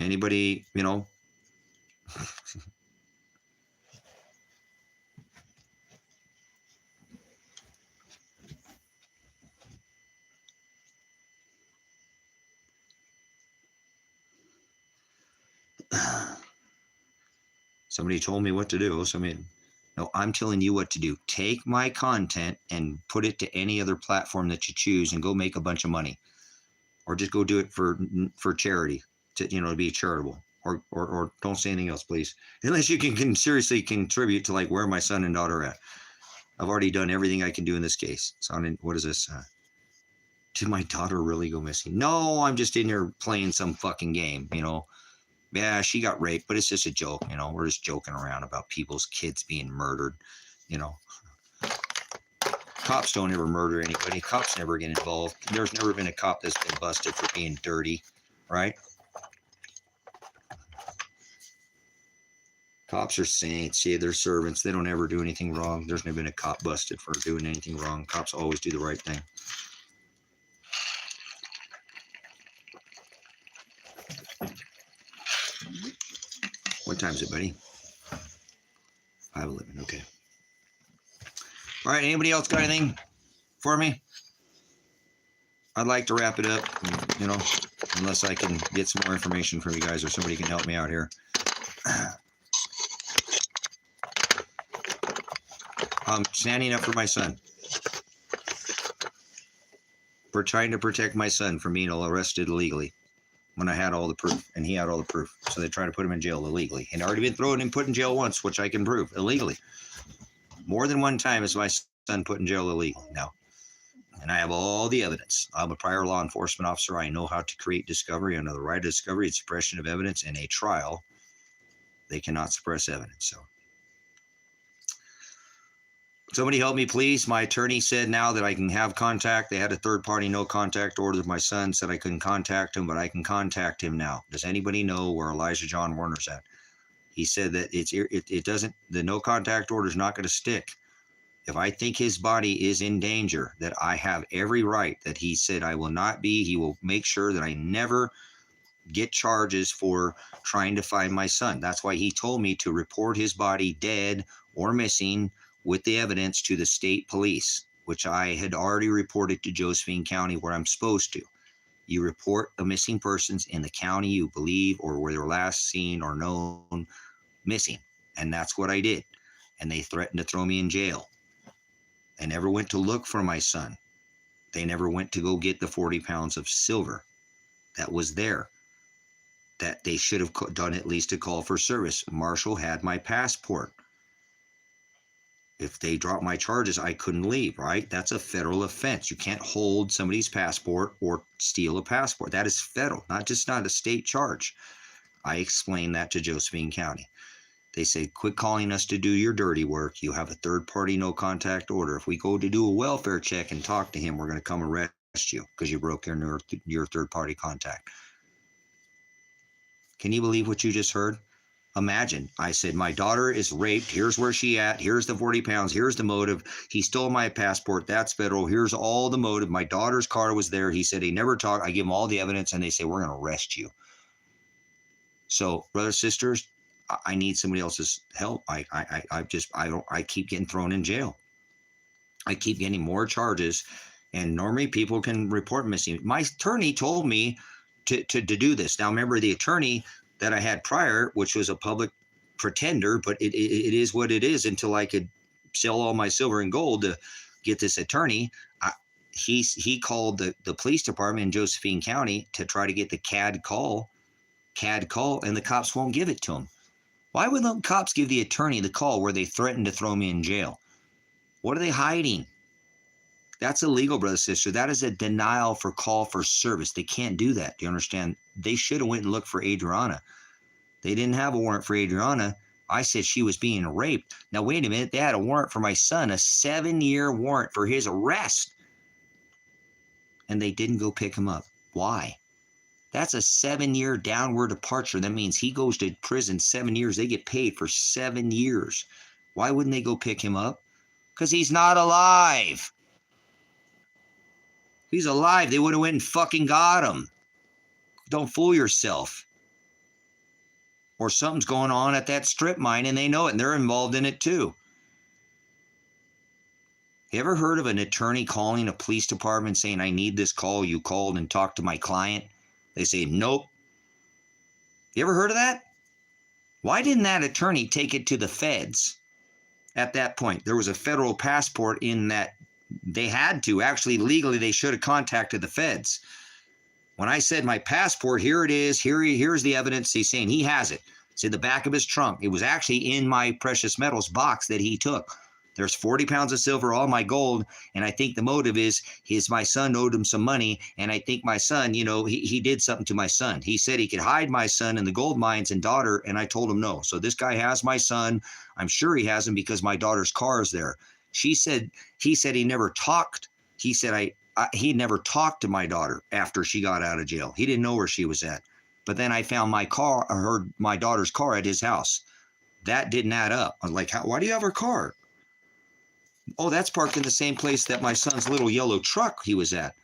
Anybody, Somebody told me what to do. No, I'm telling you what to do. Take my content and put it to any other platform that you choose and go make a bunch of money. Or just go do it for charity, to be charitable. Or don't say anything else, please. Unless you can seriously contribute to where my son and daughter are at. I've already done everything I can do in this case. So what is this? Did my daughter really go missing? No, I'm just in here playing some fucking game, you know. Yeah, she got raped, but it's just a joke, you know. We're just joking around about people's kids being murdered, you know. Cops don't ever murder anybody. Cops never get involved. There's never been a cop that's been busted for being dirty, right? Cops are saints. Yeah, they're servants. They don't ever do anything wrong. There's never been a cop busted for doing anything wrong. Cops always do the right thing. What time is it, buddy? 5:11. Okay. All right. Anybody else got anything for me? I'd like to wrap it up, you know, unless I can get some more information from you guys or somebody can help me out here. I'm standing up for my son. For trying to protect my son from being arrested illegally when I had all the proof and he had all the proof. So they tried to put him in jail illegally. He'd already been thrown and put in jail once, which I can prove illegally. More than one time is my son put in jail illegally now. And I have all the evidence. I'm a prior law enforcement officer. I know how to create discovery under the right of discovery and suppression of evidence in a trial. They cannot suppress evidence. So somebody help me, please. My attorney said now that I can have contact. They had a third-party no contact order with my son, said I couldn't contact him, but I can contact him now. Does anybody know where Elijah John Werner's at? He said that it doesn't, the no contact order is not going to stick. If I think his body is in danger, that I have every right, that he said I will not be, he will make sure that I never get charges for trying to find my son. That's why he told me to report his body dead or missing with the evidence to the state police, which I had already reported to Josephine County where I'm supposed to. You report the missing persons in the county you believe or where they're last seen or known missing. And that's what I did. And they threatened to throw me in jail. I never went to look for my son. They never went to go get the 40 pounds of silver that was there, that they should have done at least a call for service. Marshall had my passport. If they dropped my charges, I couldn't leave, right? That's a federal offense. You can't hold somebody's passport or steal a passport. That is federal, not a state charge. I explained that to Josephine County. They say, quit calling us to do your dirty work. You have a third-party no contact order. If we go to do a welfare check and talk to him, we're going to come arrest you because you broke your third-party contact. Can you believe what you just heard? Imagine, I said, my daughter is raped. Here's where she at. Here's the 40 pounds. Here's the motive. He stole my passport. That's federal. Here's all the motive. My daughter's car was there. He said he never talked. I give him all the evidence and they say, we're going to arrest you. So, brothers, sisters, I need somebody else's help. I keep getting thrown in jail. I keep getting more charges. And normally people can report missing. My attorney told me to do this. Now, remember the attorney that I had prior, which was a public pretender, but it is what it is until I could sell all my silver and gold to get this attorney. He called the police department in Josephine County to try to get the CAD call, and the cops won't give it to him. Why would the cops give the attorney the call where they threatened to throw me in jail? What are they hiding? That's illegal, brother, sister. That is a denial for call for service. They can't do that. Do you understand? They should have went and looked for Adriana. They didn't have a warrant for Adriana. I said she was being raped. Now, wait a minute. They had a warrant for my son, a 7-year warrant for his arrest. And they didn't go pick him up. Why? That's a 7-year downward departure. That means he goes to prison 7 years. They get paid for 7 years. Why wouldn't they go pick him up? Because he's not alive. If he's alive, they would have went and fucking got him. Don't fool yourself. Or something's going on at that strip mine and they know it and they're involved in it too. You ever heard of an attorney calling a police department saying, I need this call, you called and talked to my client? They say, nope. You ever heard of that? Why didn't that attorney take it to the feds at that point? There was a federal passport in that. They had to. Actually, legally, they should have contacted the feds. When I said my passport, here it is, here's the evidence, he's saying he has it. It's in the back of his trunk. It was actually in my precious metals box that he took. There's 40 pounds of silver, all my gold. And I think the motive is my son owed him some money. And I think my son, you know, he did something to my son. He said he could hide my son in the gold mines and daughter. And I told him no. So this guy has my son. I'm sure he has him because my daughter's car is there. He said he never talked. He said he never talked to my daughter after she got out of jail. He didn't know where she was at. But then I found my daughter's car at his house. That didn't add up. I was like, why do you have her car? Oh, that's parked in the same place that my son's little yellow truck he was at.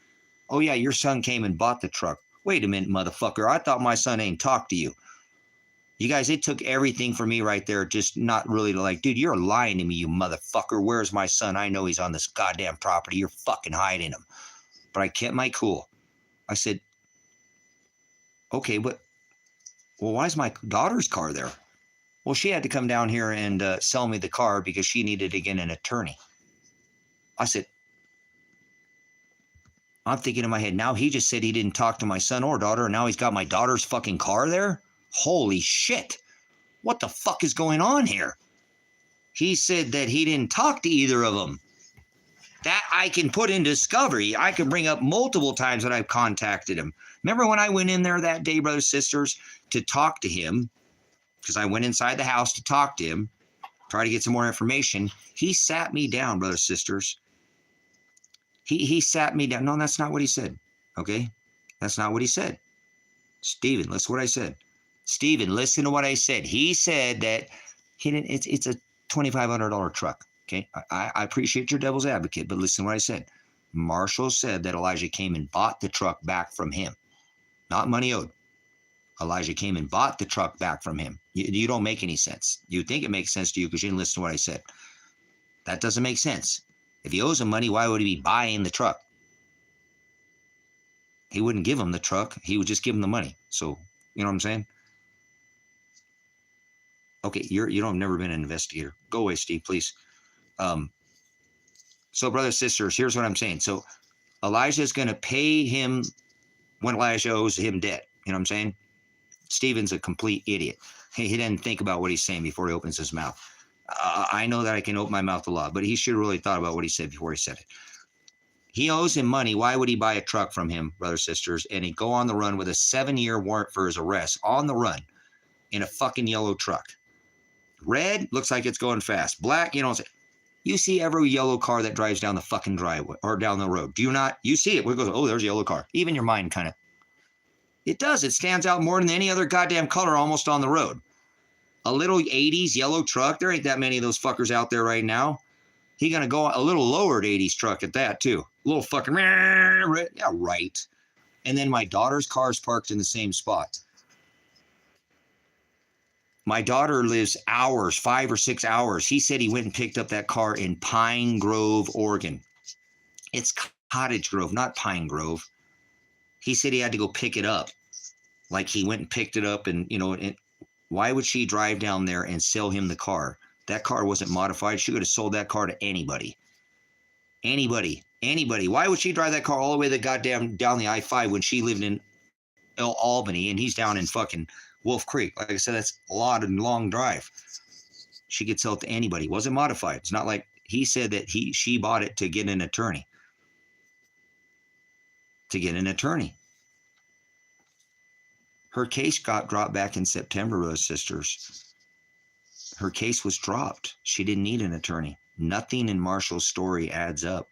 Oh, yeah, your son came and bought the truck. Wait a minute, motherfucker. I thought my son ain't talked to you. You guys, it took everything for me right there, just not really to like, dude, you're lying to me, you motherfucker. Where's my son? I know he's on this goddamn property. You're fucking hiding him. But I kept my cool. I said, okay, well, why is my daughter's car there? Well, she had to come down here and sell me the car because she needed to get an attorney. I said, I'm thinking in my head, now he just said he didn't talk to my son or daughter, and now he's got my daughter's fucking car there? Holy shit. What the fuck is going on here? He said that he didn't talk to either of them. That I can put in discovery. I can bring up multiple times that I've contacted him. Remember when I went in there that day, brothers, sisters, to talk to him, because I went inside the house to talk to him, try to get some more information. He sat me down, brothers, sisters. He sat me down. No, that's not what he said. Okay? That's not what he said. Stephen, listen to what I said. Stephen, listen to what I said. He said that he didn't, it's a $2,500 truck. Okay? I appreciate your devil's advocate, but listen to what I said. Marshall said that Elijah came and bought the truck back from him. Not money owed. Elijah came and bought the truck back from him. You don't make any sense. You think it makes sense to you because you didn't listen to what I said. That doesn't make sense. If he owes him money, why would he be buying the truck? He wouldn't give him the truck. He would just give him the money. So, you know what I'm saying? Okay, you don't have never been an investigator. Go away, Steve, please. So, brothers, sisters, here's what I'm saying. So, Elijah is going to pay him when Elijah owes him debt. You know what I'm saying? Stephen's a complete idiot. He didn't think about what he's saying before he opens his mouth. I know that I can open my mouth a lot, but he should have really thought about what he said before he said it. He owes him money. Why would he buy a truck from him, brothers, sisters, and he'd go on the run with a 7-year warrant for his arrest on the run in a fucking yellow truck? Red looks like it's going fast. Black, you don't say. You see every yellow car that drives down the fucking driveway or down the road. Do you not? You see it. Where it goes, oh, there's a yellow car. Even your mind kind of. It does. It stands out more than any other goddamn color almost on the road. A little 80s yellow truck. There ain't that many of those fuckers out there right now. He going to go a little lowered 80s truck at that, too. A little fucking, yeah, right. And then my daughter's car's parked in the same spot. My daughter lives hours, 5 or 6 hours. He said he went and picked up that car in Pine Grove, Oregon. It's Cottage Grove, not Pine Grove. He said he had to go pick it up. Like he went and picked it up and, you know, why would she drive down there and sell him the car? That car wasn't modified. She could have sold that car to anybody. Anybody. Why would she drive that car all the way the goddamn down the I-5 when she lived in Albany and he's down in fucking Wolf Creek? Like I said, that's a long drive. She could sell it to anybody. It wasn't modified. It's not like he said that she bought it to get an attorney. Her case got dropped back in September, those sisters. Her case was dropped. She didn't need an attorney. Nothing in Marshall's story adds up.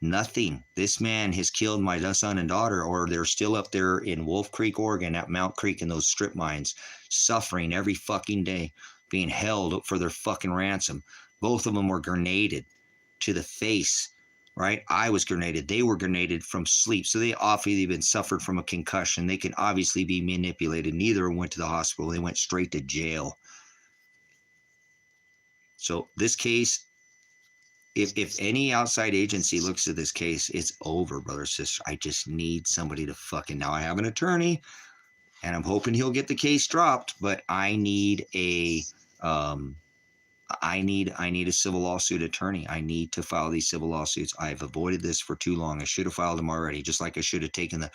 Nothing. This man has killed my son and daughter, or they're still up there in Wolf Creek, Oregon, at Mount Creek in those strip mines, suffering every fucking day, being held for their fucking ransom. Both of them were grenaded to the face, right? I was grenaded. They were grenaded from sleep. So they obviously been suffered from a concussion. They can obviously be manipulated. Neither went to the hospital. They went straight to jail. So this case, if any outside agency looks at this case, it's over, brother, sister. I just need somebody to fucking, now I have an attorney and I'm hoping he'll get the case dropped, but I need a civil lawsuit attorney. I need to file these civil lawsuits. I've avoided this for too long. I should have filed them already, just like I should have taken the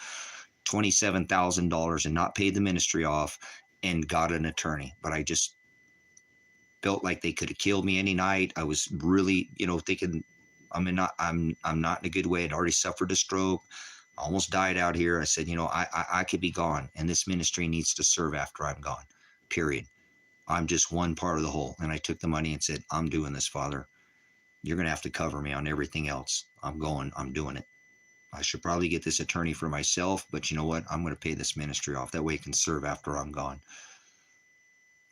$27,000 and not paid the ministry off and got an attorney. But I just, felt like they could have killed me any night. I was really, thinking I'm not in a good way. I'd already suffered a stroke, almost died out here. I said, I could be gone, and this ministry needs to serve after I'm gone. Period. I'm just one part of the whole. And I took the money and said, I'm doing this, Father. You're going to have to cover me on everything else. I'm doing it. I should probably get this attorney for myself, but you know what? I'm going to pay this ministry off. That way it can serve after I'm gone.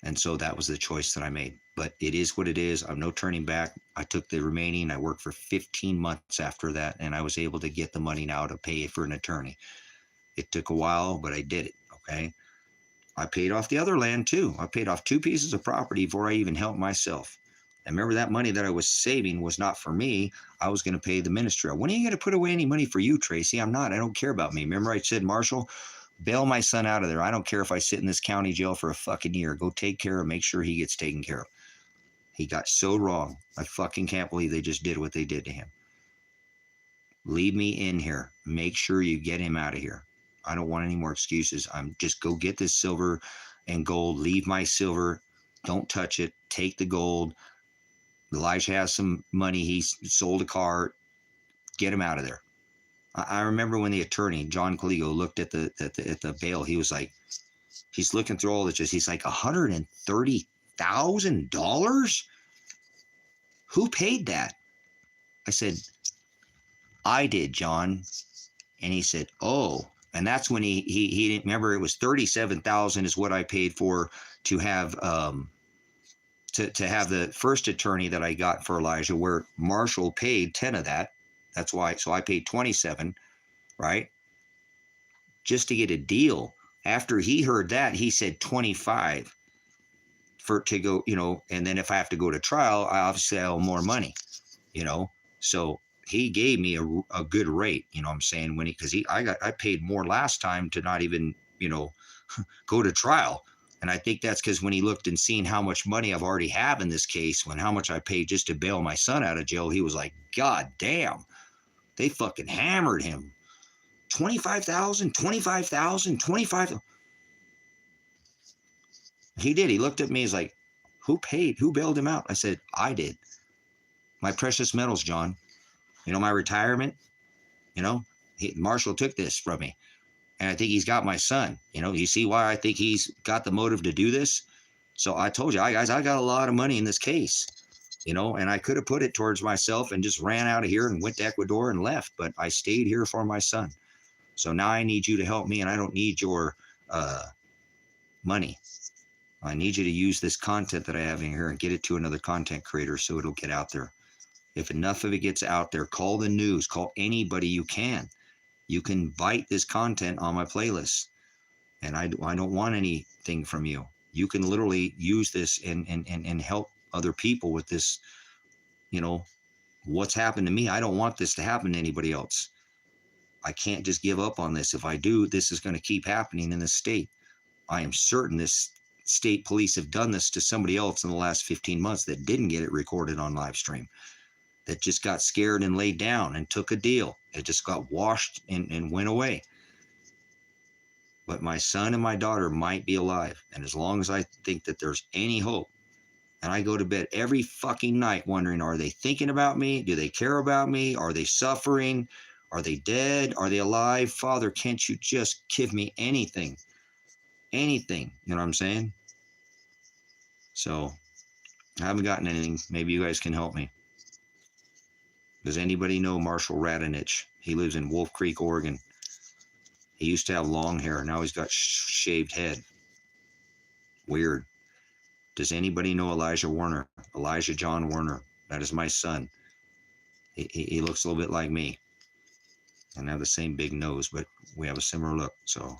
And so that was the choice that I made. But it is what it is. I'm no turning back. I took the remaining. I worked for 15 months after that, and I was able to get the money now to pay for an attorney. It took a while, but I did it. Okay. I paid off the other land too. I paid off 2 pieces of property before I even helped myself. And remember, that money that I was saving was not for me. I was going to pay the ministry. When are you going to put away any money for you, Tracy? I'm not. I don't care about me. Remember I said, Marshall, bail my son out of there. I don't care if I sit in this county jail for a fucking year. Go take care of, make sure he gets taken care of. He got so wrong. I fucking can't believe they just did what they did to him. Leave me in here. Make sure you get him out of here. I don't want any more excuses. I'm just go get this silver and gold. Leave my silver. Don't touch it. Take the gold. Elijah has some money. He sold a car. Get him out of there. I remember when the attorney, John Caligo, looked at the bail. He was like, he's looking through all this. He's like, $130,000? Who paid that? I said, I did, John. And he said, oh. And that's when he didn't remember. It was 37,000 is what I paid for to have to have the first attorney that I got for Elijah, where Marshall paid 10 of that. That's why. So I paid 27, right? Just to get a deal. After he heard that, he said 25 to go, and then if I have to go to trial, I obviously owe more money, So he gave me a good rate, what I'm saying, because I paid more last time to not even, go to trial. And I think that's because when he looked and seen how much money I've already have in this case, how much I paid just to bail my son out of jail, he was like, God damn, they fucking hammered him. 25,000, 25,000, 25. He did. He looked at me. He's like, who bailed him out? I said, I did. My precious metals, John. My retirement, Marshall took this from me. And I think he's got my son. You see why I think he's got the motive to do this? So I told you, guys, I got a lot of money in this case, and I could have put it towards myself and just ran out of here and went to Ecuador and left. But I stayed here for my son. So now I need you to help me, and I don't need your money. I need you to use this content that I have in here and get it to another content creator so it'll get out there. If enough of it gets out there, call the news, call anybody you can. You can bite this content on my playlist. And I don't want anything from you. You can literally use this and help other people with this, what's happened to me. I don't want this to happen to anybody else. I can't just give up on this. If I do, this is going to keep happening in this state. I am certain this state police have done this to somebody else in the last 15 months that didn't get it recorded on live stream, that just got scared and laid down and took a deal. It just got washed and went away. But my son and my daughter might be alive. And as long as I think that there's any hope, and I go to bed every fucking night wondering, are they thinking about me? Do they care about me? Are they suffering? Are they dead? Are they alive? Father, can't you just give me anything? Anything. You know what I'm saying? So I haven't gotten anything. Maybe you guys can help me. Does anybody know Marshall Ratinich? He lives in Wolf Creek, Oregon. He used to have long hair. Now he's got shaved head. Weird. Does anybody know Elijah Werner? Elijah John Werner. That is my son. He looks a little bit like me. And I have the same big nose, but we have a similar look. So,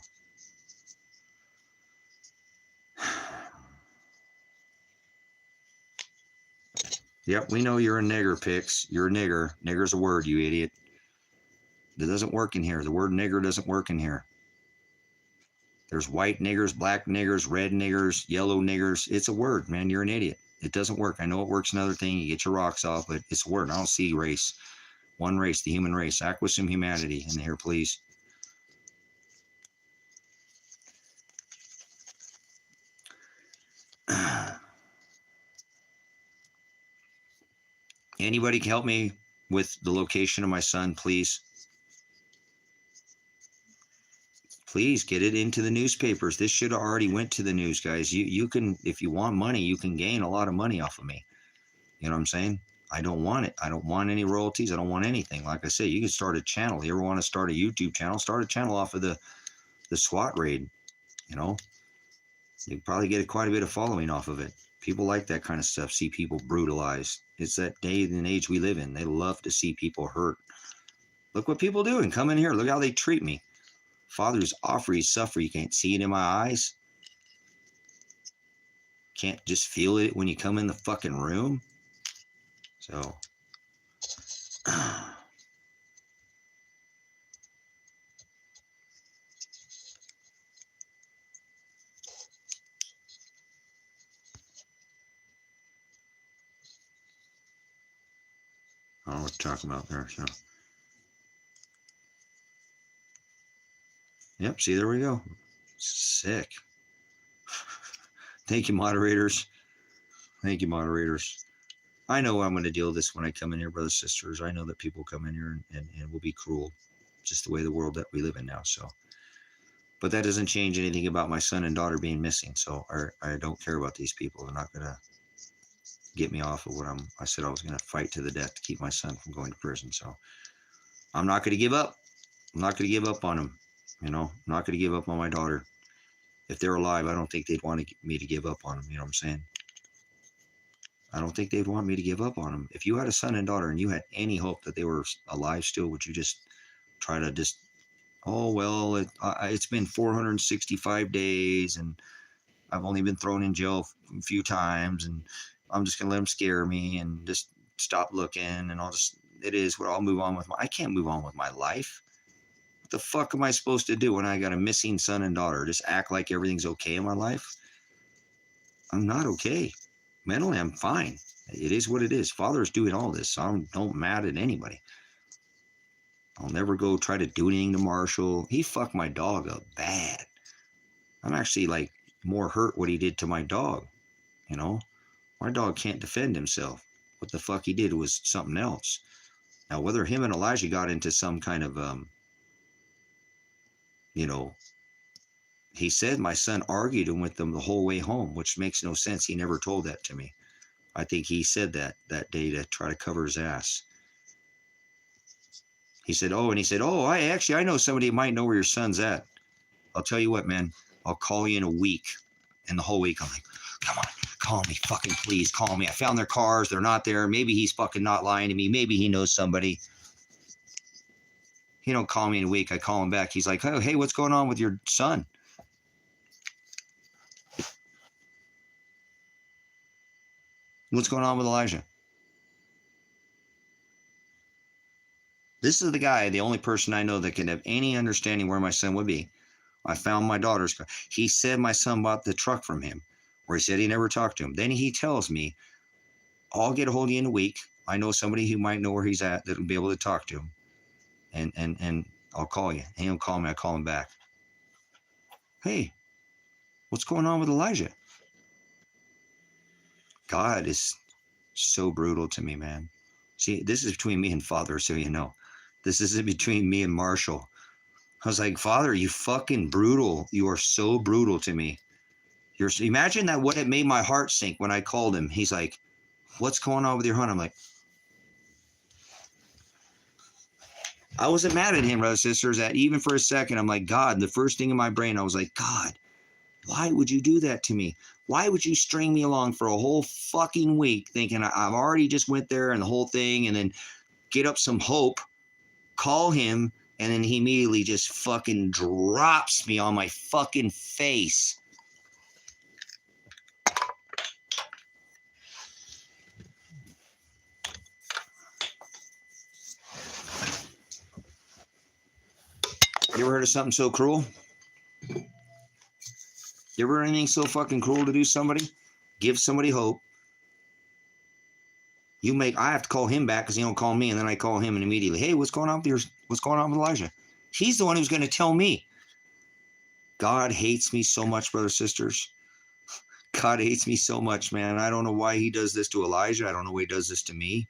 yep, we know you're a nigger, Pix. You're a nigger. Nigger's a word, you idiot. That doesn't work in here. The word nigger doesn't work in here. There's white niggers, black niggers, red niggers, yellow niggers. It's a word, man. You're an idiot. It doesn't work. I know it works another thing. You get your rocks off, but it's a word. I don't see race. One race, the human race. Act with some humanity in here, please. Anybody can help me with the location of my son, please? Please get it into the newspapers. This should have already went to the news, guys. You can, if you want money, you can gain a lot of money off of me. You know what I'm saying? I don't want it. I don't want any royalties. I don't want anything. Like I say, you can start a channel. You ever want to start a YouTube channel? Start a channel off of the SWAT raid. You know, you probably get quite a bit of following off of it. People like that kind of stuff. See people brutalized. It's that day and age we live in. They love to see people hurt. Look what people do and come in here. Look how they treat me. Fathers offer you suffer. You can't see it in my eyes. Can't just feel it when you come in the fucking room. So, I don't know what you're talking about there. So, yep. See, there we go. Sick. Thank you, moderators. Thank you, moderators. I know I'm going to deal with this when I come in here, brothers, sisters. I know that people come in here and will be cruel. Just the way the world that we live in now. So, but that doesn't change anything about my son and daughter being missing. So I don't care about these people. They're not going to get me off of what I said I was going to fight to the death to keep my son from going to prison. So I'm not going to give up. I'm not going to give up on him. You know, I'm not going to give up on my daughter. If they're alive, I don't think they'd want me to give up on them. You know what I'm saying? I don't think they'd want me to give up on them. If you had a son and daughter and you had any hope that they were alive still, would you just try to just, oh, well, it's been 465 days and I've only been thrown in jail a few times and I'm just going to let them scare me and just stop looking and I'll move on with I can't move on with my life. What the fuck am I supposed to do when I got a missing son and daughter? Just act like everything's okay in my life? I'm not okay. Mentally, I'm fine. It is what it is. Father's doing all this, so I don't mad at anybody. I'll never go try to do anything to Marshall. He fucked my dog up bad. I'm actually like more hurt what he did to my dog. You know, my dog can't defend himself. What the fuck he did was something else. Now, whether him and Elijah got into some kind of, you know, he said my son argued with them the whole way home, which makes no sense. He never told that to me. I think he said that day to try to cover his ass. He said, oh, I know somebody who might know where your son's at. I'll tell you what, man, I'll call you in a week. And the whole week, I'm like, come on, call me, fucking please, call me. I found their cars. They're not there. Maybe he's fucking not lying to me. Maybe he knows somebody. He don't call me in a week. I call him back. He's like, oh, hey, what's going on with your son? What's going on with Elijah? This is the guy, the only person I know that can have any understanding where my son would be. I found my daughter's car. He said my son bought the truck from him, where he said he never talked to him. Then he tells me, I'll get a hold of you in a week. I know somebody who might know where he's at that'll be able to talk to him. And I'll call you. And he'll call me. I call him back. Hey, what's going on with Elijah? God is so brutal to me, man. See, this is between me and Father, so you know. This is between me and Marshall. I was like, Father, you fucking brutal. You are so brutal to me. Imagine that what it made my heart sink when I called him. He's like, what's going on with your hunt? I'm like, I wasn't mad at him, brothers and sisters, that even for a second, I'm like, God, the first thing in my brain, I was like, God, why would you do that to me? Why would you string me along for a whole fucking week thinking I've already just went there and the whole thing and then get up some hope, call him, and then he immediately just fucking drops me on my fucking face. You ever heard of something so cruel? You ever heard anything so fucking cruel to do somebody? Give somebody hope. I have to call him back because he don't call me, and then I call him and immediately, hey, what's going on with Elijah? He's the one who's going to tell me. God hates me so much, brothers and sisters. God hates me so much, man. I don't know why he does this to Elijah. I don't know why he does this to me.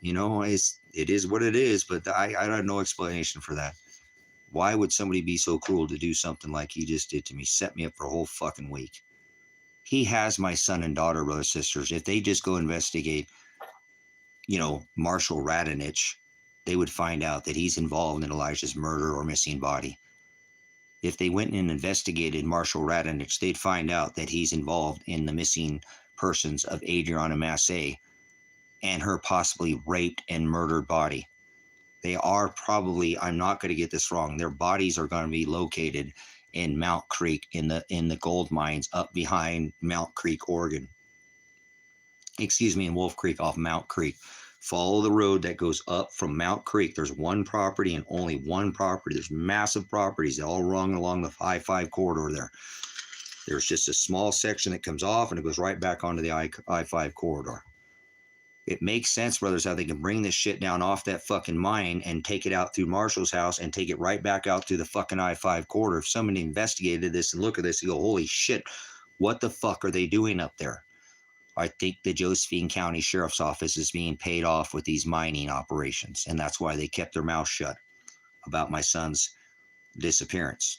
You know, it is what it is, but I have no explanation for that. Why would somebody be so cruel to do something like he just did to me? Set me up for a whole fucking week. He has my son and daughter, brothers, sisters. If they just go investigate, Marshall Ratinich, they would find out that he's involved in Elijah's murder or missing body. If they went and investigated Marshall Ratinich, they'd find out that he's involved in the missing persons of Adriana Masse and her possibly raped and murdered body. They are probably, I'm not going to get this wrong, their bodies are going to be located in Mount Creek in the gold mines up behind Mount Creek, Oregon. In Wolf Creek off Mount Creek. Follow the road that goes up from Mount Creek. There's one property and only one property. There's massive properties all run along the I-5 corridor there. There's just a small section that comes off and it goes right back onto the I-5 corridor. It makes sense, brothers, how they can bring this shit down off that fucking mine and take it out through Marshall's house and take it right back out through the fucking I-5 corridor. If somebody investigated this and look at this and go, holy shit, what the fuck are they doing up there? I think the Josephine County Sheriff's Office is being paid off with these mining operations, and that's why they kept their mouth shut about my son's disappearance.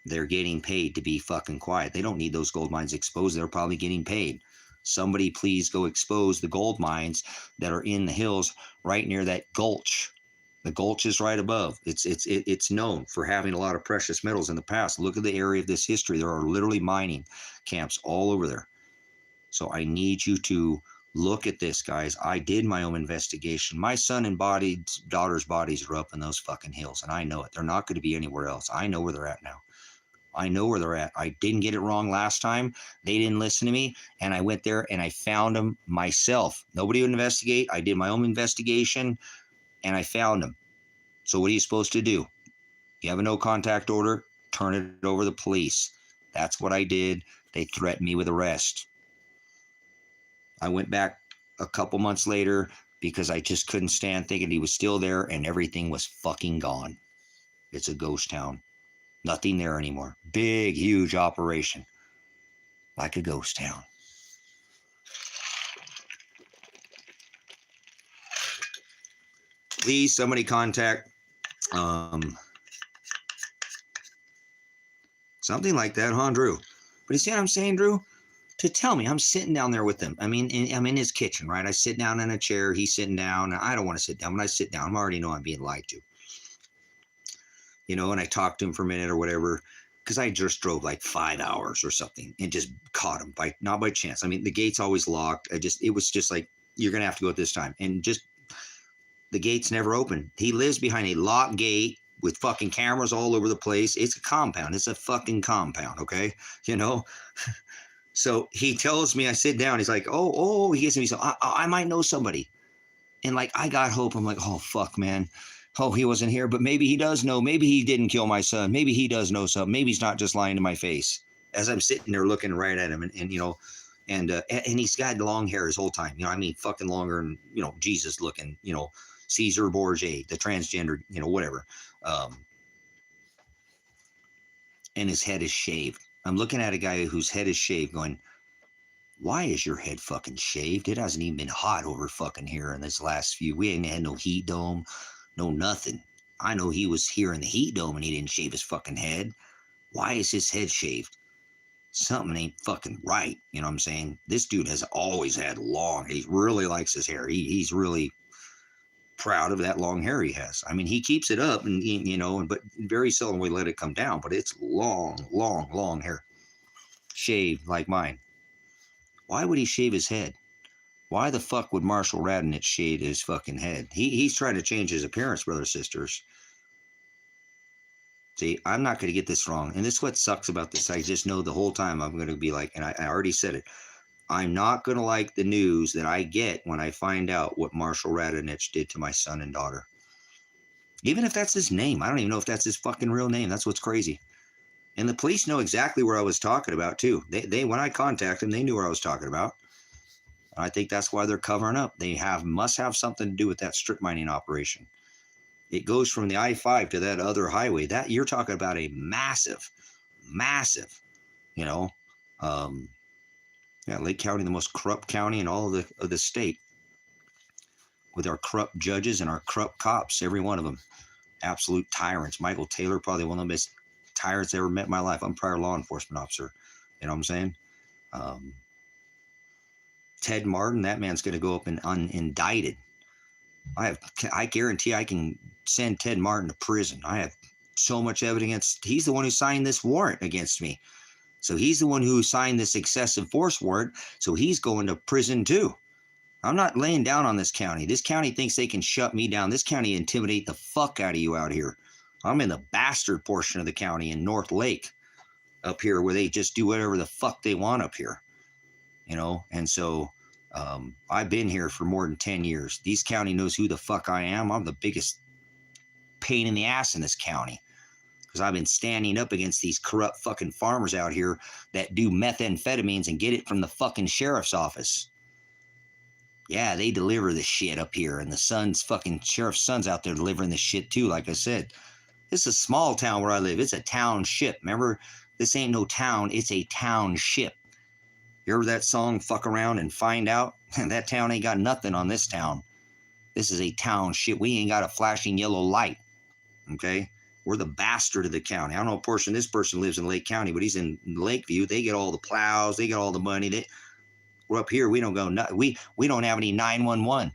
They're getting paid to be fucking quiet. They don't need those gold mines exposed. They're probably getting paid. Somebody please go expose the gold mines that are in the hills right near that gulch. The gulch is right above. It's known for having a lot of precious metals in the past. Look at the area of this history. There are literally mining camps all over there. So I need you to look at this, guys. I did my own investigation. My son and daughter's bodies are up in those fucking hills, and I know it. They're not going to be anywhere else. I know where they're at now. I know where they're at. I didn't get it wrong last time. They didn't listen to me, and I went there and I found them myself. Nobody would investigate. I did my own investigation, and I found them. So what are you supposed to do? You have a no contact order, turn it over to the police. That's what I did. They threatened me with arrest. I went back a couple months later because I just couldn't stand thinking he was still there and everything was fucking gone. It's a ghost town. Nothing there anymore. Big, huge operation. Like a ghost town. Please, somebody contact something like that, huh, Drew? But you see what I'm saying, Drew? To tell me, I'm sitting down there with him. I mean, I'm in his kitchen, right? I sit down in a chair. He's sitting down. I don't want to sit down. When I sit down, I already know I'm being lied to. And I talked to him for a minute or whatever, because I just drove like 5 hours or something and just caught him not by chance. I mean, the gate's always locked. It was just like, you're going to have to go at this time. And just, the gate's never open. He lives behind a locked gate with fucking cameras all over the place. It's a compound. It's a fucking compound. Okay. So he tells me, I sit down. He's like, he gives me, so I might know somebody. And like, I got hope. I'm like, oh, fuck, man. Oh, he wasn't here, but maybe he does know. Maybe he didn't kill my son. Maybe he does know something. Maybe he's not just lying to my face. As I'm sitting there looking right at him, and he's got long hair his whole time. Fucking longer than Jesus looking. Caesar Borgia, the transgender, whatever. And his head is shaved. I'm looking at a guy whose head is shaved, going, why is your head fucking shaved? It hasn't even been hot over fucking here in this last few. We ain't had no heat dome. No, nothing. I know he was here in the heat dome and he didn't shave his fucking head. Why is his head shaved? Something ain't fucking right. You know what I'm saying? This dude has always had long. He really likes his hair. He's really proud of that long hair he has. I mean, he keeps it up and but very seldom we let it come down. But it's long hair. Shaved like mine. Why would he shave his head? Why the fuck would Marshall Ratinich shave his fucking head? He's trying to change his appearance, brothers, sisters. See, I'm not going to get this wrong. And this is what sucks about this. I just know the whole time I'm going to be like, and I already said it, I'm not going to like the news that I get when I find out what Marshall Ratinich did to my son and daughter. Even if that's his name. I don't even know if that's his fucking real name. That's what's crazy. And the police know exactly where I was talking about, too. They when I contacted them, they knew where I was talking about. I think that's why they're covering up. They must have something to do with that strip mining operation. It goes from the I-5 to that other highway. That you're talking about a massive, Lake County, the most corrupt county in all of the state. with our corrupt judges and our corrupt cops, every one of them. Absolute tyrants. Michael Taylor, probably one of the best tyrants I ever met in my life. I'm a prior law enforcement officer. You know what I'm saying? Ted Martin, that man's going to go up and unindicted. I guarantee I can send Ted Martin to prison. I have so much evidence. He's the one who signed this warrant against me. So he's the one who signed this excessive force warrant. So he's going to prison too. I'm not laying down on this county. This county thinks they can shut me down. This county intimidate the fuck out of you out here. I'm in the bastard portion of the county in North Lake up here where they just do whatever the fuck they want up here. You know, and so I've been here for more than 10 years. These county knows who the fuck I am. I'm the biggest pain in the ass in this county because I've been standing up against these corrupt fucking farmers out here that do methamphetamines and get it from the fucking sheriff's office. Yeah, they deliver the shit up here, and the sheriff's son's out there delivering the shit too. Like I said, it's a small town where I live. It's a township. Remember, this ain't no town. It's a township. You heard that song, Fuck Around and Find Out? That town ain't got nothing on this town. This is a township. We ain't got a flashing yellow light, okay? We're the bastard of the county. I don't know this person lives in Lake County, but he's in Lakeview. They get all the plows. They get all the money. We're up here. We don't go. We don't have any 911.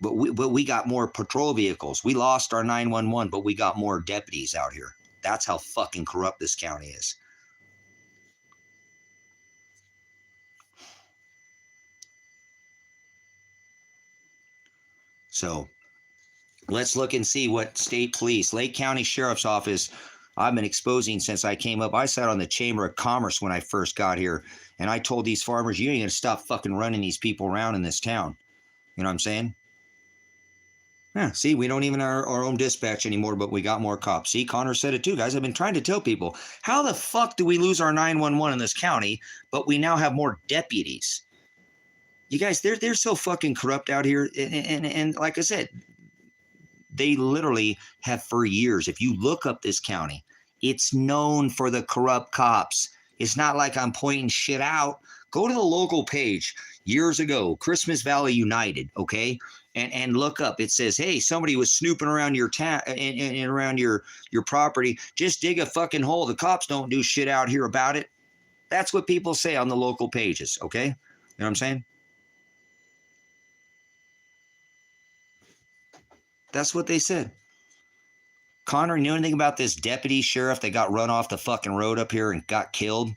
But we got more patrol vehicles. We lost our 911, but we got more deputies out here. That's how fucking corrupt this county is. So let's look and see what state police, Lake County Sheriff's Office, I've been exposing since I came up. I sat on the Chamber of Commerce when I first got here, and I told these farmers, you ain't going to stop fucking running these people around in this town. You know what I'm saying? Yeah, see, we don't even have our own dispatch anymore, but we got more cops. See, Connor said it too, guys. I've been trying to tell people, how the fuck do we lose our 911 in this county, but we now have more deputies? You guys, they're so fucking corrupt out here. And like I said, they literally have for years. If you look up this county, it's known for the corrupt cops. It's not like I'm pointing shit out. Go to the local page years ago, Christmas Valley United, okay? And look up. It says, hey, somebody was snooping around your town and around your property. Just dig a fucking hole. The cops don't do shit out here about it. That's what people say on the local pages, okay? You know what I'm saying? That's what they said. Connor, you know anything about this deputy sheriff that got run off the fucking road up here and got killed?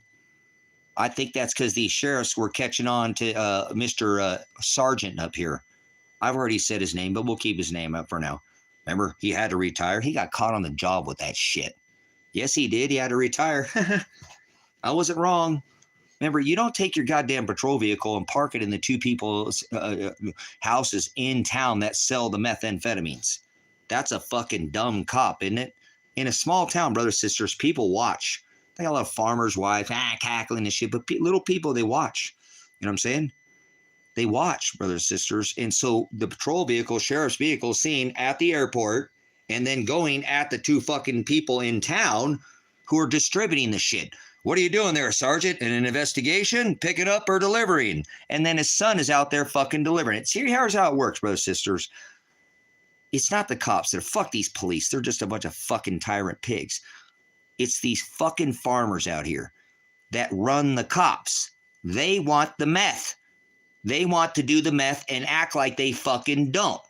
I think that's because these sheriffs were catching on to Mr. Sergeant up here. I've already said his name, but we'll keep his name up for now. Remember, he had to retire. He got caught on the job with that shit. Yes, he did. He had to retire. I wasn't wrong. Remember, you don't take your goddamn patrol vehicle and park it in the two people's houses in town that sell the methamphetamines. That's a fucking dumb cop, isn't it? In a small town, brothers, sisters, people watch. They got a lot of farmers' wives, cackling and shit, but little people, they watch. You know what I'm saying? They watch, brothers, sisters. And so the patrol vehicle, sheriff's vehicle, seen at the airport and then going at the two fucking people in town who are distributing the shit. What are you doing there, Sergeant? In an investigation? Picking up or delivering? And then his son is out there fucking delivering it. See, here's how it works, brothers, sisters. It's not the cops. Fuck these police. They're just a bunch of fucking tyrant pigs. It's these fucking farmers out here that run the cops. They want the meth. They want to do the meth and act like they fucking don't.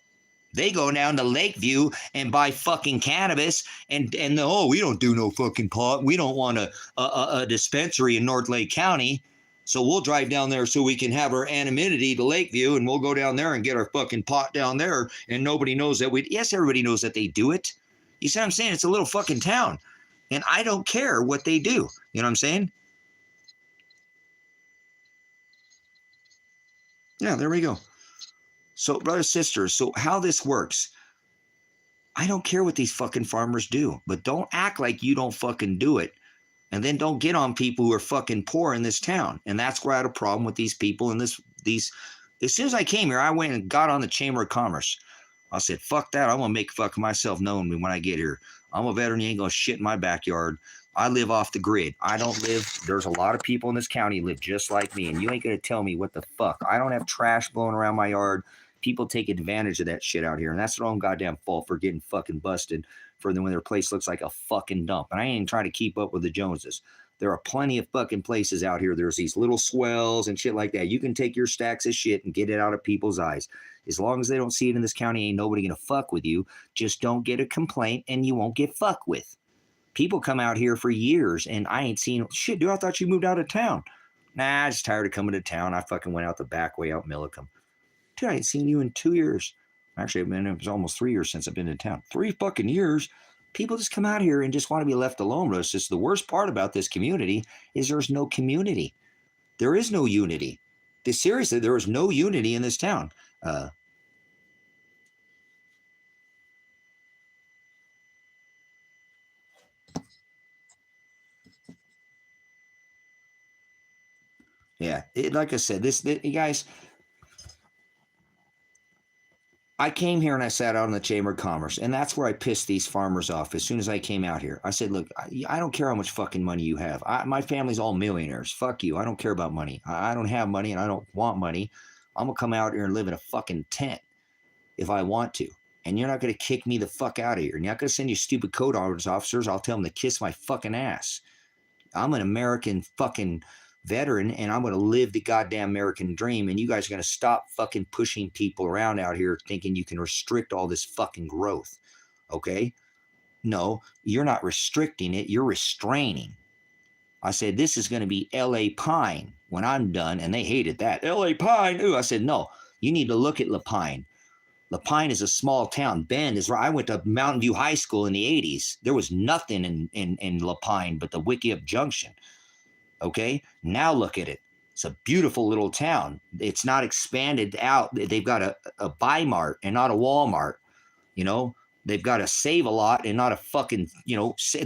They go down to Lakeview and buy fucking cannabis and oh, we don't do no fucking pot. We don't want a dispensary in North Lake County. So we'll drive down there so we can have our anonymity to Lakeview, and we'll go down there and get our fucking pot down there, and nobody knows that yes, everybody knows that they do it. You see what I'm saying? It's a little fucking town, and I don't care what they do. You know what I'm saying? Yeah, there we go. So, brothers, sisters, so how this works, I don't care what these fucking farmers do, but don't act like you don't fucking do it. And then don't get on people who are fucking poor in this town. And that's where I had a problem with these people. And these, as soon as I came here, I went and got on the Chamber of Commerce. I said, fuck that. I'm going to make fucking myself known when I get here. I'm a veteran. You ain't going to shit in my backyard. I live off the grid. There's a lot of people in this county live just like me. And you ain't going to tell me what the fuck. I don't have trash blowing around my yard. people take advantage of that shit out here. And that's their own goddamn fault for getting fucking busted for when their place looks like a fucking dump. And I ain't even trying to keep up with the Joneses. There are plenty of fucking places out here. There's these little swells and shit like that. You can take your stacks of shit and get it out of people's eyes. As long as they don't see it in this county, ain't nobody going to fuck with you. Just don't get a complaint and you won't get fucked with. People come out here for years and I ain't seen shit, dude. I thought you moved out of town. Nah, I just tired of coming to town. I fucking went out the back way out Millicom. Dude, I ain't seen you in 2 years. Actually, it was almost 3 years since I've been in town. 3 fucking years. People just come out here and just want to be left alone, Russ. It's the worst part about this community is there's no community. There is no unity. Seriously, there is no unity in this town. Yeah, like I said, you guys, I came here and I sat out in the Chamber of Commerce, and that's where I pissed these farmers off as soon as I came out here. I said, look, I don't care how much fucking money you have. My family's all millionaires. Fuck you. I don't care about money. I don't have money and I don't want money. I'm going to come out here and live in a fucking tent if I want to. And you're not going to kick me the fuck out of here. You're not going to send you stupid code officers. I'll tell them to kiss my fucking ass. I'm an American fucking veteran and I'm going to live the goddamn American dream, and you guys are going to stop fucking pushing people around out here thinking you can restrict all this fucking growth. Okay? No, you're not restricting it, you're restraining. I said, this is going to be LA Pine when I'm done, and they hated that. LA Pine, ooh. I said, no, you need to look at La Pine. La Pine is a small town. Bend is where I went to Mountain View High School in the 80s. There was nothing in La Pine but the Wickiup Junction. Okay, now look at it. It's a beautiful little town. It's not expanded out. They've got a Bi-Mart and not a Walmart. You know, they've got a Save-A-Lot and not a fucking, they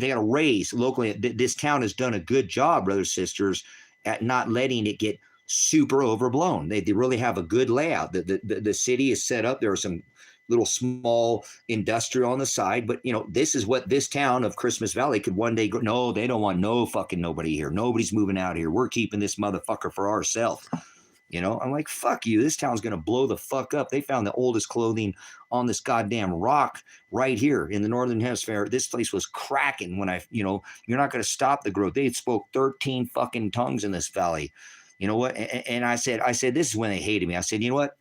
got to raise locally. This town has done a good job, brothers, sisters, at not letting it get super overblown. They really have a good layout. The city is set up. There are some little small industrial on the side, but this is what this town of Christmas Valley could one day go. No, they don't want no fucking nobody here. Nobody's moving out here. We're keeping this motherfucker for ourselves. I'm like, fuck you. This town's gonna blow the fuck up. They found the oldest clothing on this goddamn rock right here in the Northern Hemisphere. This place was cracking when you're not gonna stop the growth. They had spoke 13 fucking tongues in this valley. You know what? And I said, this is when they hated me. I said, you know what?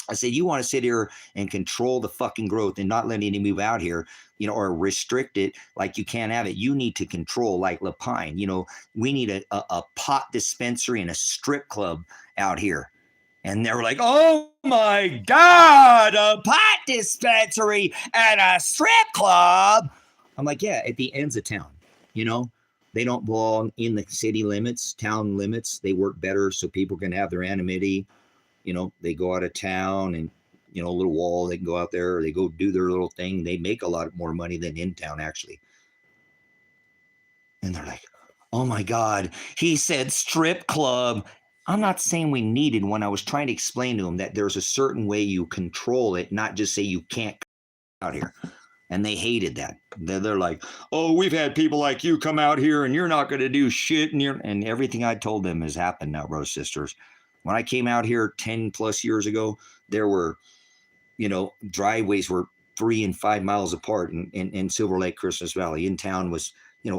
I said, you want to sit here and control the fucking growth and not let any move out here, or restrict it like you can't have it. You need to control like La Pine. We need a pot dispensary and a strip club out here. And they were like, oh my God, a pot dispensary and a strip club. I'm like, yeah, at the ends of town, they don't belong in the city limits, town limits. They work better so people can have their anonymity. They go out of town and, a little wall, they can go out there, or they go do their little thing. They make a lot more money than in town, actually. And they're like, oh my God, he said strip club. I'm not saying we needed one. I was trying to explain to them that there's a certain way you control it, not just say you can't out here. And they hated that. They're like, oh, we've had people like you come out here and you're not going to do shit. And everything I told them has happened now, bro, sisters. When I came out here 10 plus years ago, there were, driveways were 3 and 5 miles apart in Silver Lake, Christmas Valley. In town was,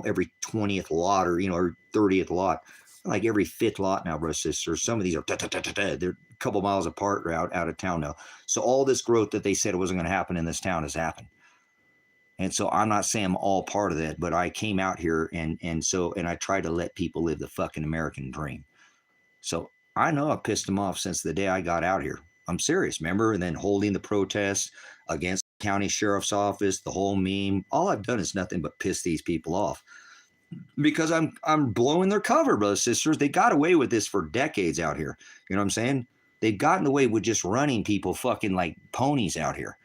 every 20th lot or, or 30th lot, like every 5th lot now, bro, sisters. Some of these are, they're a couple miles apart or out of town now. So all this growth that they said it wasn't going to happen in this town has happened. And so I'm not saying I'm all part of that, but I came out here and I tried to let people live the fucking American dream. So I know I pissed them off since the day I got out here. I'm serious, remember? And then holding the protests against the county sheriff's office, the whole meme. All I've done is nothing but piss these people off because I'm blowing their cover, brothers, sisters. They got away with this for decades out here. You know what I'm saying? They've gotten away with just running people fucking like ponies out here.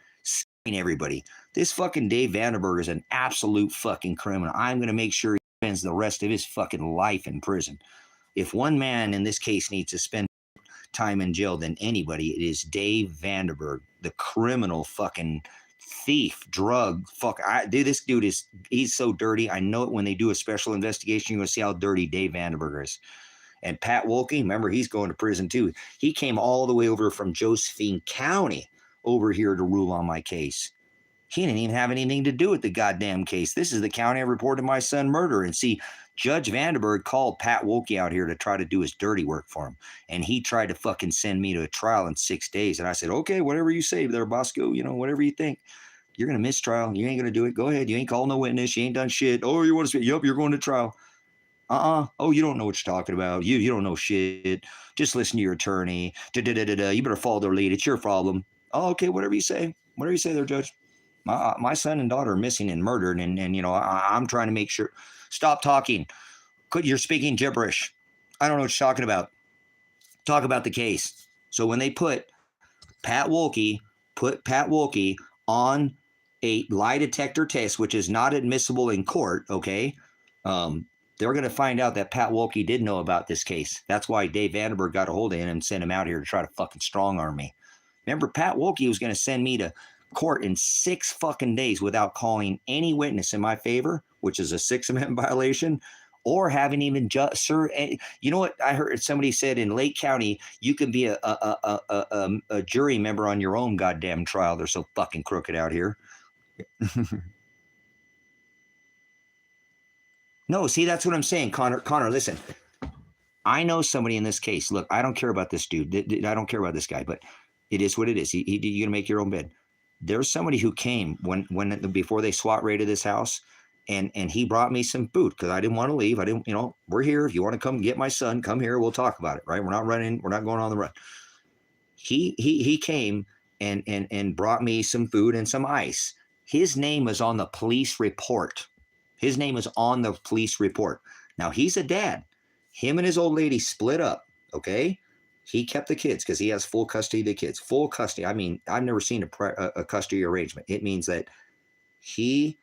Everybody. This fucking Dave Vandenberg is an absolute fucking criminal. I'm going to make sure he spends the rest of his fucking life in prison. If one man in this case needs to spend time in jail than anybody, it is Dave Vandenberg, the criminal fucking thief, drug, fuck. This dude he's so dirty. I know it when they do a special investigation, you're going to see how dirty Dave Vandenberg is. And Pat Wolke, remember, he's going to prison too. He came all the way over from Josephine County over here to rule on my case. He didn't even have anything to do with the goddamn case. This is the county I reported my son murder. And see, Judge Vandenberg called Pat Wolke out here to try to do his dirty work for him. And he tried to fucking send me to a trial in 6 days. And I said, okay, whatever you say there, Bosco, whatever you think. You're going to miss trial. You ain't going to do it. Go ahead. You ain't called no witness. You ain't done shit. Oh, you want to speak? Yep, you're going to trial. Oh, you don't know what you're talking about. You don't know shit. Just listen to your attorney. You better follow their lead. It's your problem. Oh, okay, whatever you say. Whatever you say there, Judge. My son and daughter are missing and murdered, and I'm trying to make sure. Stop talking. You're speaking gibberish. I don't know what you're talking about. Talk about the case. So when they put Pat Wolke on a lie detector test, which is not admissible in court, okay, they're going to find out that Pat Wolke did know about this case. That's why Dave Vandenberg got a hold of him and sent him out here to try to fucking strong arm me. Remember, Pat Wolke was going to send me to court in 6 fucking days without calling any witness in my favor, which is a 6th Amendment violation, or having even sir. You know what I heard somebody said in Lake County, you can be a jury member on your own goddamn trial. They're so fucking crooked out here. No, see, that's what I'm saying, Connor. Connor, listen. I know somebody in this case. Look, I don't care about this dude. I don't care about this guy, but it is what it is. You're gonna make your own bed. There's somebody who came before they SWAT raided this house, and he brought me some food because I didn't want to leave. I didn't, we're here. If you want to come get my son, come here. We'll talk about it, right? We're not running. We're not going on the run. He came and brought me some food and some ice. His name is on the police report. His name is on the police report. Now, he's a dad. Him and his old lady split up, okay? He kept the kids because he has full custody of the kids. Full custody. I mean, I've never seen a custody arrangement. It means that she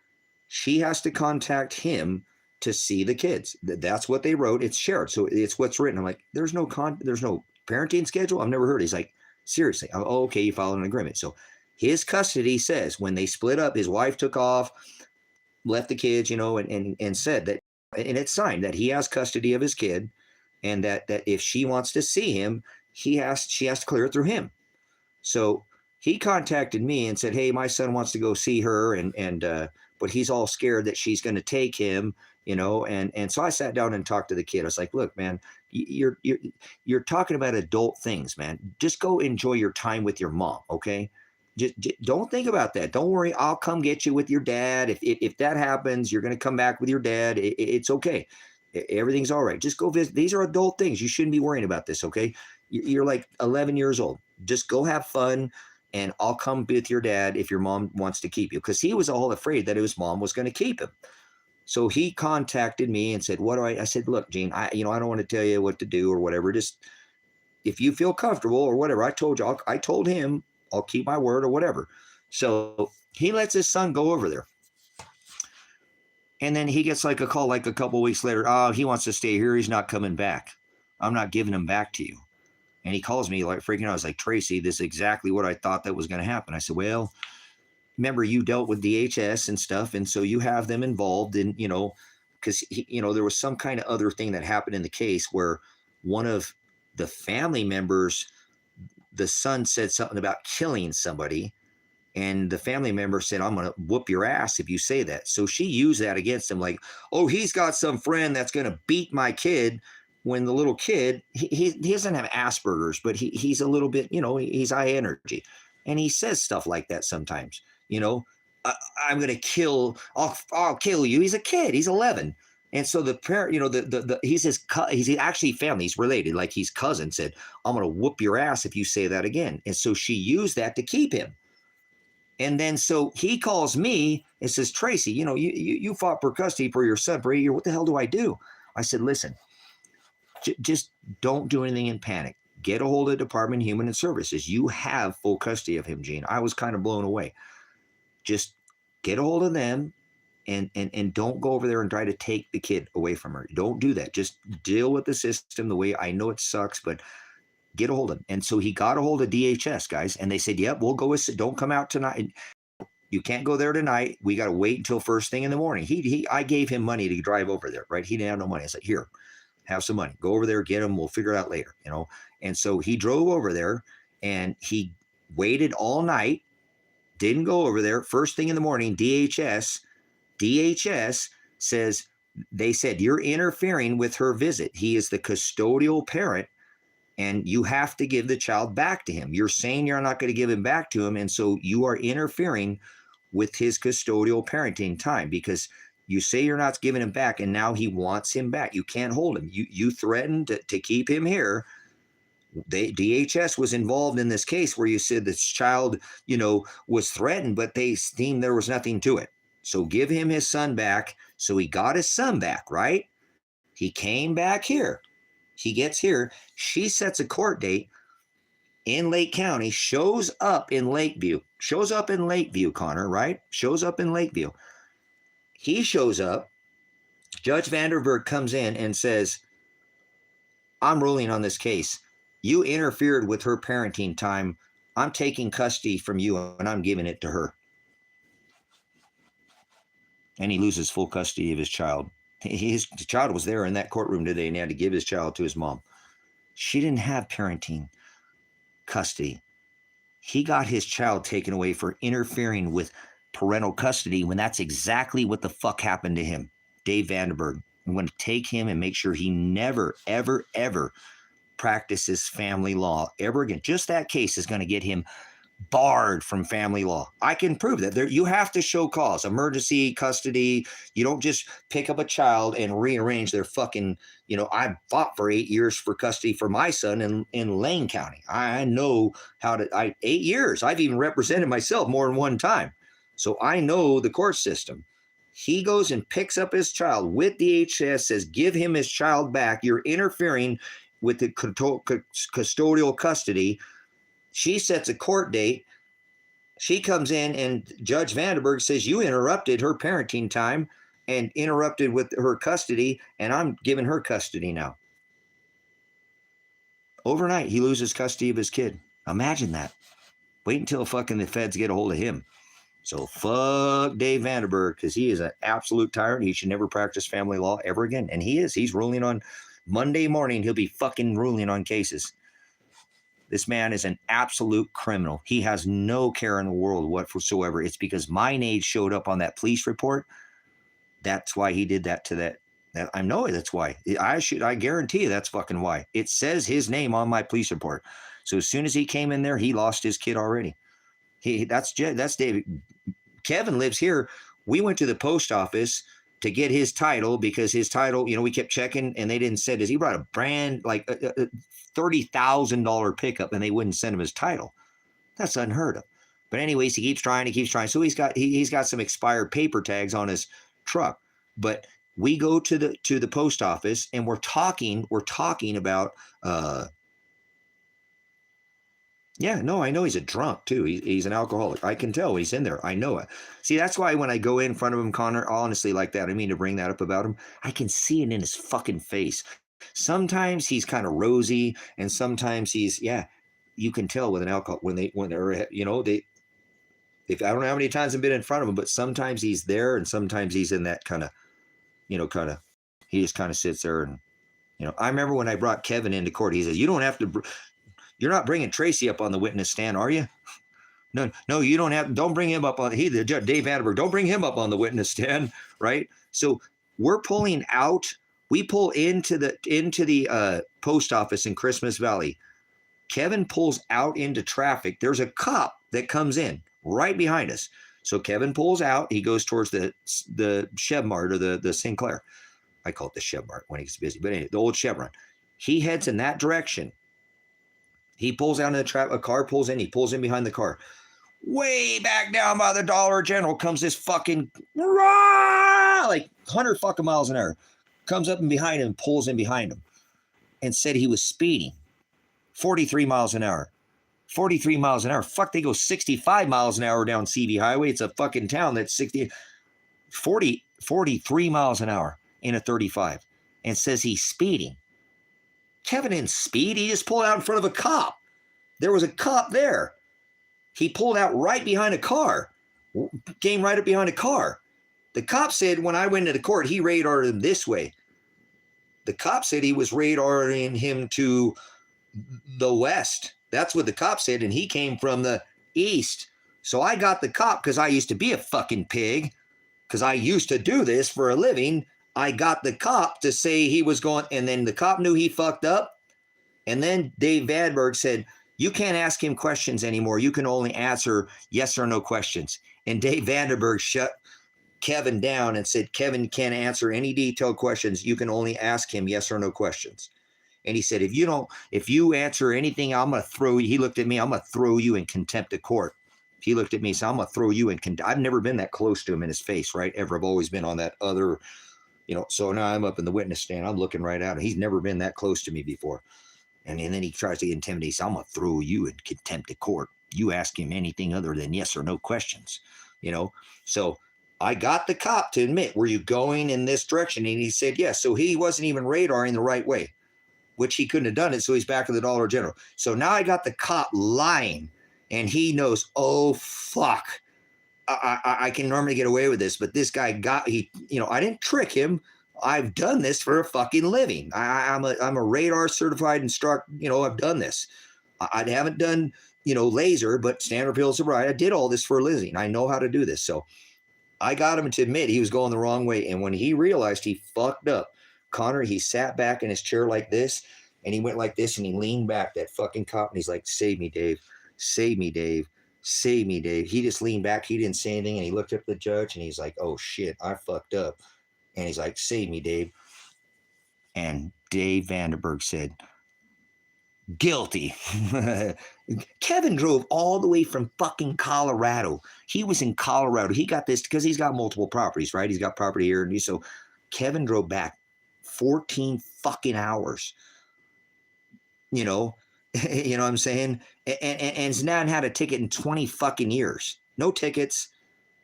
has to contact him to see the kids. That's what they wrote. It's shared. So it's what's written. I'm like, there's no parenting schedule? I've never heard it. He's like, seriously? Oh, okay, you followed an agreement. So his custody says when they split up, his wife took off, left the kids, and said that, and it's signed that he has custody of his kid, and that if she wants to see him, she has to clear it through him. So he contacted me and said, hey, my son wants to go see her, but he's all scared that she's going to take him, and so I sat down and talked to the kid. I was like, look, man, you're talking about adult things, man. Just go enjoy your time with your mom, okay? Just don't think about that. Don't worry. I'll come get you with your dad. If that happens, you're going to come back with your dad. It's okay. Everything's all right. Just go visit. These are adult things. You shouldn't be worrying about this, okay? You're like 11 years old. Just go have fun, and I'll come with your dad if your mom wants to keep you. Because he was all afraid that his mom was going to keep him. So he contacted me and said, what do I said, look, Gene, I don't want to tell you what to do or whatever. Just if you feel comfortable or whatever, I told him I'll keep my word or whatever. So he lets his son go over there. And then he gets like a call like a couple of weeks later. Oh, he wants to stay here. He's not coming back. I'm not giving him back to you. And he calls me like freaking out. I was like, Tracy, this is exactly what I thought that was going to happen. I said, well, remember you dealt with DHS and stuff. And so you have them involved in, because, there was some kind of other thing that happened in the case where one of the family members, the son said something about killing somebody, and the family member said, I'm going to whoop your ass if you say that. So she used that against him, like, oh, he's got some friend that's going to beat my kid, when the little kid, he doesn't have Asperger's, but he's a little bit, he's high energy. And he says stuff like that sometimes, I'm going to kill, I'll kill you. He's a kid. He's 11. And so the parent, he's actually family, he's related, like his cousin said, I'm going to whoop your ass if you say that again. And so she used that to keep him. And then so he calls me and says, Tracy, you fought for custody for your son for a year. What the hell do I do? I said, listen, just don't do anything in panic. Get a hold of the Department of Human Services. You have full custody of him, Gene. I was kind of blown away. Just get a hold of them. And don't go over there and try to take the kid away from her. Don't do that. Just deal with the system the way I know it sucks, but get a hold of him. And so he got a hold of DHS, guys, and they said, yep, we'll go with, don't come out tonight. You can't go there tonight. We got to wait until first thing in the morning. I gave him money to drive over there, right? He didn't have no money. I said, here, have some money. Go over there, get him. We'll figure it out later, And so he drove over there and he waited all night, didn't go over there. First thing in the morning, DHS says, they said, you're interfering with her visit. He is the custodial parent and you have to give the child back to him. You're saying you're not going to give him back to him. And so you are interfering with his custodial parenting time because you say you're not giving him back and now he wants him back. You can't hold him. You threatened to keep him here. DHS was involved in this case where you said this child, was threatened, but they deemed there was nothing to it. So give him his son back. So he got his son back, right? He came back here. He gets here. She sets a court date in Lake County, shows up in Lakeview, Connor, right? Shows up in Lakeview. He shows up. Judge Vanderberg comes in and says, I'm ruling on this case. You interfered with her parenting time. I'm taking custody from you and I'm giving it to her. And he loses full custody of his child. The child was there in that courtroom today and he had to give his child to his mom. She didn't have parenting custody. He got his child taken away for interfering with parental custody when that's exactly what the fuck happened to him. Dave Vanderberg. I'm going to take him and make sure he never, ever, ever practices family law ever again. Just that case is going to get him barred from family law. I can prove that. You have to show cause, emergency custody. You don't just pick up a child and rearrange their fucking, I fought for 8 years for custody for my son in Lane County. I know how to, 8 years. I've even represented myself more than one time. So I know the court system. He goes and picks up his child with DHS, says, give him his child back. You're interfering with the custodial custody. She sets a court date. She comes in and Judge Vanderberg says, you interrupted her parenting time and interrupted with her custody, and I'm giving her custody now. Overnight, he loses custody of his kid. Imagine that. Wait until fucking the feds get a hold of him. So fuck Dave Vanderberg, because he is an absolute tyrant. He should never practice family law ever again. And he is. He's ruling on Monday morning. He'll be fucking ruling on cases. This man is an absolute criminal. He has no care in the world whatsoever. It's because my age showed up on that police report. That's why he did that to that. I know that's why. I guarantee you that's fucking why. It says his name on my police report. So as soon as he came in there, he lost his kid already. That's David. Kevin lives here. We went to the post office to get his title because his title, we kept checking and they didn't send us. He brought a brand like a $30,000 pickup and they wouldn't send him his title. That's unheard of. But anyways, he keeps trying. So he's got some expired paper tags on his truck. But we go to the post office and we're talking about I know he's a drunk too. He's an alcoholic. I can tell he's in there. I know it. See, that's why when I go in front of him, Connor, honestly like that, I mean to bring that up about him, I can see it in his fucking face. Sometimes he's kind of rosy and sometimes he's, you can tell with an alcohol when they're, if I don't know how many times I've been in front of him, but sometimes he's there and sometimes he's in that kind of, he just kind of sits there and, I remember when I brought Kevin into court, he said, you're not bringing Tracy up on the witness stand, are you? No, you don't bring him up on, the judge, Dave Vanderberg, don't bring him up on the witness stand, right? So we're pulling out, we pull into the post office in Christmas Valley. Kevin pulls out into traffic. There's a cop that comes in right behind us. So Kevin pulls out, he goes towards the Chevmart or the Sinclair. I call it the Chevmart when he's busy, but anyway, the old Chevron. He heads in that direction. He pulls out in the trap. A car pulls in. He pulls in behind the car. Way back down by the Dollar General comes this fucking like 100 fucking miles an hour. Comes up and behind him, pulls in behind him, and said he was speeding. 43 miles an hour. 43 miles an hour. Fuck, they go 65 miles an hour down CV Highway. It's a fucking town that's 43 miles an hour in a 35, and says he's speeding. Kevin didn't speed. He just pulled out in front of a cop. There was a cop there. He pulled out right behind a car. Came right up behind a car. The cop said when I went into the court, he radarred him this way. The cop said he was radaring him to the west. That's what the cop said, and he came from the east. So I got the cop because I used to be a fucking pig, because I used to do this for a living. I got the cop to say he was going, and then the cop knew he fucked up. And then Dave Vandenberg said, you can't ask him questions anymore. You can only answer yes or no questions. And Dave Vandenberg shut Kevin down and said, Kevin can't answer any detailed questions. You can only ask him yes or no questions. And he said, if you answer anything, I'm going to throw you. He looked at me, I'm going to throw you in contempt of court. He looked at me, so I'm going to throw you in contempt. I've never been that close to him in his face, right? Ever. I've always been on that other, so now I'm up in the witness stand. I'm looking right at him. He's never been that close to me before. And then he tries to intimidate. So I'm going to throw you in contempt of court. You ask him anything other than yes or no questions, So I got the cop to admit, were you going in this direction? And he said, yes. So he wasn't even radaring the right way, which he couldn't have done it. So he's back at the Dollar General. So now I got the cop lying, and he knows, oh, fuck. I can normally get away with this, but this guy I didn't trick him. I've done this for a fucking living. I'm a radar certified instructor. I've done this. I haven't done, laser, but standard field sobriety. I did all this for a living. I know how to do this. So I got him to admit he was going the wrong way. And when he realized he fucked up, Connor, he sat back in his chair like this, and he went like this, and he leaned back, that fucking cop, and he's like, save me, Dave. Save me, Dave. Save me, Dave. He just leaned back. He didn't say anything, and he looked up at the judge, and he's like, oh, shit, I fucked up. And he's like, save me, Dave. And Dave Vandenberg said, guilty. Kevin drove all the way from fucking Colorado. He was in Colorado. He got this because he's got multiple properties, right? He's got property here. And so Kevin drove back 14 fucking hours. You know what I'm saying? And now had a ticket in 20 fucking years. No tickets.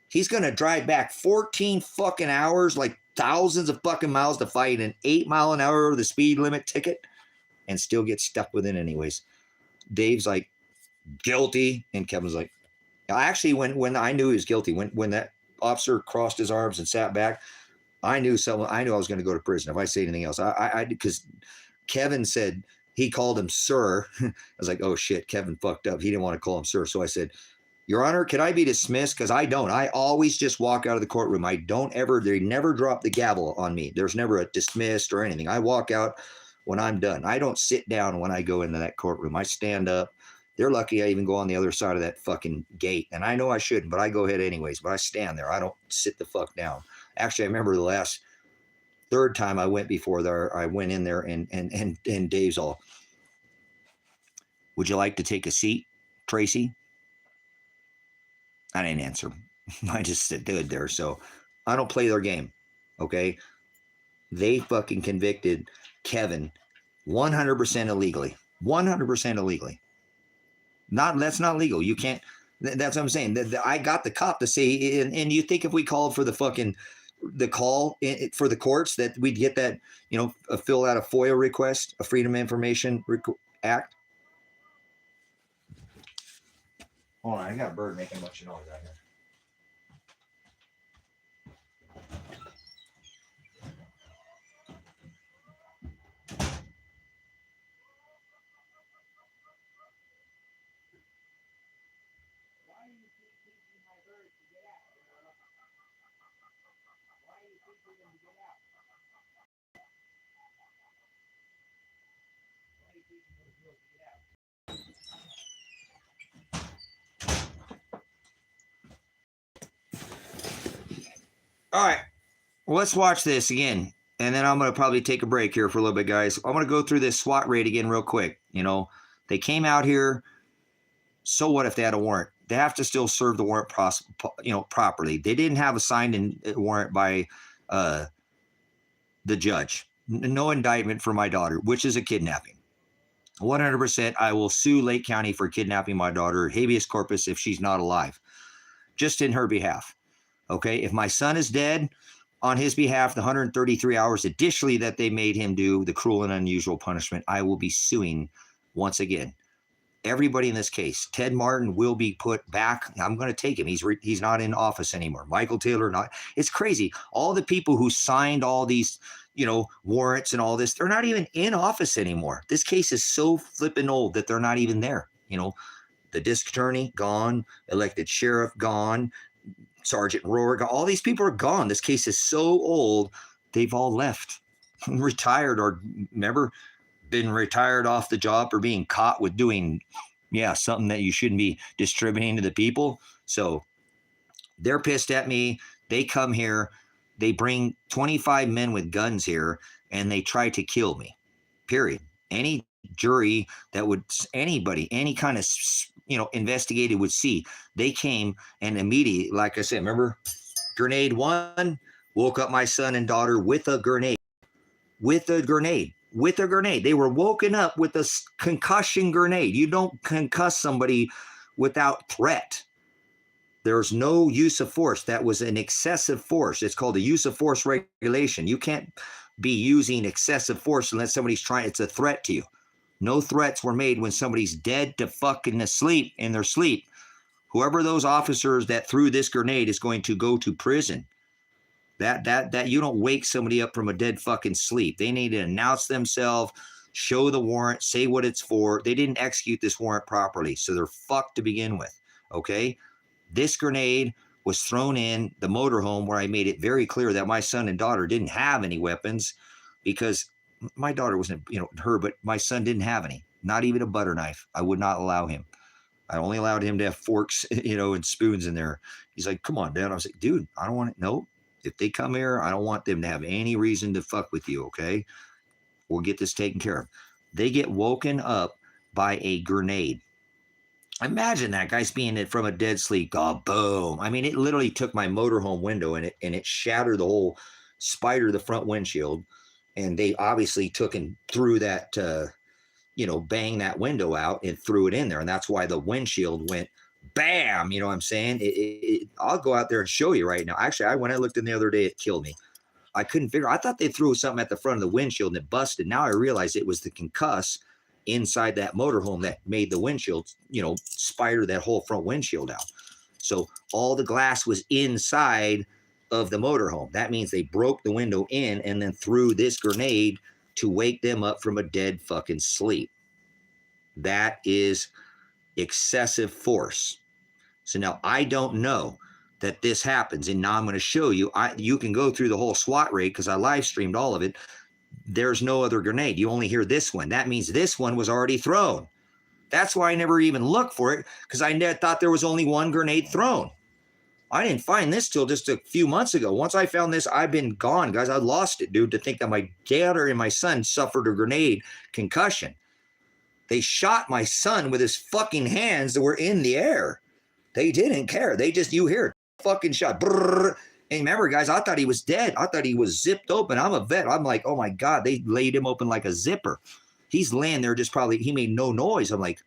He's going to drive back 14 fucking hours, like thousands of fucking miles, to fight an 8 mile an hour over the speed limit ticket and still get stuck with it anyways. Dave's like, guilty. And Kevin's like, actually, when I knew he was guilty, when that officer crossed his arms and sat back, I knew I was going to go to prison if I say anything else. Because Kevin said, he called him sir. I was like, oh shit, Kevin fucked up. He didn't want to call him sir. So I said, Your Honor, can I be dismissed? Because I don't. I always just walk out of the courtroom. They never drop the gavel on me. There's never a dismissed or anything. I walk out when I'm done. I don't sit down when I go into that courtroom. I stand up. They're lucky I even go on the other side of that fucking gate. And I know I shouldn't, but I go ahead anyways. But I stand there. I don't sit the fuck down. Actually, I remember the third time I went before there, I went in there and Dave's all, would you like to take a seat, Tracy? I didn't answer. I just stood there. So I don't play their game. Okay. They fucking convicted Kevin 100% illegally. 100% illegally. That's not legal. You can't. That's what I'm saying. I got the cop to say, and you think if we called for the call for the courts that we'd get that, fill out a FOIA request, a Freedom of Information Act. Hold on, I got a bird making a bunch of noise out here. Why are you teaching my birds to get out? Why are you teaching them to get out? Why are you teaching those girls to get out? All right, well, let's watch this again, and then I'm going to probably take a break here for a little bit, guys. I'm going to go through this SWAT raid again real quick. They came out here. So what if they had a warrant? They have to still serve the warrant properly. They didn't have a signed warrant by the judge. No indictment for my daughter, which is a kidnapping. 100%, I will sue Lake County for kidnapping my daughter, habeas corpus, if she's not alive, just in her behalf. Okay, if my son is dead, on his behalf, the 133 hours additionally that they made him do, the cruel and unusual punishment, I will be suing once again. Everybody in this case, Ted Martin will be put back. I'm going to take him. He's not in office anymore. Michael Taylor, not. It's crazy. All the people who signed all these, warrants and all this. They're not even in office anymore. This case is so flippin' old that they're not even there. The district attorney gone, elected sheriff gone, Sergeant Rohr gone. All these people are gone. This case is so old, they've all left, retired, or remember, been retired off the job for being caught with doing, something that you shouldn't be distributing to the people. So they're pissed at me. They come here. They bring 25 men with guns here, and they try to kill me, period. Any jury that would, anybody, any kind of, investigated would see. They came and immediately, like I said, remember, grenade one, woke up my son and daughter with a grenade. They were woken up with a concussion grenade. You don't concuss somebody without threat. There's no use of force. That was an excessive force. It's called a use of force regulation. You can't be using excessive force unless somebody's trying. It's a threat to you. No threats were made when somebody's dead to fucking asleep in their sleep. Whoever those officers that threw this grenade is going to go to prison. That you don't wake somebody up from a dead fucking sleep. They need to announce themselves, show the warrant, say what it's for. They didn't execute this warrant properly, so they're fucked to begin with. Okay? This grenade was thrown in the motorhome where I made it very clear that my son and daughter didn't have any weapons, because my daughter wasn't, her, but my son didn't have any, not even a butter knife. I would not allow him. I only allowed him to have forks, and spoons in there. He's like, come on, Dad. I was like, dude, I don't want it. No, if they come here, I don't want them to have any reason to fuck with you. Okay. We'll get this taken care of. They get woken up by a grenade. Imagine that, guys, being it from a dead sleep. Oh, boom. I mean, it literally took my motorhome window and it shattered the whole spider of the front windshield. And they obviously took and threw that, bang that window out and threw it in there. And that's why the windshield went bam. You know what I'm saying? I'll go out there and show you right now. Actually, when I looked in the other day, it killed me. I couldn't figure. I thought they threw something at the front of the windshield and it busted. Now I realize it was the concuss inside that motorhome that made the windshield, spider that whole front windshield out. So all the glass was inside of the motorhome. That means they broke the window in and then threw this grenade to wake them up from a dead fucking sleep. That is excessive force. So now I don't know that this happens. And now I'm going to show you. You can go through the whole SWAT raid because I live streamed all of it. There's no other grenade. You only hear this one. That means this one was already thrown. That's why I never even looked for it, because I thought there was only one grenade thrown. I didn't find this till just a few months ago. Once I found this, I've been gone, guys. I lost it, dude, to think that my daughter and my son suffered a grenade concussion. They shot my son with his fucking hands that were in the air. They didn't care. They just, you hear it, fucking shot. Brrr. And remember, guys, I thought he was dead. I thought he was zipped open. I'm a vet. I'm like, oh my God, they laid him open like a zipper. He's laying there he made no noise. I'm like,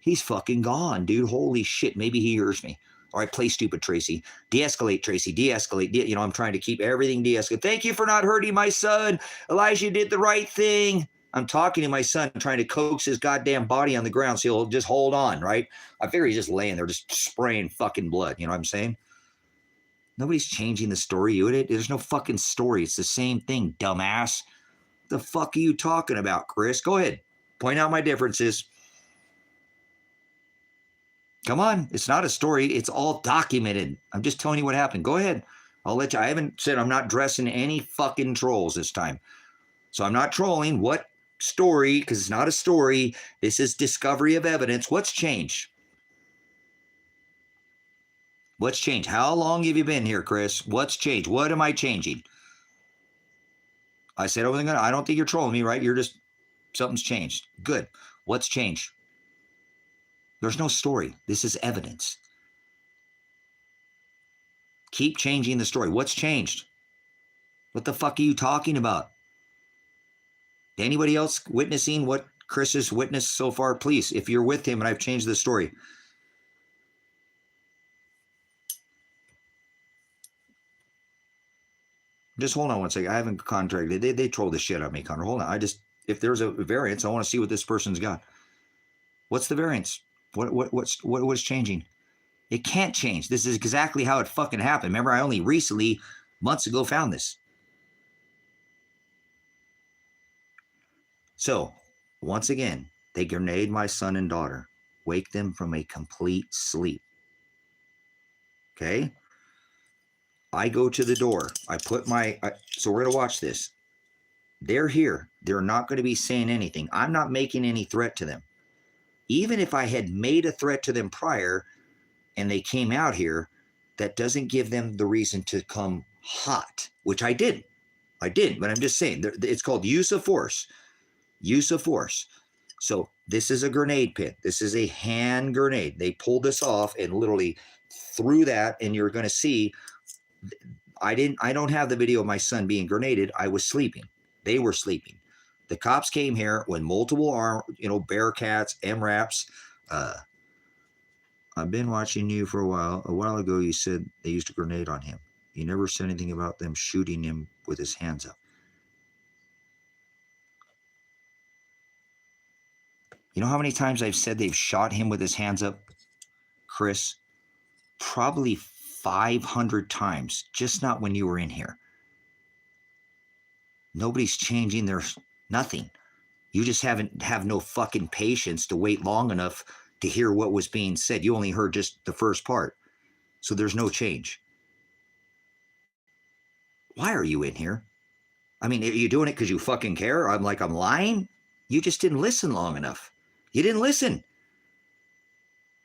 he's fucking gone, dude. Holy shit. Maybe he hears me. All right, play stupid, Tracy. De-escalate, Tracy. De-escalate. I'm trying to keep everything de-escalate. Thank you for not hurting my son. Elijah did the right thing. I'm talking to my son, trying to coax his goddamn body on the ground so he'll just hold on, right? I figure he's just laying there, just spraying fucking blood. You know what I'm saying? Nobody's changing the story. There's no fucking story. It's the same thing, dumbass. The fuck are you talking about, Chris? Go ahead. Point out my differences. Come on. It's not a story. It's all documented. I'm just telling you what happened. Go ahead. I'll let you. I haven't said I'm not dressing any fucking trolls this time. So I'm not trolling. What story? Because it's not a story. This is discovery of evidence. What's changed? What's changed? How long have you been here, Chris? What's changed? What am I changing? I said everything. I don't think you're trolling me, right? You're just, something's changed. Good. What's changed? There's no story. This is evidence. Keep changing the story. What's changed? What the fuck are you talking about? Anybody else witnessing what Chris has witnessed so far? Please, if you're with him and I've changed the story. Just hold on one second. I haven't contracted. They troll the shit out of me, Connor. Hold on. If there's a variance, I want to see what this person's got. What's the variance? What was changing? It can't change. This is exactly how it fucking happened. Remember, I only recently, months ago, found this. So once again, they grenade my son and daughter, wake them from a complete sleep. Okay. I go to the door. I put so we're going to watch this. They're here. They're not going to be saying anything. I'm not making any threat to them. Even if I had made a threat to them prior and they came out here, that doesn't give them the reason to come hot, which I did. But I'm just saying, it's called use of force. Use of force. So this is a grenade pit. This is a hand grenade. They pulled this off and literally threw that, and you're going to see. I don't have the video of my son being grenaded. I was sleeping. They were sleeping. The cops came here when multiple Bearcats, MRAPs. I've been watching you for a while. A while ago, you said they used a grenade on him. You never said anything about them shooting him with his hands up. You know how many times I've said they've shot him with his hands up, Chris? Probably 500 times, just not when you were in here. Nobody's changing nothing. You just have no fucking patience to wait long enough to hear what was being said. You only heard just the first part. So there's no change. Why are you in here? I mean, are you doing it because you fucking care? I'm lying? You just didn't listen long enough. You didn't listen.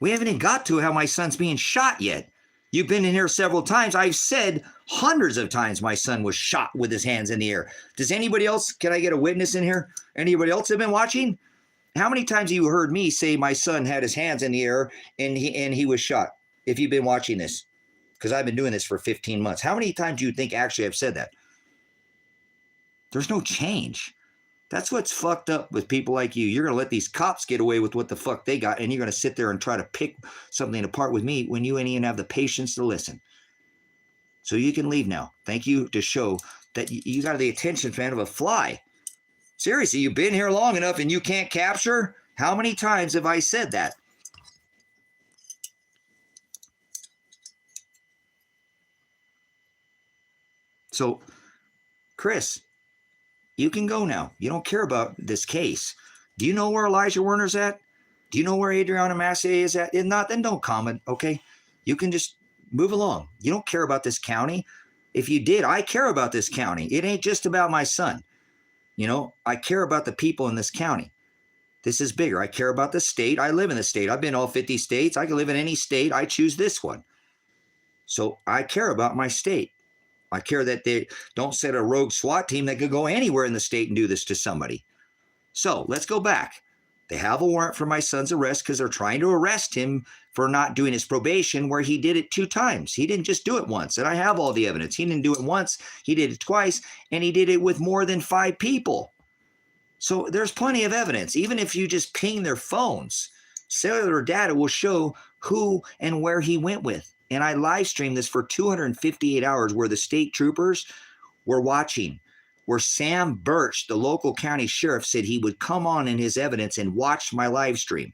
We haven't even got to how my son's being shot yet. You've been in here several times. I've said hundreds of times my son was shot with his hands in the air. Does anybody else, can I get a witness in here? Anybody else have been watching? How many times have you heard me say my son had his hands in the air and he was shot? If you've been watching this, because I've been doing this for 15 months. How many times do you think actually I've said that? There's no change. That's what's fucked up with people like you. You're going to let these cops get away with what the fuck they got, and you're going to sit there and try to pick something apart with me when you ain't even have the patience to listen. So you can leave now. Thank you to show that you got the attention span of a fly. Seriously, you've been here long enough and you can't capture? How many times have I said that? So, Chris, you can go now. You don't care about this case. Do you know where Elijah Werner's at? Do you know where Adriana Masse is at? If not, then don't comment, okay? You can just move along. You don't care about this county. If you did, I care about this county. It ain't just about my son. I care about the people in this county. This is bigger. I care about the state. I live in the state. I've been all 50 states. I can live in any state. I choose this one. So I care about my state. I care that they don't set a rogue SWAT team that could go anywhere in the state and do this to somebody. So let's go back. They have a warrant for my son's arrest because they're trying to arrest him for not doing his probation, where he did it 2 times. He didn't just do it once. And I have all the evidence. He didn't do it once. He did it twice. And he did it with more than 5 people. So there's plenty of evidence. Even if you just ping their phones, cellular data will show who and where he went with. And I live streamed this for 258 hours where the state troopers were watching, where Sam Birch, the local county sheriff, said he would come on in his evidence and watch my live stream.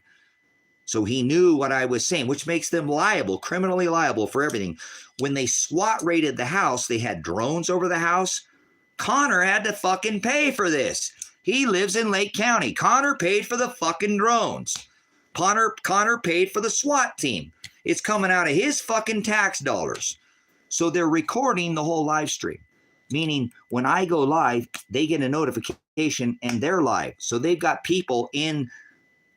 So he knew what I was saying, which makes them liable, criminally liable for everything. When they SWAT raided the house, they had drones over the house. Connor had to fucking pay for this. He lives in Lake County. Connor paid for the fucking drones. Connor paid for the SWAT team. It's coming out of his fucking tax dollars. So they're recording the whole live stream, meaning when I go live, they get a notification and they're live. So they've got people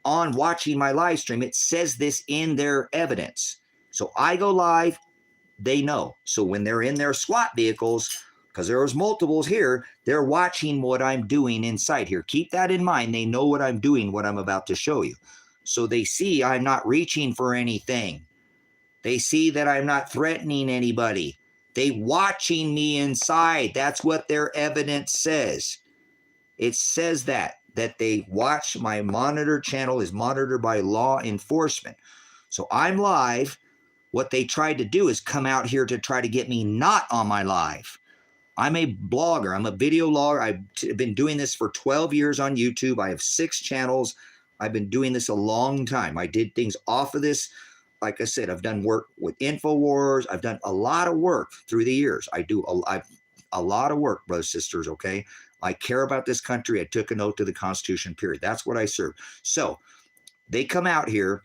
on watching my live stream. It says this in their evidence. So I go live, they know. So when they're in their SWAT vehicles, because there was multiples here, they're watching what I'm doing inside here. Keep that in mind. They know what I'm doing, what I'm about to show you. So they see I'm not reaching for anything. They see that I'm not threatening anybody. They watching me inside. That's what their evidence says. It says that they watch. My monitor channel is monitored by law enforcement. So I'm live. What they tried to do is come out here to try to get me not on my live. I'm a blogger. I'm a video logger. I've been doing this for 12 years on YouTube. I have 6 channels. I've been doing this a long time. I did things off of this. Like I said, I've done work with InfoWars. I've done a lot of work through the years. I've a lot of work, brothers, sisters, okay? I care about this country. I took an oath to the Constitution, period. That's what I serve. So they come out here,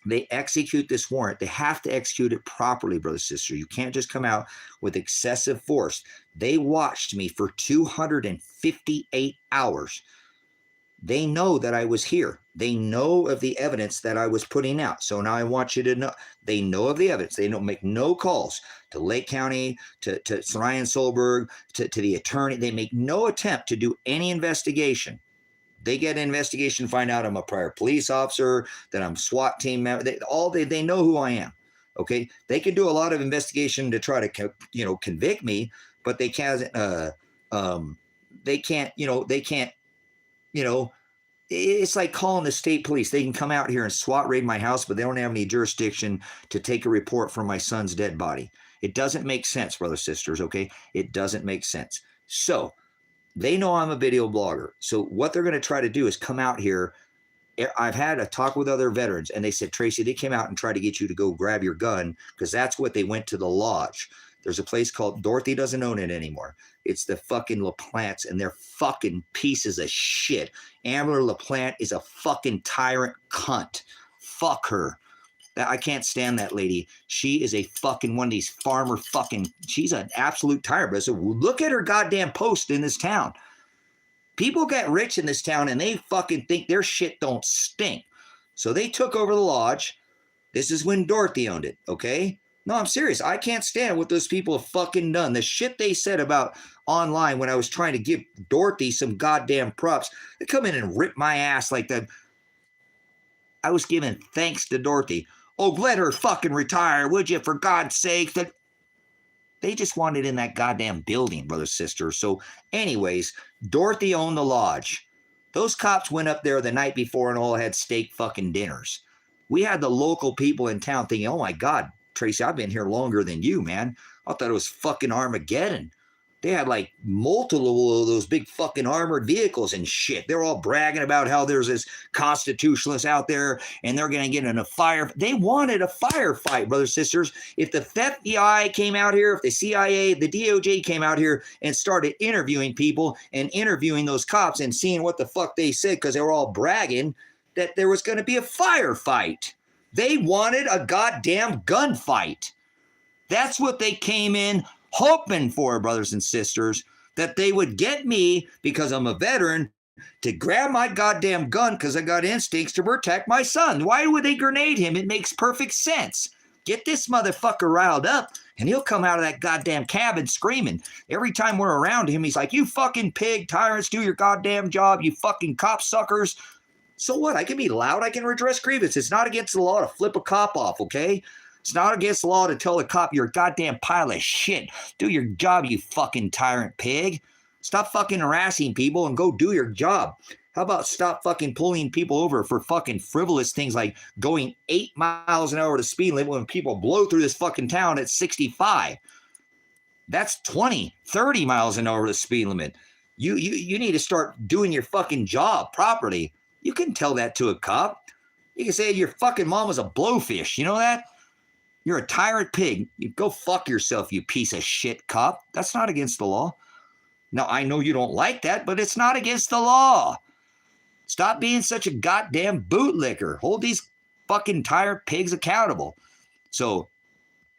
they execute this warrant. They have to execute it properly, brother, sister. You can't just come out with excessive force. They watched me for 258 hours. They know that I was here. They know of the evidence that I was putting out. So now I want you to know, they know of the evidence. They don't make no calls to Lake County, to Ryan Solberg, to the attorney. They make no attempt to do any investigation. They get an investigation, find out I'm a prior police officer, that I'm SWAT team member. They know who I am. Okay, they can do a lot of investigation to try to convict me, but they can't. It's like calling the state police. They can come out here and SWAT raid my house, but they don't have any jurisdiction to take a report from my son's dead body. It doesn't make sense, brothers, sisters. Okay, it doesn't make sense. So they know I'm a video blogger. So what they're going to try to do is come out here. I've had a talk with other veterans, and they said, Tracy, they came out and tried to get you to go grab your gun, because that's what they went to the lodge. There's a place called, Dorothy doesn't own it anymore. It's the fucking LaPlantes, and they're fucking pieces of shit. Amber LaPlante is a fucking tyrant cunt. Fuck her. I can't stand that lady. She is a fucking one of these farmer fucking, she's an absolute tyrant. But so look at her goddamn post in this town. People get rich in this town and they fucking think their shit don't stink. So they took over the lodge. This is when Dorothy owned it, okay? No, I'm serious. I can't stand what those people have fucking done. The shit they said about online when I was trying to give Dorothy some goddamn props. They come in and rip my ass like that. I was giving thanks to Dorothy. Oh, let her fucking retire, would you, for God's sake? That they just wanted in that goddamn building, brother, sister. So anyways, Dorothy owned the lodge. Those cops went up there the night before and all had steak fucking dinners. We had the local people in town thinking, oh my God, Tracy, I've been here longer than you, man. I thought it was fucking Armageddon. They had like multiple of those big fucking armored vehicles and shit. They're all bragging about how there's this constitutionalist out there and they're going to get in a fire. They wanted a firefight, brothers, sisters. If the FBI came out here, if the CIA, the DOJ came out here and started interviewing people and interviewing those cops and seeing what the fuck they said, because they were all bragging that there was going to be a firefight. They wanted a goddamn gunfight. That's what they came in hoping for, brothers and sisters, that they would get me, because I'm a veteran, to grab my goddamn gun because I got instincts to protect my son. Why would they grenade him? It makes perfect sense. Get this motherfucker riled up and he'll come out of that goddamn cabin screaming. Every time we're around him, he's like, you fucking pig tyrants, do your goddamn job, you fucking cop suckers. So what? I can be loud. I can redress grievances. It's not against the law to flip a cop off, okay? It's not against the law to tell a cop you're a goddamn pile of shit. Do your job, you fucking tyrant pig. Stop fucking harassing people and go do your job. How about stop fucking pulling people over for fucking frivolous things like going 8 miles an hour to speed limit when people blow through this fucking town at 65. That's 20, 30 miles an hour to speed limit. You need to start doing your fucking job properly. You can tell that to a cop. You can say your fucking mom was a blowfish. You know that? You're a tyrant pig. You go fuck yourself, you piece of shit cop. That's not against the law. Now, I know you don't like that, but it's not against the law. Stop being such a goddamn bootlicker. Hold these fucking tyrant pigs accountable. So,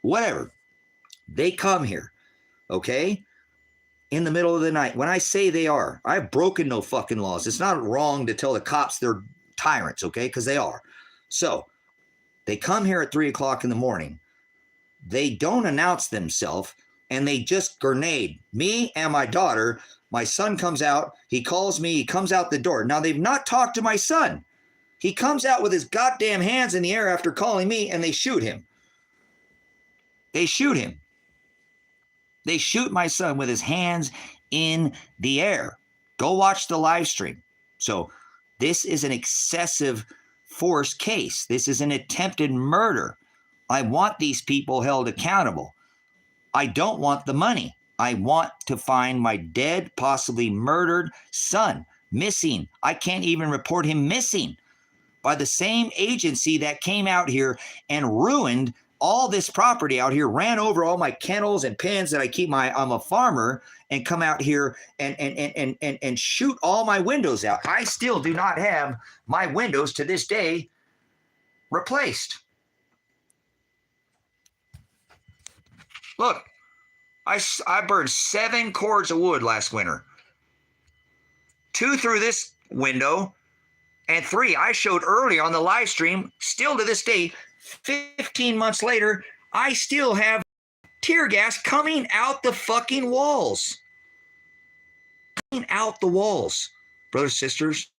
whatever. They come here, okay? In the middle of the night. When I say they are, I've broken no fucking laws. It's not wrong to tell the cops they're tyrants, okay? Because they are. So, they come here at 3 o'clock in the morning. They don't announce themselves, and they just grenade me and my daughter. My son comes out. He calls me. He comes out the door. Now, they've not talked to my son. He comes out with his goddamn hands in the air after calling me, and they shoot him. They shoot him. They shoot my son with his hands in the air. Go watch the live stream. So this is an excessive force case. This is an attempted murder. I want these people held accountable. I don't want the money. I want to find my dead, possibly murdered son, missing. I can't even report him missing by the same agency that came out here and ruined all this property out here, ran over all my kennels and pens that I keep I'm a farmer, and come out here and shoot all my windows out. I still do not have my windows to this day replaced. Look, I burned 7 cords of wood last winter. 2 through this window, and 3 I showed earlier on the live stream. Still to this day, 15 months later, I still have tear gas coming out the fucking walls. Coming out the walls, brothers, sisters.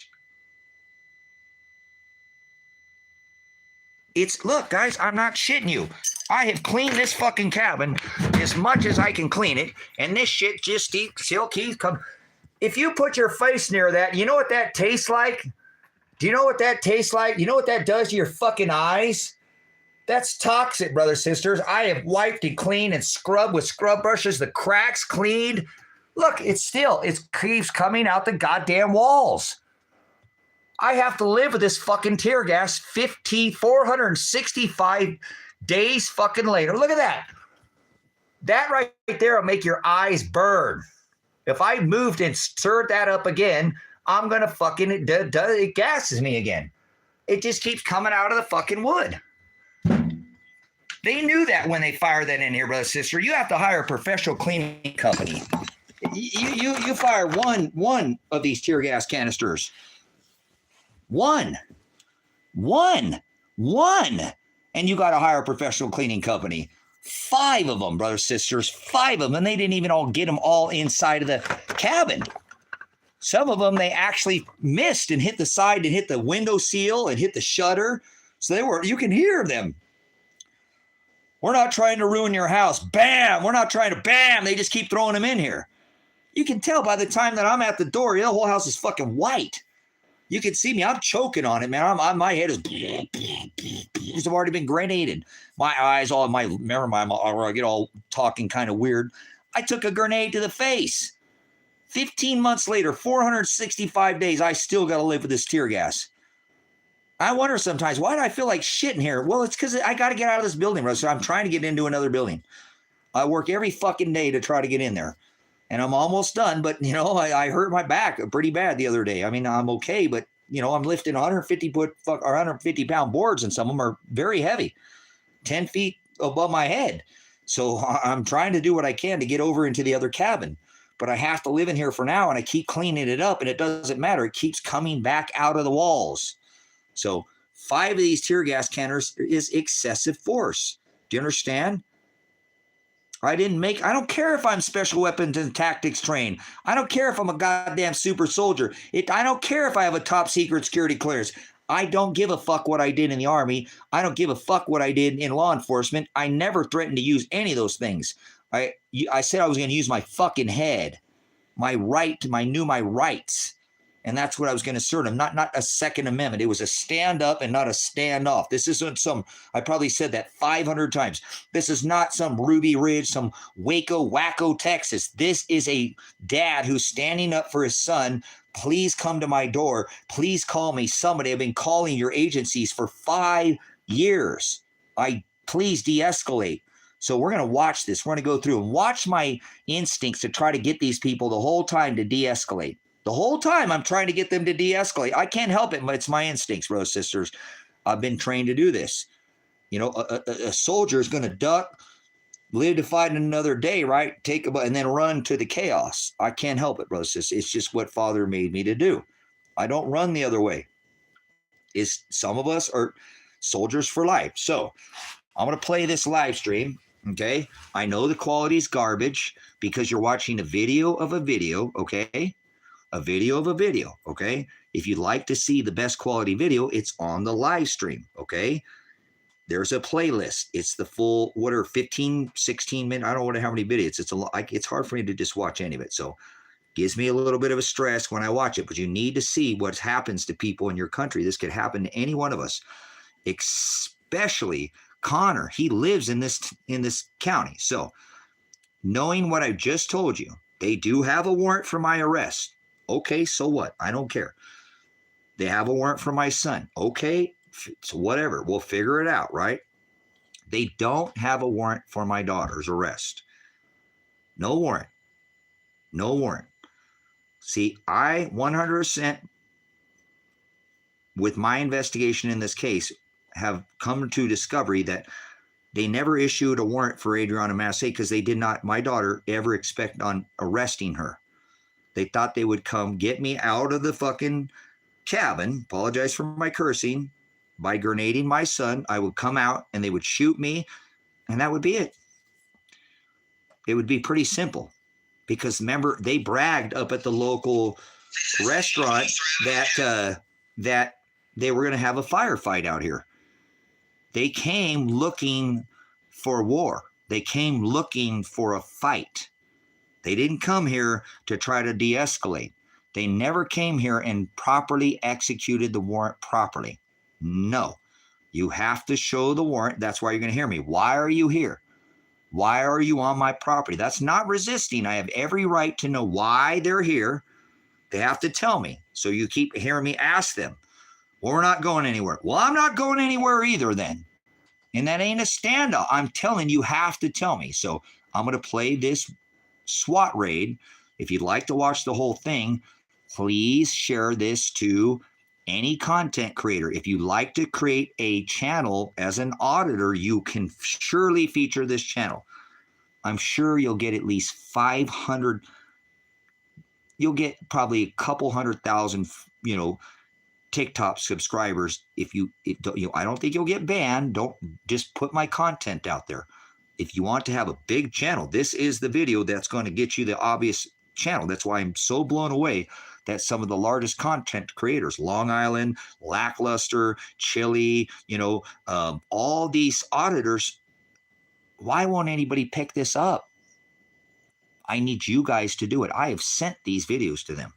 Look, guys, I'm not shitting you. I have cleaned this fucking cabin as much as I can clean it, and this shit just still keeps coming. If you put your face near that, you know what that tastes like? Do you know what that tastes like? You know what that does to your fucking eyes? That's toxic, brothers, sisters. I have wiped and cleaned and scrubbed with scrub brushes, the cracks cleaned. Look, it keeps coming out the goddamn walls. I have to live with this fucking tear gas 465 days fucking later. Look at that. That right there will make your eyes burn. If I moved and stirred that up again, I'm going to fucking, it gasses me again. It just keeps coming out of the fucking wood. They knew that when they fired that in here, brother, sister. You have to hire a professional cleaning company. You fire one of these tear gas canisters. One. And you got to hire a professional cleaning company. 5 of them, brothers, sisters, 5 of them. And they didn't even all get them all inside of the cabin. Some of them, they actually missed and hit the side and hit the window seal and hit the shutter. So you can hear them. We're not trying to ruin your house. Bam. We're not trying to, bam. They just keep throwing them in here. You can tell by the time that I'm at the door, the whole house is fucking white. You can see me. I'm choking on it, man. My head is, it's already been grenaded. My eyes, I get all talking kind of weird. I took a grenade to the face. 15 months later, 465 days, I still got to live with this tear gas. I wonder sometimes, why do I feel like shit in here? Well, it's because I got to get out of this building, bro. So I'm trying to get into another building. I work every fucking day to try to get in there. And I'm almost done, but, I hurt my back pretty bad the other day. I mean, I'm okay, but, I'm lifting 150-pound boards, and some of them are very heavy, 10 feet above my head. So I'm trying to do what I can to get over into the other cabin. But I have to live in here for now, and I keep cleaning it up, and it doesn't matter. It keeps coming back out of the walls. So 5 of these tear gas canners is excessive force. Do you understand? I don't care if I'm special weapons and tactics trained. I don't care if I'm a goddamn super soldier. I don't care if I have a top secret security clearance. I don't give a fuck what I did in the Army. I don't give a fuck what I did in law enforcement. I never threatened to use any of those things. I said I was going to use my fucking head, my rights. And that's what I was going to assert them, not a Second Amendment. It was a stand up and not a standoff. This isn't I probably said that 500 times. This is not some Ruby Ridge, some Waco, Wacko, Texas. This is a dad who's standing up for his son. Please come to my door. Please call me somebody. I've been calling your agencies for 5 years. Please de-escalate. So we're going to watch this. We're going to go through and watch my instincts to try to get these people the whole time to de-escalate. The whole time I'm trying to get them to de-escalate. I can't help it, but it's my instincts, brothers, sisters. I've been trained to do this. A soldier is going to duck, live to fight another day, right? And then run to the chaos. I can't help it, brothers, sisters. It's just what Father made me to do. I don't run the other way. Some of us are soldiers for life. So I'm going to play this live stream. Okay. I know the quality is garbage because you're watching a video of a video. Okay. A video of a video, okay? If you'd like to see the best quality video, it's on the live stream, okay? There's a playlist. It's the full, 15, 16 minute, I don't know how many videos. It's hard for me to just watch any of it. So gives me a little bit of a stress when I watch it, but you need to see what happens to people in your country. This could happen to any one of us, especially Connor. He lives in this county. So knowing what I just told you, they do have a warrant for my arrest. Okay, so what? I don't care. They have a warrant for my son. Okay, so whatever. We'll figure it out, right? They don't have a warrant for my daughter's arrest. No warrant. No warrant. See, I 100%, with my investigation in this case, have come to discovery that they never issued a warrant for Adriana Masse because they did not, my daughter, ever expect on arresting her. They thought they would come get me out of the fucking cabin, apologize for my cursing, by grenading my son. I would come out and they would shoot me, and that would be it. It would be pretty simple. Because remember, they bragged up at the local restaurant that they were going to have a firefight out here. They came looking for war. They came looking for a fight. They didn't come here to try to de-escalate. They never came here and properly executed the warrant properly. No. You have to show the warrant. That's why you're going to hear me. Why are you here? Why are you on my property? That's not resisting. I have every right to know why they're here. They have to tell me. So you keep hearing me ask them. Well, we're not going anywhere. Well, I'm not going anywhere either then. And that ain't a standoff. I'm telling you, have to tell me. So I'm going to play this SWAT raid. If you'd like to watch the whole thing, please share this to any content creator. If you like to create a channel as an auditor, you can surely feature this channel. I'm sure you'll get at least 500. You'll get probably a couple 100,000, TikTok subscribers. I don't think you'll get banned. Don't just put my content out there. If you want to have a big channel, this is the video that's going to get you the obvious channel. That's why I'm so blown away that some of the largest content creators, Long Island, Lackluster, Chili, all these auditors, why won't anybody pick this up? I need you guys to do it. I have sent these videos to them.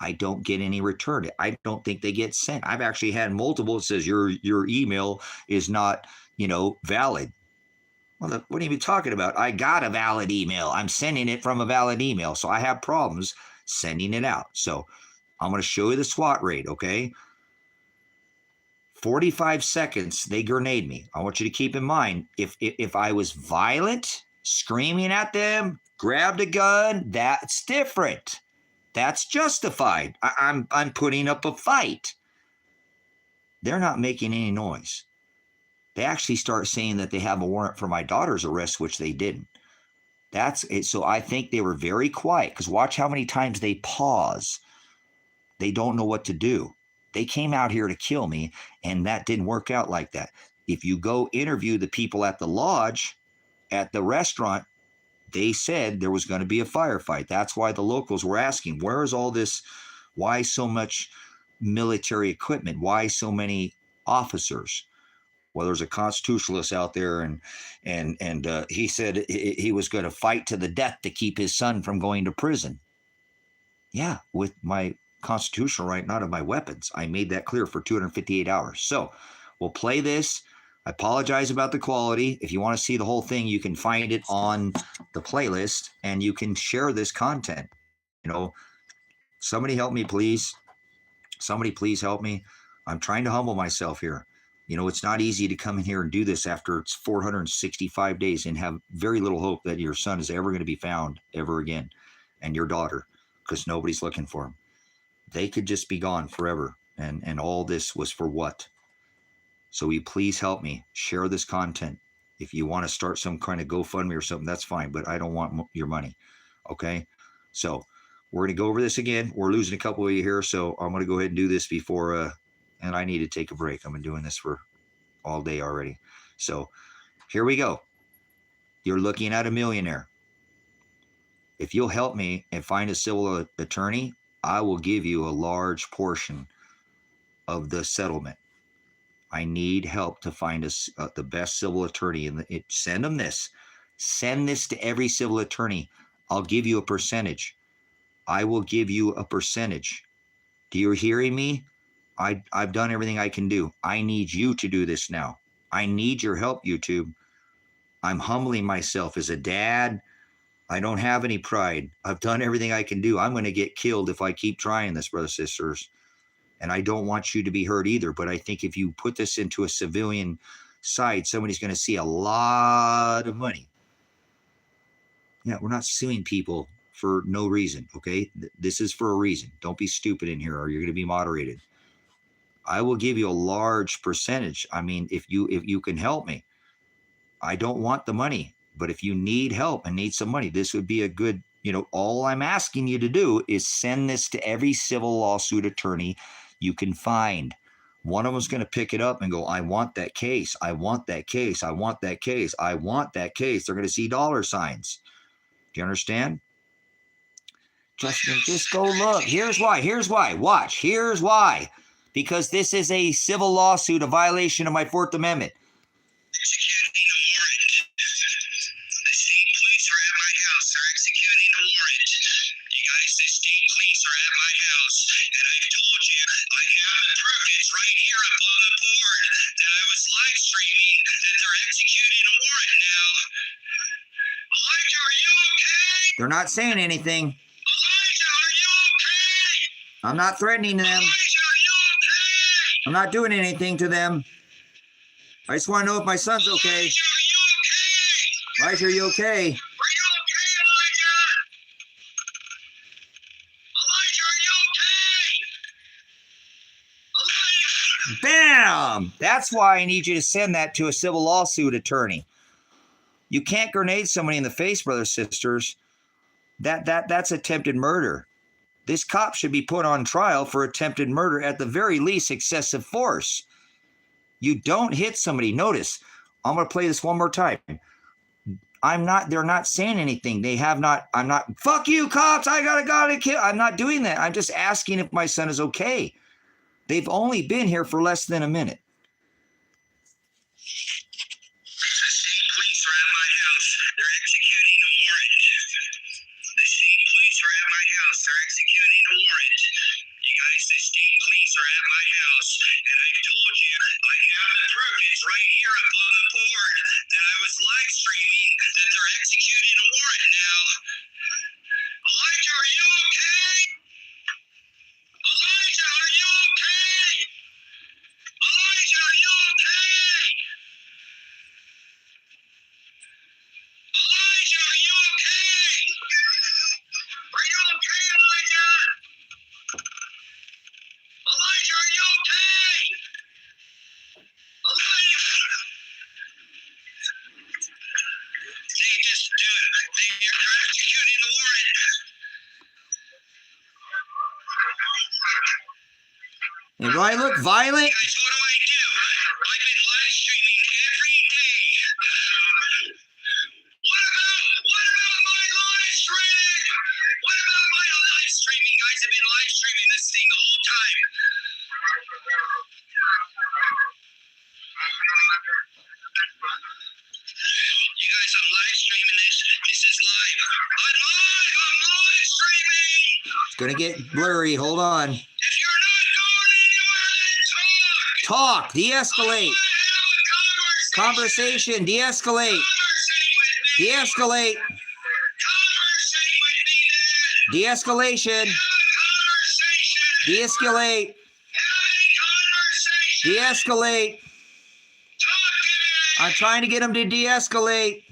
I don't get any return. I don't think they get sent. I've actually had multiple. It says your email is not, valid. Well, what are you talking about? I got a valid email. I'm sending it from a valid email. So I have problems sending it out. So I'm going to show you the SWAT raid, okay? 45 seconds, they grenade me. I want you to keep in mind, if I was violent, screaming at them, grabbed a gun, that's different. That's justified. I'm putting up a fight. They're not making any noise. They actually start saying that they have a warrant for my daughter's arrest, which they didn't. That's it. So I think they were very quiet, because watch how many times they pause. They don't know what to do. They came out here to kill me, and that didn't work out like that. If you go interview the people at the lodge, at the restaurant, they said there was going to be a firefight. That's why the locals were asking, where is all this? Why so much military equipment? Why so many officers? Well, there's a constitutionalist out there, and he said he was going to fight to the death to keep his son from going to prison. Yeah, with my constitutional right, not of my weapons. I made that clear for 258 hours. So we'll play this. I apologize about the quality. If you want to see the whole thing, you can find it on the playlist, and you can share this content. Somebody help me, please. Somebody please help me. I'm trying to humble myself here. It's not easy to come in here and do this after it's 465 days and have very little hope that your son is ever going to be found ever again, and your daughter, because nobody's looking for him. They could just be gone forever. And all this was for what? So will you please help me share this content? If you want to start some kind of GoFundMe or something, that's fine, but I don't want your money. Okay. So we're going to go over this again. We're losing a couple of you here. So I'm going to go ahead and do this before, and I need to take a break. I've been doing this for all day already. So here we go. You're looking at a millionaire. If you'll help me and find a civil attorney, I will give you a large portion of the settlement. I need help to find the best civil attorney. Send them this. Send this to every civil attorney. I'll give you a percentage. I will give you a percentage. Do you hearing me? I've done everything I can do. I need you to do this now. I need your help, YouTube. I'm humbling myself as a dad. I don't have any pride. I've done everything I can do. I'm going to get killed if I keep trying this, brothers and sisters. And I don't want you to be hurt either. But I think if you put this into a civilian side, somebody's going to see a lot of money. Yeah, we're not suing people for no reason, okay? This is for a reason. Don't be stupid in here or you're going to be moderated. I will give you a large percentage. I mean, if you can help me. I don't want the money, but if you need help and need some money, this would be a good, all I'm asking you to do is send this to every civil lawsuit attorney you can find. One of them's going to pick it up and go, I want that case. I want that case. I want that case. I want that case. They're going to see dollar signs. Do you understand? Justin, just go look. Here's why. Here's why. Watch. Here's why. Because this is a civil lawsuit, a violation of my Fourth Amendment. Executing a warrant. The state police are at my house. They're executing a warrant. You guys, the state police are at my house. And I've told you, I have the proof. It's right here up on the board that I was live streaming that they're executing a warrant now. Elijah, are you okay? They're not saying anything. Elijah, are you okay? I'm not threatening them. Elijah, are you okay? I'm not doing anything to them. I just want to know if my son's okay. Elijah, are you okay? Elijah, are you okay? Are you okay, Elijah? Elijah, are you okay? Elijah! Bam! That's why I need you to send that to a civil lawsuit attorney. You can't grenade somebody in the face, brothers, sisters. That's attempted murder. This cop should be put on trial for attempted murder, at the very least, excessive force. You don't hit somebody. Notice, I'm going to play this one more time. They're not saying anything. I'm not, fuck you, cops. I gotta kill. I'm not doing that. I'm just asking if my son is okay. They've only been here for less than a minute. The state police are at my house. They're executing a warrant. The state police are at my house. They're executing a warrant. You guys, the state police are at my house. And I've told you, I have the proof. It's right here up on the board that I was live streaming that they're executing a warrant now. Elijah, are you okay? Elijah, are you okay? Elijah, are you okay? Elijah, are you okay? Are you okay, Elijah? Elijah, are you okay? Elijah! They're executing the warrant. And do I look violent? Guys, what do? I've been live streaming every day. What about my live stream? What about my live streaming? Guys have been live streaming this thing the whole time. You guys, I'm live streaming this. This is live. I'm live streaming. It's going to get blurry. Hold on. If you're not going anywhere, then talk. Talk. De-escalate. Conversation. De-escalate. De-escalate. De-escalation. De-escalate. De-escalate. I'm trying to get him to de-escalate.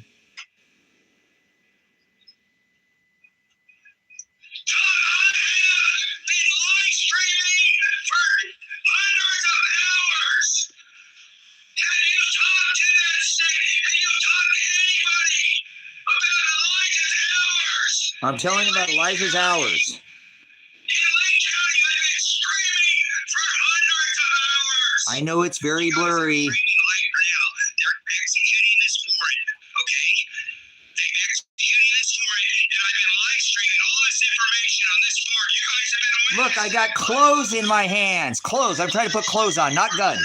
I'm telling him about Elijah's hours. I know it's very blurry. They're executing this warrant, okay? They're executing this warrant, and I've been live streaming all this information on this board. You guys have been aware. Look, I got clothes in my hands. Clothes. I'm trying to put clothes on, not guns.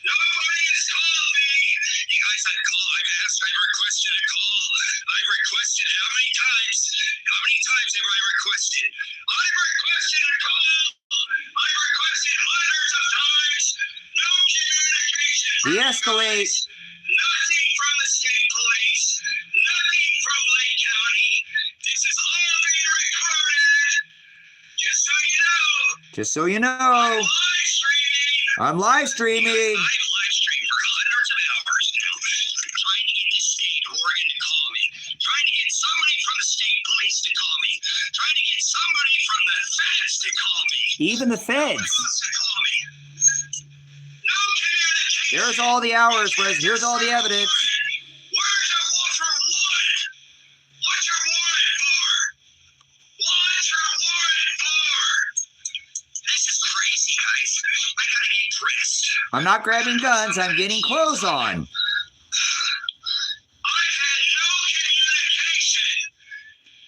Nobody times have I requested? I've requested a call. I've requested hundreds of times. No communication. De-escalate. Nothing from the state police. Nothing from Lake County. This is all being recorded. Just so you know. Just so you know. I'm live streaming. I've live streamed for hundreds of hours now, trying to get this state of Oregon to call me, trying to get somebody from the state police to call me, trying to get somebody from the feds to call me. Even the Nobody feds. wants to call me. No communication. Here's all the hours, Wes. Here's all the evidence. Where's your warrant for? What's your warrant for? What's your warrant for? This is crazy, guys. I gotta get dressed. I'm not grabbing guns. I'm getting clothes on. I've had no communication.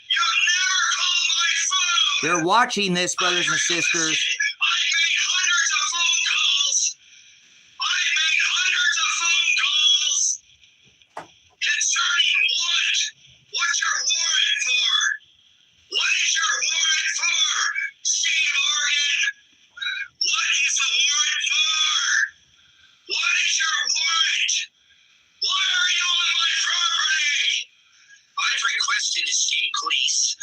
You've never called my phone. They're watching this, brothers and sisters. I've made hundreds of phone calls. I've made hundreds of phone calls. Concerning what? What's your warrant for? What is your warrant for? State of Oregon. What is the warrant for? What is your warrant? Why are you on my property? I've requested the state police.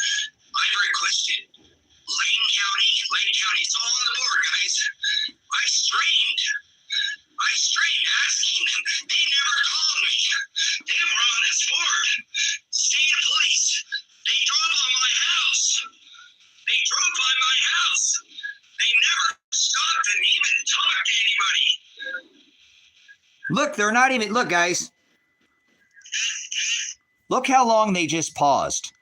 I've requested Lane County. Lane County's all on the board, guys. I streamed asking them. They never called me. They were on this board. State police. They drove by my house. They never stopped and even talked to anybody. Look, they're not even. Look, guys. Look how long they just paused.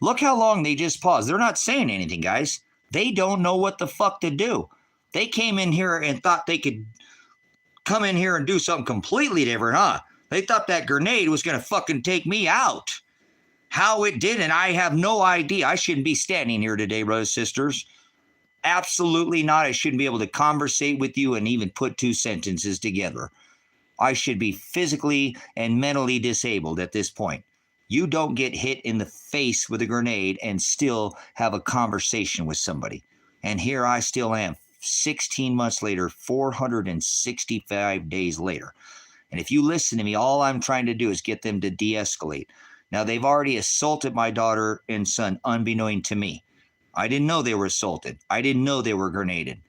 Look how long they just paused. They're not saying anything, guys. They don't know what the fuck to do. They came in here and thought they could come in here and do something completely different, huh? They thought that grenade was going to fucking take me out. How it didn't, I have no idea. I shouldn't be standing here today, brothers and sisters. Absolutely not. I shouldn't be able to conversate with you and even put two sentences together. I should be physically and mentally disabled at this point. You don't get hit in the face with a grenade and still have a conversation with somebody. And here I still am, 16 months later, 465 days later. And if you listen to me, all I'm trying to do is get them to de-escalate. Now, they've already assaulted my daughter and son unbeknown to me. I didn't know they were assaulted. I didn't know they were grenaded.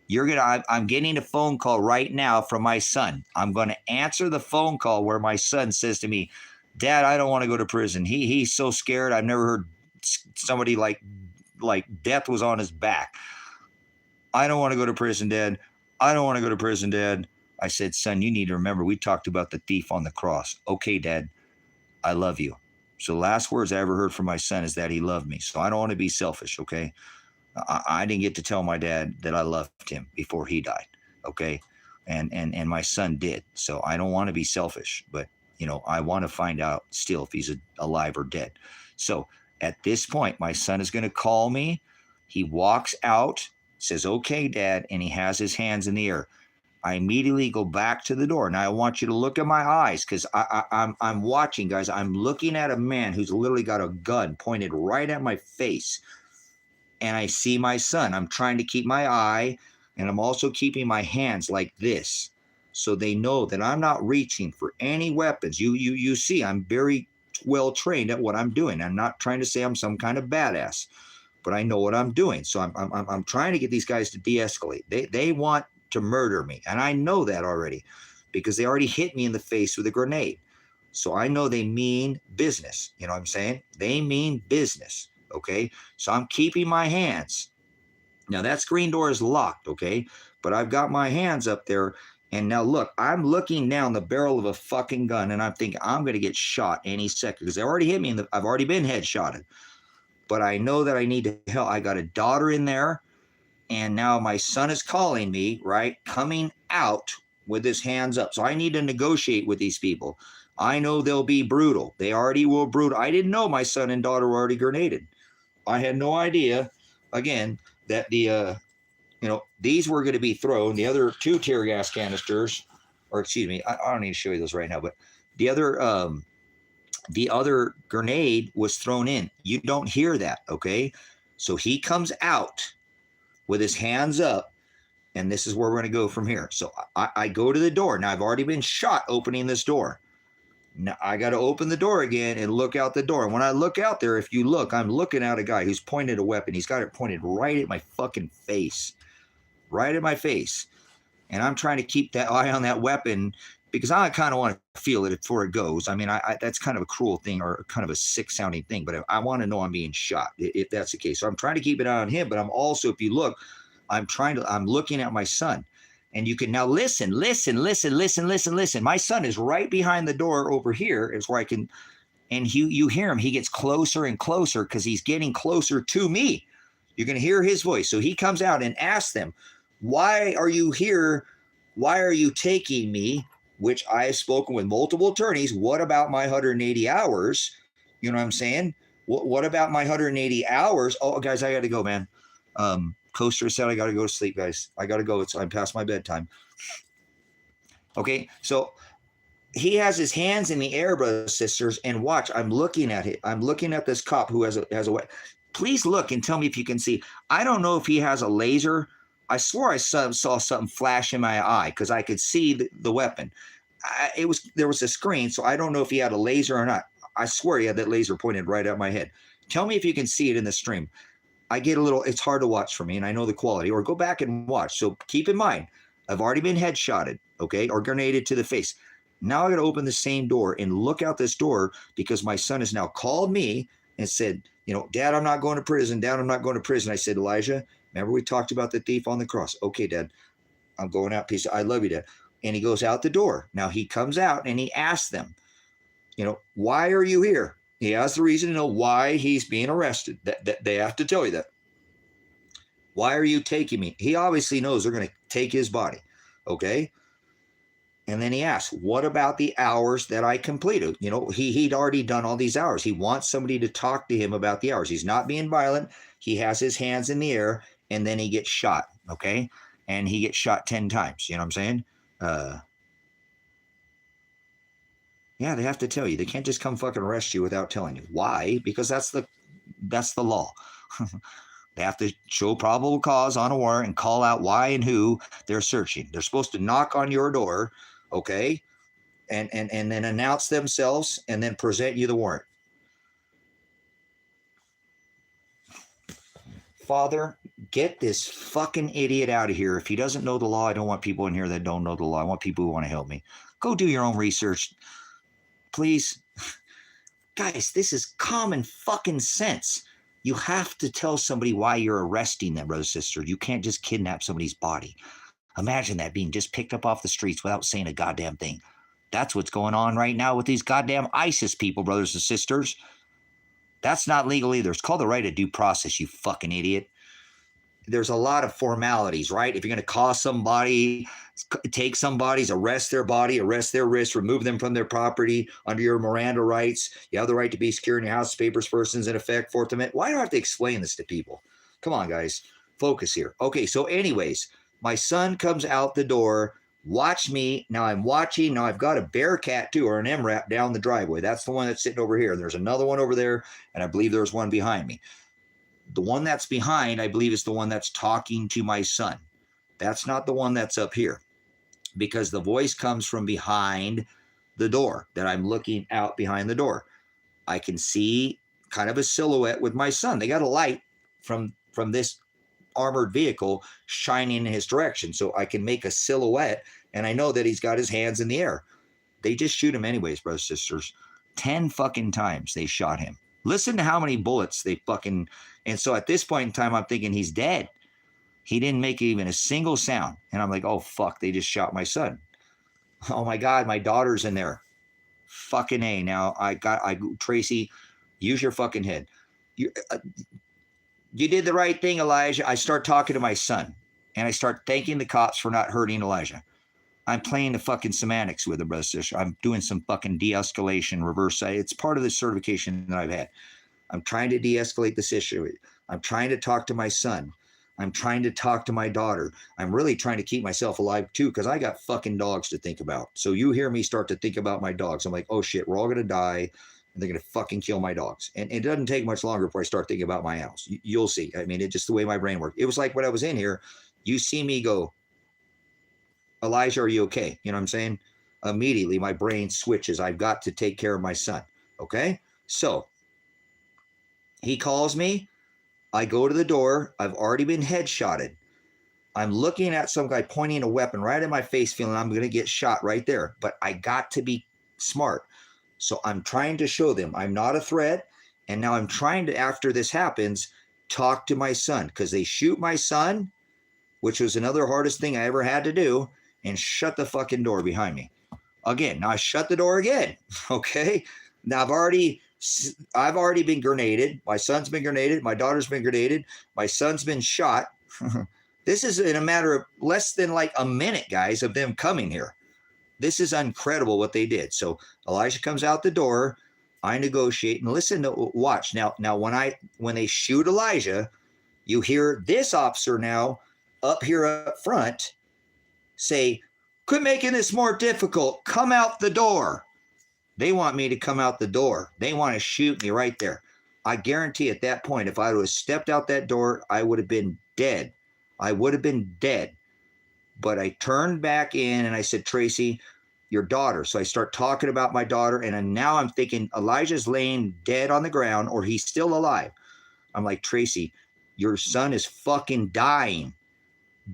I'm getting a phone call right now from my son. I'm going to answer the phone call where my son says to me, Dad, I don't want to go to prison. He's so scared. I've never heard somebody like death was on his back. I don't want to go to prison, Dad. I don't want to go to prison, Dad. I said, son, you need to remember we talked about the thief on the cross. Okay, Dad, I love you. So the last words I ever heard from my son is that he loved me. So I don't want to be selfish, okay? I didn't get to tell my dad that I loved him before he died, okay? And my son did. So I don't want to be selfish, but, I want to find out still if he's alive or dead. So at this point, my son is going to call me. He walks out, says, okay, Dad, and he has his hands in the air. I immediately go back to the door. Now I want you to look at my eyes because I'm watching, guys. I'm looking at a man who's literally got a gun pointed right at my face. And I see my son. I'm trying to keep my eye, and I'm also keeping my hands like this so they know that I'm not reaching for any weapons. You see, I'm very well trained at what I'm doing. I'm not trying to say I'm some kind of badass, but I know what I'm doing. So I'm trying to get these guys to de-escalate. They want to murder me, and I know that already because they already hit me in the face with a grenade. So I know they mean business. You know what I'm saying? They mean business. Okay, so I'm keeping my hands. Now that screen door is locked, okay, but I've got my hands up there, and now look, I'm looking down the barrel of a fucking gun, and I'm thinking I'm going to get shot any second because they already hit me. I've already been headshotted, but I know that I need to help. I got a daughter in there, and now my son is calling me, right, coming out with his hands up. So I need to negotiate with these people. I know they'll be brutal. They already will brutal. I didn't know my son and daughter were already grenaded. I had no idea, again, that these were going to be thrown. The other two tear gas canisters, or excuse me, I don't need to show you those right now, but the other the other grenade was thrown in. You don't hear that, okay? So he comes out with his hands up, and this is where we're going to go from here. So I go to the door. Now, I've already been shot opening this door. Now, I got to open the door again and look out the door. And when I look out there, if you look, I'm looking at a guy who's pointed a weapon. He's got it pointed right at my fucking face. Right at my face. And I'm trying to keep that eye on that weapon because I kind of want to feel it before it goes. I mean, that's kind of a cruel thing or kind of a sick sounding thing, but I want to know I'm being shot if that's the case. So I'm trying to keep an eye on him, but I'm also, if you look, I'm looking at my son. And you can now listen. My son is right behind the door over here is where I can, and you hear him. He gets closer and closer because he's getting closer to me. You're going to hear his voice. So he comes out and asks them, why are you here? Why are you taking me? Which I have spoken with multiple attorneys. What about my 180 hours? You know what I'm saying? What about my 180 hours? Oh, guys, I got to go, man. Coaster said I got to go to sleep, guys. I got to go. I'm past my bedtime. Okay, so he has his hands in the air, brothers, sisters, and watch. I'm looking at it. I'm looking at this cop who has a way. Please look and tell me if you can see. I don't know if he has a laser. I swore I saw something flash in my eye because I could see the weapon. There was a screen, so I don't know if he had a laser or not. I swear he had that laser pointed right at my head. Tell me if you can see it in the stream. I get a little, it's hard to watch for me, and I know the quality, or go back and watch. So keep in mind, I've already been headshotted, okay, or grenaded to the face. Now I got to open the same door and look out this door because my son has now called me and said, you know, Dad, I'm not going to prison. Dad, I'm not going to prison. I said, Elijah, remember we talked about the thief on the cross? Okay, Dad, I'm going out. Peace. I love you, Dad. And he goes out the door. Now he comes out and he asks them, you know, why are you here? He has the reason to know why he's being arrested. That they have to tell you that. Why are you taking me? He obviously knows they're going to take his body. Okay. And then he asks, what about the hours that I completed? You know, he'd already done all these hours. He wants somebody to talk to him about the hours. He's not being violent. He has his hands in the air, and then he gets shot. Okay. And he gets shot 10 times. You know what I'm saying? Yeah, they have to tell you. They can't just come fucking arrest you without telling you. Why? Because that's the law. They have to show probable cause on a warrant and call out why and who they're searching. They're supposed to knock on your door, okay, and then announce themselves and then present you the warrant. Father, get this fucking idiot out of here. If he doesn't know the law, I don't want people in here that don't know the law. I want people who want to help me. Go do your own research. Please. Guys, this is common fucking sense. You have to tell somebody why you're arresting them, brother, sister. You can't just kidnap somebody's body. Imagine that being just picked up off the streets without saying a goddamn thing. That's what's going on right now with these goddamn ISIS people, brothers and sisters. That's not legal either. It's called the right of due process, you fucking idiot. There's a lot of formalities, right? If you're going to call somebody, take somebody's, arrest their body, arrest their wrist, remove them from their property under your Miranda rights. You have the right to be secure in your house, papers, persons in effect, Fourth Amendment. Why do I have to explain this to people? Come on, guys. Focus here. Okay, so anyways, my son comes out the door. Watch me. Now I'm watching. Now I've got a Bearcat too, or an MRAP down the driveway. That's the one that's sitting over here. There's another one over there, and I believe there's one behind me. The one that's behind, I believe, is the one that's talking to my son. That's not the one that's up here, because the voice comes from behind the door that I'm looking out behind the door. I can see kind of a silhouette with my son. They got a light from this armored vehicle shining in his direction, so I can make a silhouette, and I know that he's got his hands in the air. They just shoot him anyways, brothers, sisters. 10 fucking times they shot him. Listen to how many bullets they fucking... And so at this point in time, I'm thinking he's dead. He didn't make even a single sound. And I'm like, oh, fuck, they just shot my son. Oh, my God, my daughter's in there. Fucking A. Now, Tracy, use your fucking head. You did the right thing, Elijah. I start talking to my son, and I start thanking the cops for not hurting Elijah. I'm playing the fucking semantics with him, brother, sister. I'm doing some fucking de-escalation reverse. It's part of the certification that I've had. I'm trying to de-escalate this issue. I'm trying to talk to my son. I'm trying to talk to my daughter. I'm really trying to keep myself alive too, because I got fucking dogs to think about. So you hear me start to think about my dogs. I'm like, oh shit, we're all going to die. and they're going to fucking kill my dogs. And it doesn't take much longer before I start thinking about my house. You'll see. I mean, it's just the way my brain works. It was like when I was in here, you see me go, Elijah, are you okay? You know what I'm saying? Immediately, my brain switches. I've got to take care of my son. Okay? So he calls me. I go to the door. I've already been headshotted. I'm looking at some guy pointing a weapon right in my face, feeling I'm going to get shot right there. But I got to be smart. So I'm trying to show them I'm not a threat. And now I'm trying to, after this happens, talk to my son, because they shoot my son, which was another hardest thing I ever had to do, and shut the fucking door behind me. Again, now I shut the door again. Okay. Now I've already been grenaded. My son's been grenaded. My daughter's been grenaded. My son's been shot. This is in a matter of less than like a minute, guys, of them coming here. This is incredible what they did. So Elijah comes out the door. I negotiate and listen to watch. Now when they shoot Elijah, you hear this officer now up here up front say, quit making this more difficult. Come out the door. They want me to come out the door. They want to shoot me right there. I guarantee at that point, if I would have stepped out that door, I would have been dead. I would have been dead. But I turned back in and I said, Tracy, your daughter. So I start talking about my daughter. And now I'm thinking Elijah's laying dead on the ground, or he's still alive. I'm like, Tracy, your son is fucking dying.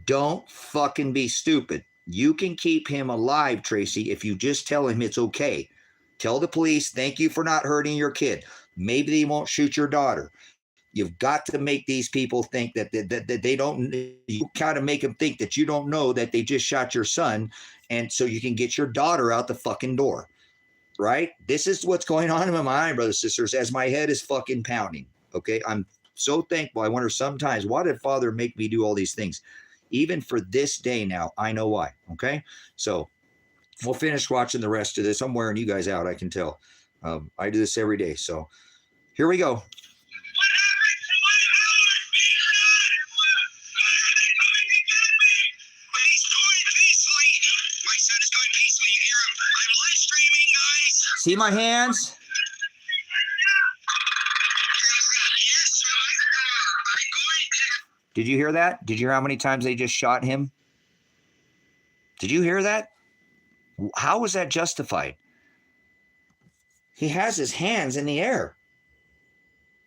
Don't fucking be stupid. You can keep him alive, Tracy, if you just tell him it's okay. Tell the police, thank you for not hurting your kid. Maybe they won't shoot your daughter. You've got to make these people think that they don't, you kind of make them think that you don't know that they just shot your son, and so you can get your daughter out the fucking door, right? This is what's going on in my mind, brothers and sisters, as my head is fucking pounding, okay? I'm so thankful. I wonder sometimes, why did Father make me do all these things? Even for this day now, I know why, okay? So we'll finish watching the rest of this. I'm wearing you guys out, I can tell. I do this every day, so here we go. See my hands? Did you hear that? Did you hear how many times they just shot him? Did you hear that? How was that justified? He has his hands in the air.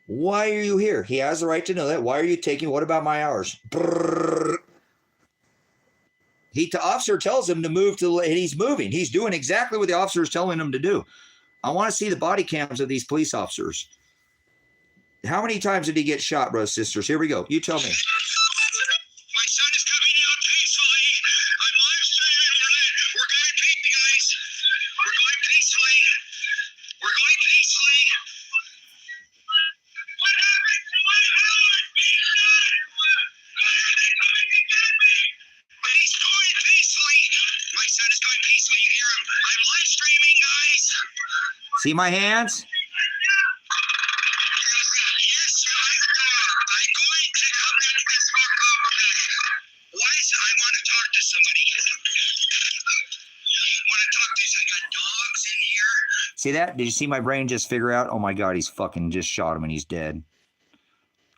Why are you here? He has the right to know that. Why are you taking, what about my hours? Brrr. The officer tells him to move to, and he's moving. He's doing exactly what the officer is telling him to do. I want to see the body cams of these police officers. How many times did he get shot, brothers and sisters? Here we go. You tell me. My son is coming out peacefully. I'm live streaming. We're going peacefully, guys. We're going peacefully. We're going peacefully. What happened to my hours? Being shot. Why are they coming to get me? But he's going peacefully. My son is going peacefully. You hear him? I'm live streaming, guys. See my hands? See that? Did you see my brain just figure out, oh my God, he's fucking just shot him and he's dead?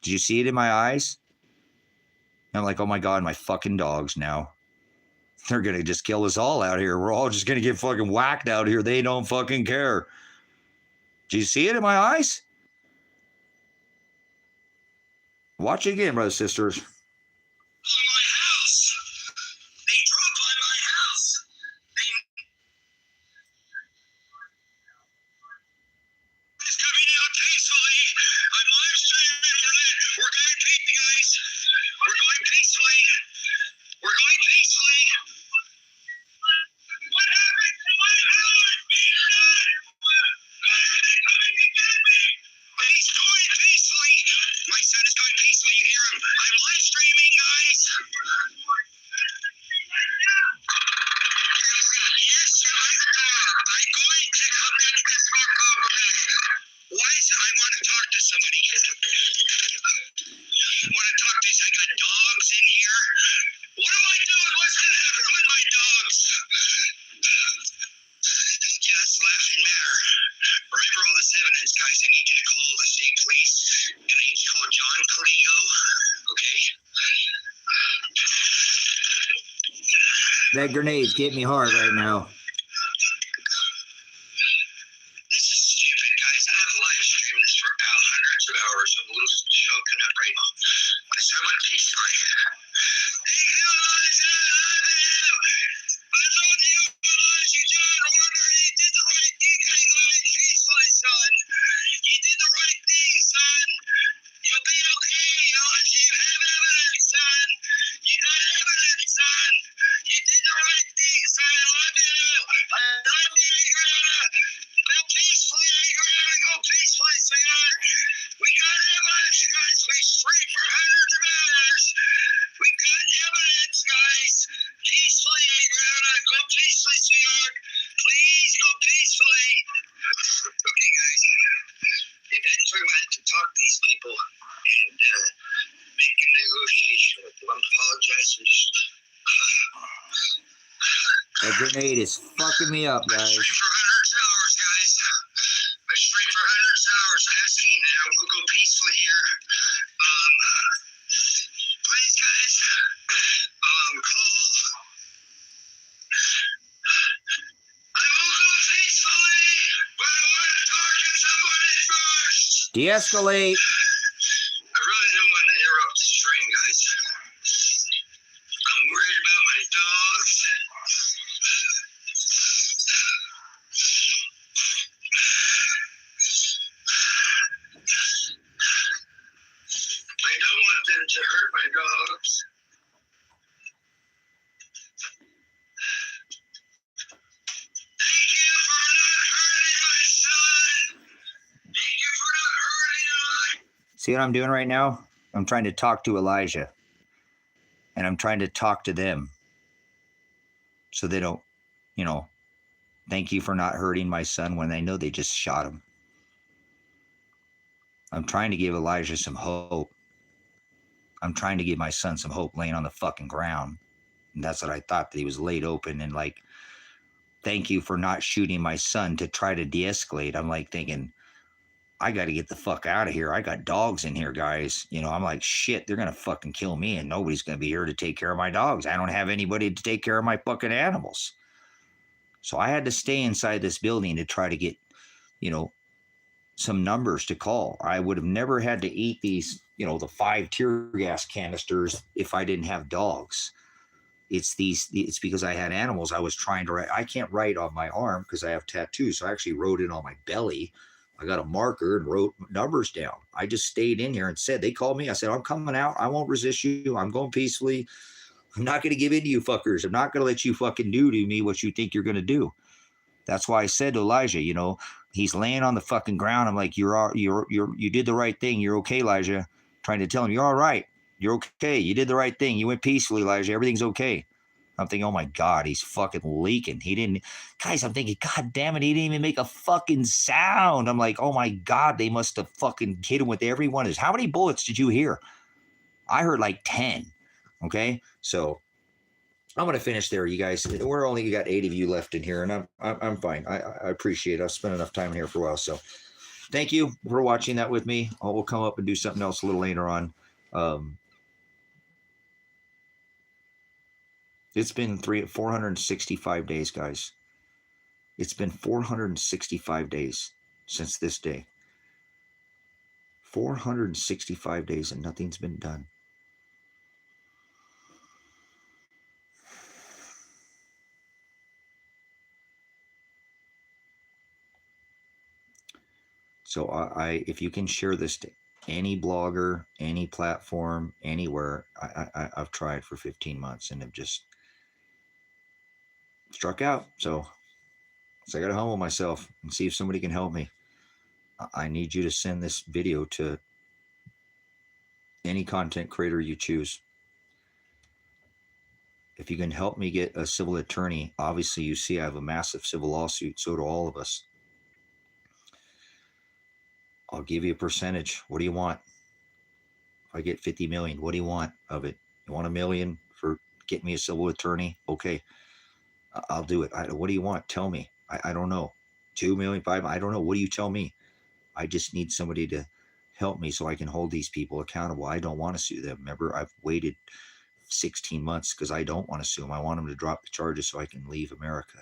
Did you see it in my eyes? I'm like, oh my God, my fucking dogs now. They're going to just kill us all out here. We're all just going to get fucking whacked out here. They don't fucking care. Did you see it in my eyes? Watch it again, brothers and sisters. That grenade's getting me hard right now. This is stupid, guys. I've live streamed this for hundreds of hours. I'm a little choking up right now. So I went peacefully. Thank you, Elijah. I love you. I love you, Elijah. John Werner, you did the right thing. I love you peacefully, son. You did the right thing, son. You'll be okay, Elijah. You have evidence, son. You got evidence, son. You did the right thing, son. I love you. I love you, Adriana. Go peacefully, Adriana. Go peacefully, sweetheart. We got evidence, guys. We streamed for hundreds of hours. We got evidence, guys. Peacefully, Adriana. Go peacefully, sweetheart. Please go peacefully. Okay, guys. Eventually, I had to talk to these people and make a negotiation with them. I'm apologizing. That grenade is fucking me up, I guys. streamed for hundreds of hours, guys. I streamed for hundreds of hours. Asking now. We'll go peacefully here. Please, guys. Call. I will go peacefully, but I want to talk to somebody first. De-escalate. I really don't want to interrupt the stream, guys. I'm worried about my dogs. I don't want them to hurt my dogs. Thank you for not hurting my son. Thank you for not hurting my... See what I'm doing right now? I'm trying to talk to Elijah. And I'm trying to talk to them. So they don't, thank you for not hurting my son when they know they just shot him. I'm trying to give Elijah some hope. I'm trying to give my son some hope laying on the fucking ground. And that's what I thought, that he was laid open and like, thank you for not shooting my son to try to de-escalate. I'm like thinking, I got to get the fuck out of here. I got dogs in here, guys. I'm like, shit, they're going to fucking kill me and nobody's going to be here to take care of my dogs. I don't have anybody to take care of my fucking animals. So I had to stay inside this building to try to get, some numbers to call. I would have never had to eat these, the 5 tear gas canisters if I didn't have dogs. It's because I had animals. I was trying to write. I can't write on my arm because I have tattoos. So I actually wrote it on my belly. I got a marker and wrote numbers down. I just stayed in here and said, they called me. I said, I'm coming out. I won't resist you. I'm going peacefully. I'm not going to give in to you fuckers. I'm not going to let you fucking do to me what you think you're going to do. That's why I said to Elijah, he's laying on the fucking ground. I'm like, you did the right thing. You're okay, Elijah. Trying to tell him, you're all right. You're okay. You did the right thing. You went peacefully, Elijah. Everything's okay. I'm thinking, oh my God, he's fucking leaking. Guys, I'm thinking, God damn it, he didn't even make a fucking sound. I'm like, oh my God, they must have fucking hit him with every one of his. How many bullets did you hear? I heard like 10. Okay, so I'm gonna finish there, you guys. We're only got 8 of you left in here, and I'm fine. I appreciate it. I've spent enough time in here for a while, so thank you for watching that with me. We'll come up and do something else a little later on. It's been 465 days, guys. It's been 465 days since this day. 465 days and nothing's been done. So if you can share this to any blogger, any platform, anywhere, I've tried for 15 months and have just struck out. So I got to humble myself and see if somebody can help me. I need you to send this video to any content creator you choose. If you can help me get a civil attorney, obviously you see I have a massive civil lawsuit, so do all of us. I'll give you a percentage. What do you want? If I get 50 million, what do you want of it? You want $1 million for getting me a civil attorney? Okay, I'll do it. What do you want? Tell me. I don't know. 2 million, 5, I don't know. What do you tell me? I just need somebody to help me so I can hold these people accountable. I don't want to sue them. Remember, I've waited 16 months because I don't want to sue him. I want him to drop the charges so I can leave America.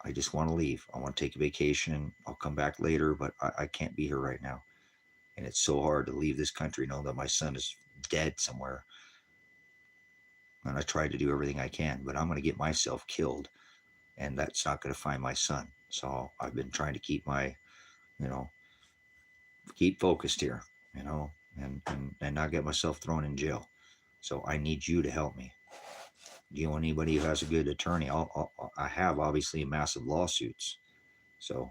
I just want to leave. I want to take a vacation. I'll come back later, but I can't be here right now. And it's so hard to leave this country, know that my son is dead somewhere. And I tried to do everything I can, but I'm going to get myself killed. And that's not going to find my son. So I've been trying to keep keep focused here, and not get myself thrown in jail. So I need you to help me. Do you know anybody who has a good attorney? I have obviously massive lawsuits. So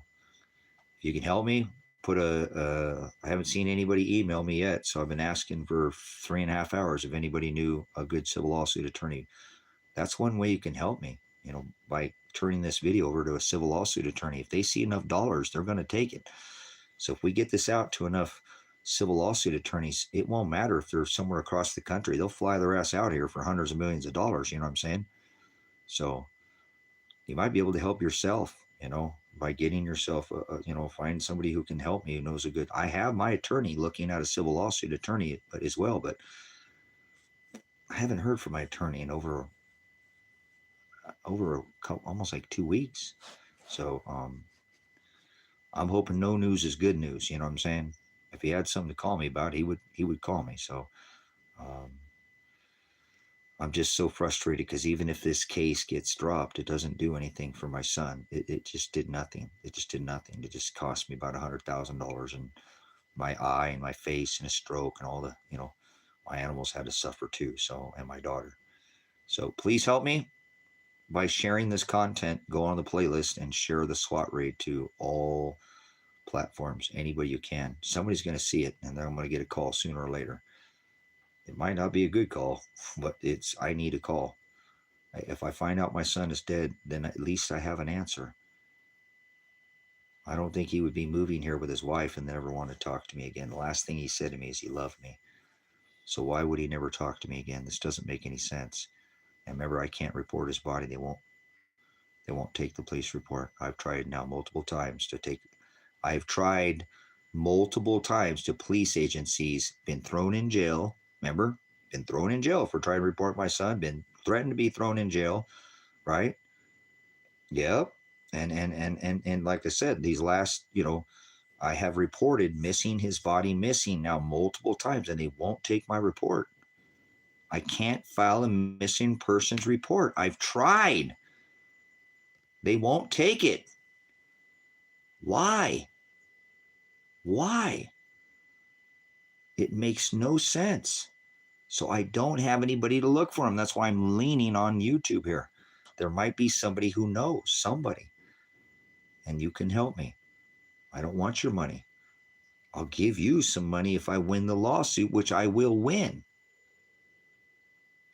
if you can help me, I haven't seen anybody email me yet. So I've been asking for 3.5 hours if anybody knew a good civil lawsuit attorney. That's one way you can help me, by turning this video over to a civil lawsuit attorney. If they see enough dollars, they're going to take it. So if we get this out to enough civil lawsuit attorneys, it won't matter if they're somewhere across the country. They'll fly their ass out here for hundreds of millions of dollars. You know what I'm saying? So you might be able to help yourself, by getting yourself, find somebody who can help me, who knows I have my attorney looking at a civil lawsuit attorney as well, but I haven't heard from my attorney in over almost like 2 weeks. So, I'm hoping no news is good news. You know what I'm saying? If he had something to call me about, he would call me. So, I'm just so frustrated because even if this case gets dropped, it doesn't do anything for my son. It just did nothing. It just did nothing. It just cost me about $100,000 in my eye and my face and a stroke and all the, my animals had to suffer too. So, and my daughter. So please help me by sharing this content. Go on the playlist and share the SWAT raid to all platforms. Anybody you can. Somebody's going to see it, and then I'm going to get a call sooner or later. It might not be a good call, but I need a call. If I find out my son is dead, then at least I have an answer. I don't think he would be moving here with his wife and never want to talk to me again. The last thing he said to me is he loved me. So why would he never talk to me again? This doesn't make any sense. And remember, I can't report his body. They won't take the police report. I've tried now multiple times to police agencies, been thrown in jail. Remember, been thrown in jail for trying to report my son, been threatened to be thrown in jail, right? Yep. And like I said, these last, I have reported his body missing now multiple times, and they won't take my report. I can't file a missing persons report. I've tried. They won't take it. Why? It makes no sense. So I don't have anybody to look for him. That's why I'm leaning on YouTube here. There might be somebody who knows somebody, and you can help me. I don't want your money. I'll give you some money if I win the lawsuit, which I will win.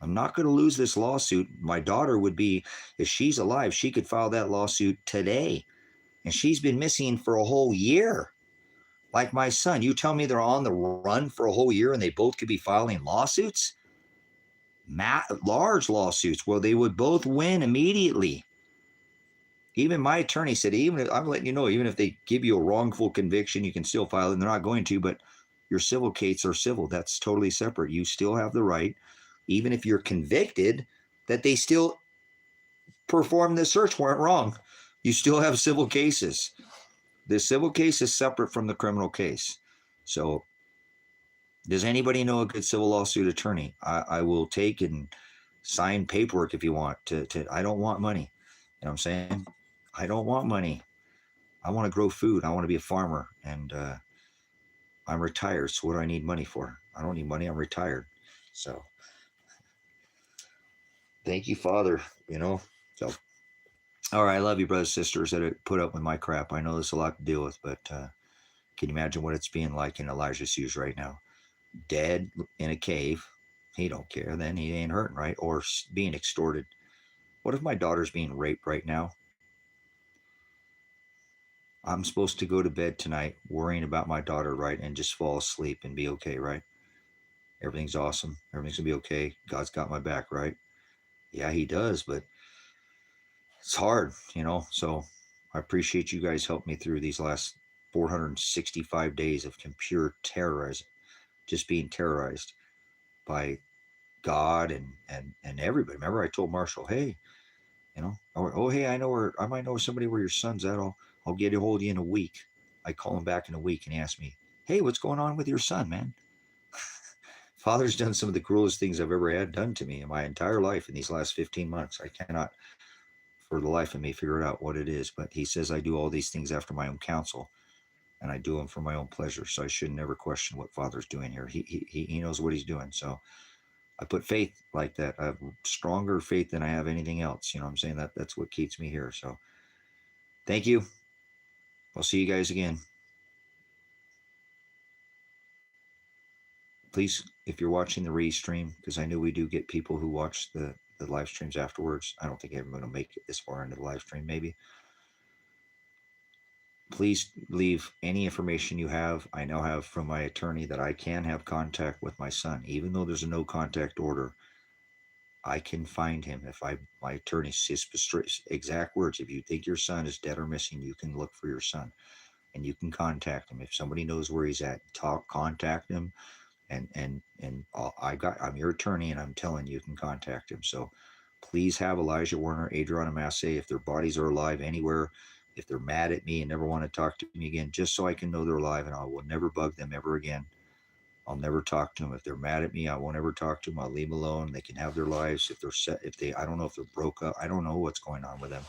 I'm not going to lose this lawsuit. My daughter would be, if she's alive, she could file that lawsuit today. And she's been missing for a whole year. Like my son, you tell me they're on the run for a whole year and they both could be filing lawsuits? Large lawsuits where they would both win immediately. Even my attorney said, I'm letting you know, even if they give you a wrongful conviction, you can still file it, and they're not going to, but your civil cases are civil. That's totally separate. You still have the right, even if you're convicted, that they still perform the search warrant wrong. You still have civil cases. The civil case is separate from the criminal case. So does anybody know a good civil lawsuit attorney? I will take and sign paperwork if you want to. I don't want money. You know what I'm saying? I don't want money. I want to grow food. I want to be a farmer. And I'm retired. So what do I need money for? I don't need money. I'm retired. So thank you, Father. So all right. I love you, brothers and sisters that put up with my crap. I know there's a lot to deal with, but can you imagine what it's being like in Elijah's shoes right now? Dead in a cave. He don't care. Then he ain't hurting, right? Or being extorted. What if my daughter's being raped right now? I'm supposed to go to bed tonight worrying about my daughter, right? And just fall asleep and be okay, right? Everything's awesome. Everything's going to be okay. God's got my back, right? Yeah, he does, but it's hard, So I appreciate you guys helping me through these last 465 days of pure terrorizing, just being terrorized by God and everybody. Remember, I told Marshall, hey, or, oh, hey, I might know somebody where your son's at. I'll get a hold of you in a week. I call him back in a week and he asks me, hey, what's going on with your son, man? Father's done some of the cruelest things I've ever had done to me in my entire life in these last 15 months. I cannot for the life of me figure it out what it is, but he says I do all these things after my own counsel and I do them for my own pleasure. So I should never question what Father's doing here. He knows what he's doing. So I put faith like that. I have stronger faith than I have anything else. You know what I'm saying? That's what keeps me here. So thank you. I'll see you guys again. Please, if you're watching the restream, because I know we do get people who watch the live streams afterwards. I don't think everyone will make it this far into the live stream, maybe. Please leave any information you have. I now have from my attorney that I can have contact with my son, even though there's a no contact order. I can find him if my attorney says exact words. If you think your son is dead or missing, you can look for your son and you can contact him. If somebody knows where he's at, contact him. I'm your attorney and I'm telling you can contact him. So please have Elijah, Werner, Adriana, Masse, if their bodies are alive anywhere, if they're mad at me and never want to talk to me again, just so I can know they're alive, and I will never bug them ever again. I'll never talk to them. If they're mad at me, I won't ever talk to them. I'll leave them alone. They can have their lives. I don't know if they're broke up. I don't know what's going on with them.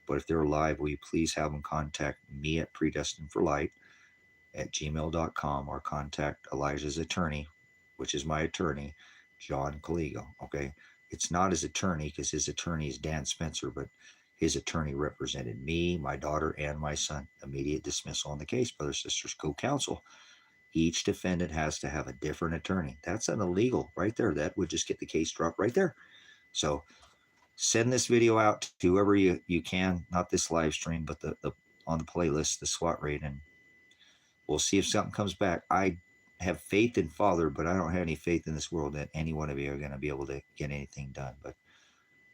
But if they're alive, will you please have them contact me at Predestined4light at gmail.com or contact Elijah's attorney, which is my attorney, John Caligo. Okay. It's not his attorney because his attorney is Dan Spencer, but his attorney represented me, my daughter, and my son. Immediate dismissal on the case, brothers, sisters, co-counsel. Each defendant has to have a different attorney. That's an illegal right there. That would just get the case dropped right there. So send this video out to whoever you can, not this live stream, but the on the playlist, the SWAT raid, and we'll see if something comes back. I have faith in Father, but I don't have any faith in this world that any one of you are going to be able to get anything done. But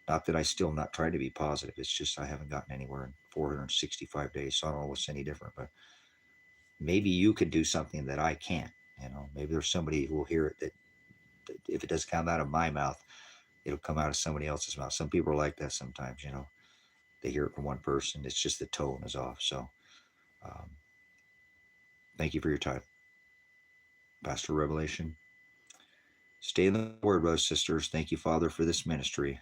not that I still not try to be positive. It's just I haven't gotten anywhere in 465 days, so I don't know what's any different. But maybe you could do something that I can't. Maybe there's somebody who will hear it that if it doesn't come out of my mouth, it'll come out of somebody else's mouth. Some people are like that sometimes, They hear it from one person. It's just the tone is off. So thank you for your time. Pastor Revelation. Stay in the word, brothers, sisters. Thank you, Father, for this ministry.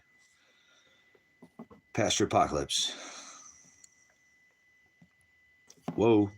Pastor Apocalypse. Whoa.